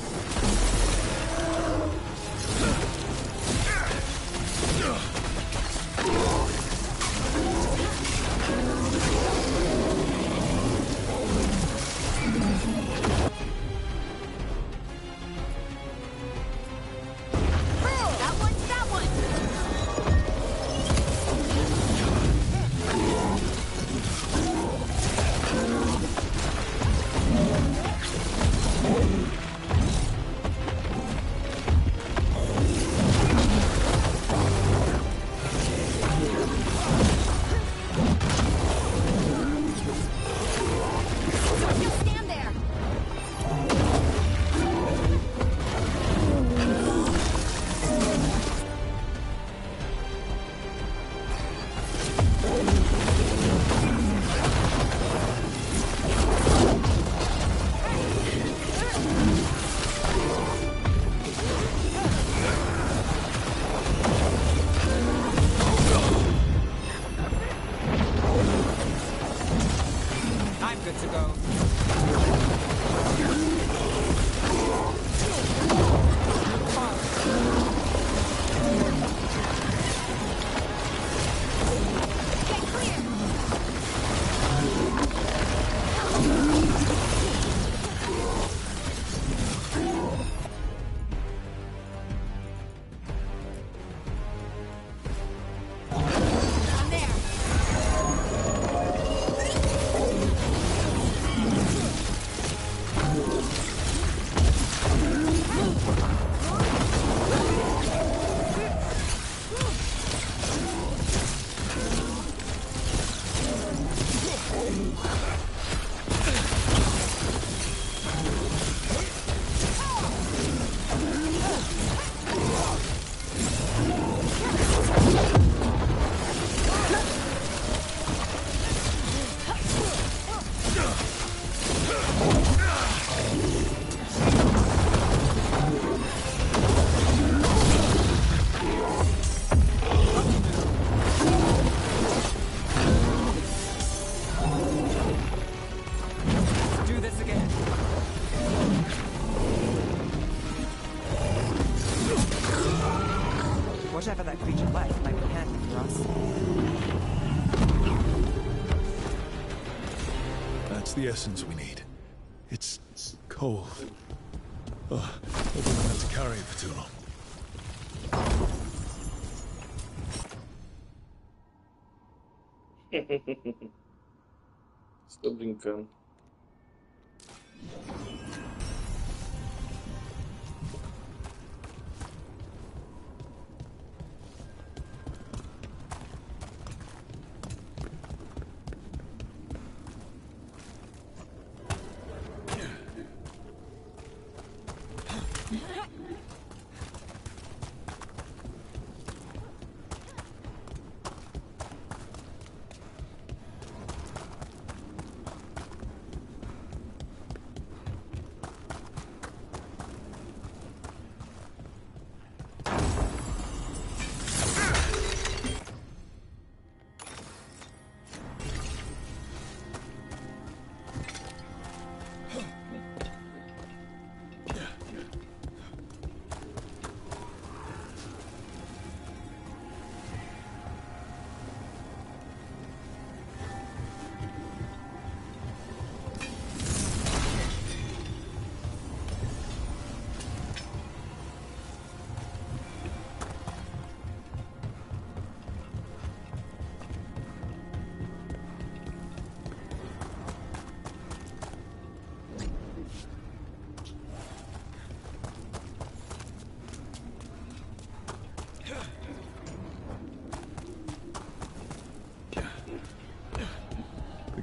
Whatever that creature left might be handy for us. That's the essence we need. It's cold. Oh, hope we don't have to carry it for too long. Estou brincando.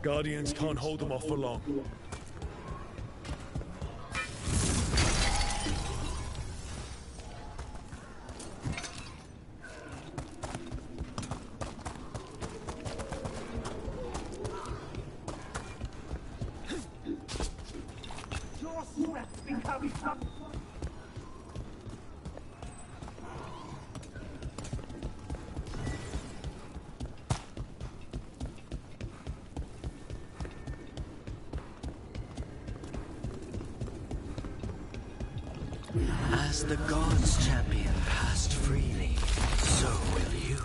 Guardians can't hold them off for long. As the gods' champion passed freely, so will you.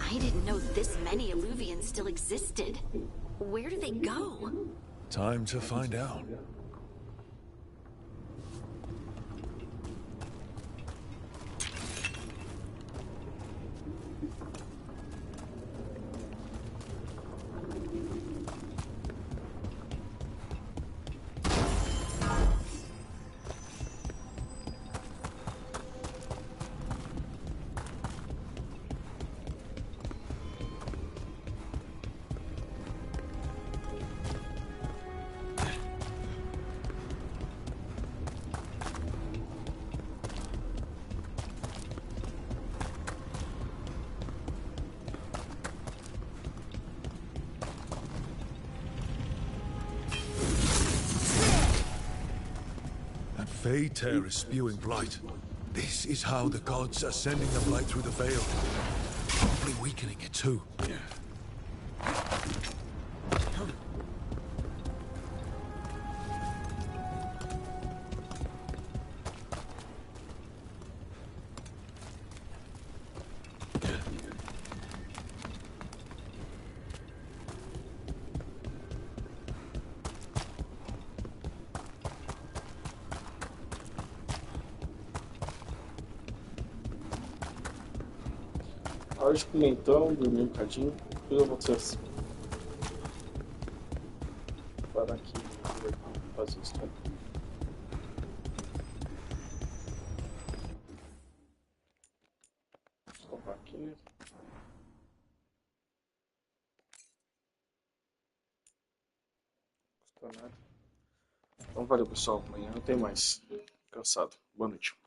I didn't know this many Illuvians still existed. Where do they go? Time to find out. Fade Tear is spewing blight. This is how the gods are sending the blight through the veil. Probably weakening it too. Hora de comer então, dormir um bocadinho, depois eu vou parar aqui e fazer isso. Tá? Vou colocar aqui. Não custa nada. Então valeu pessoal, amanhã tem mais. Cansado. Boa noite.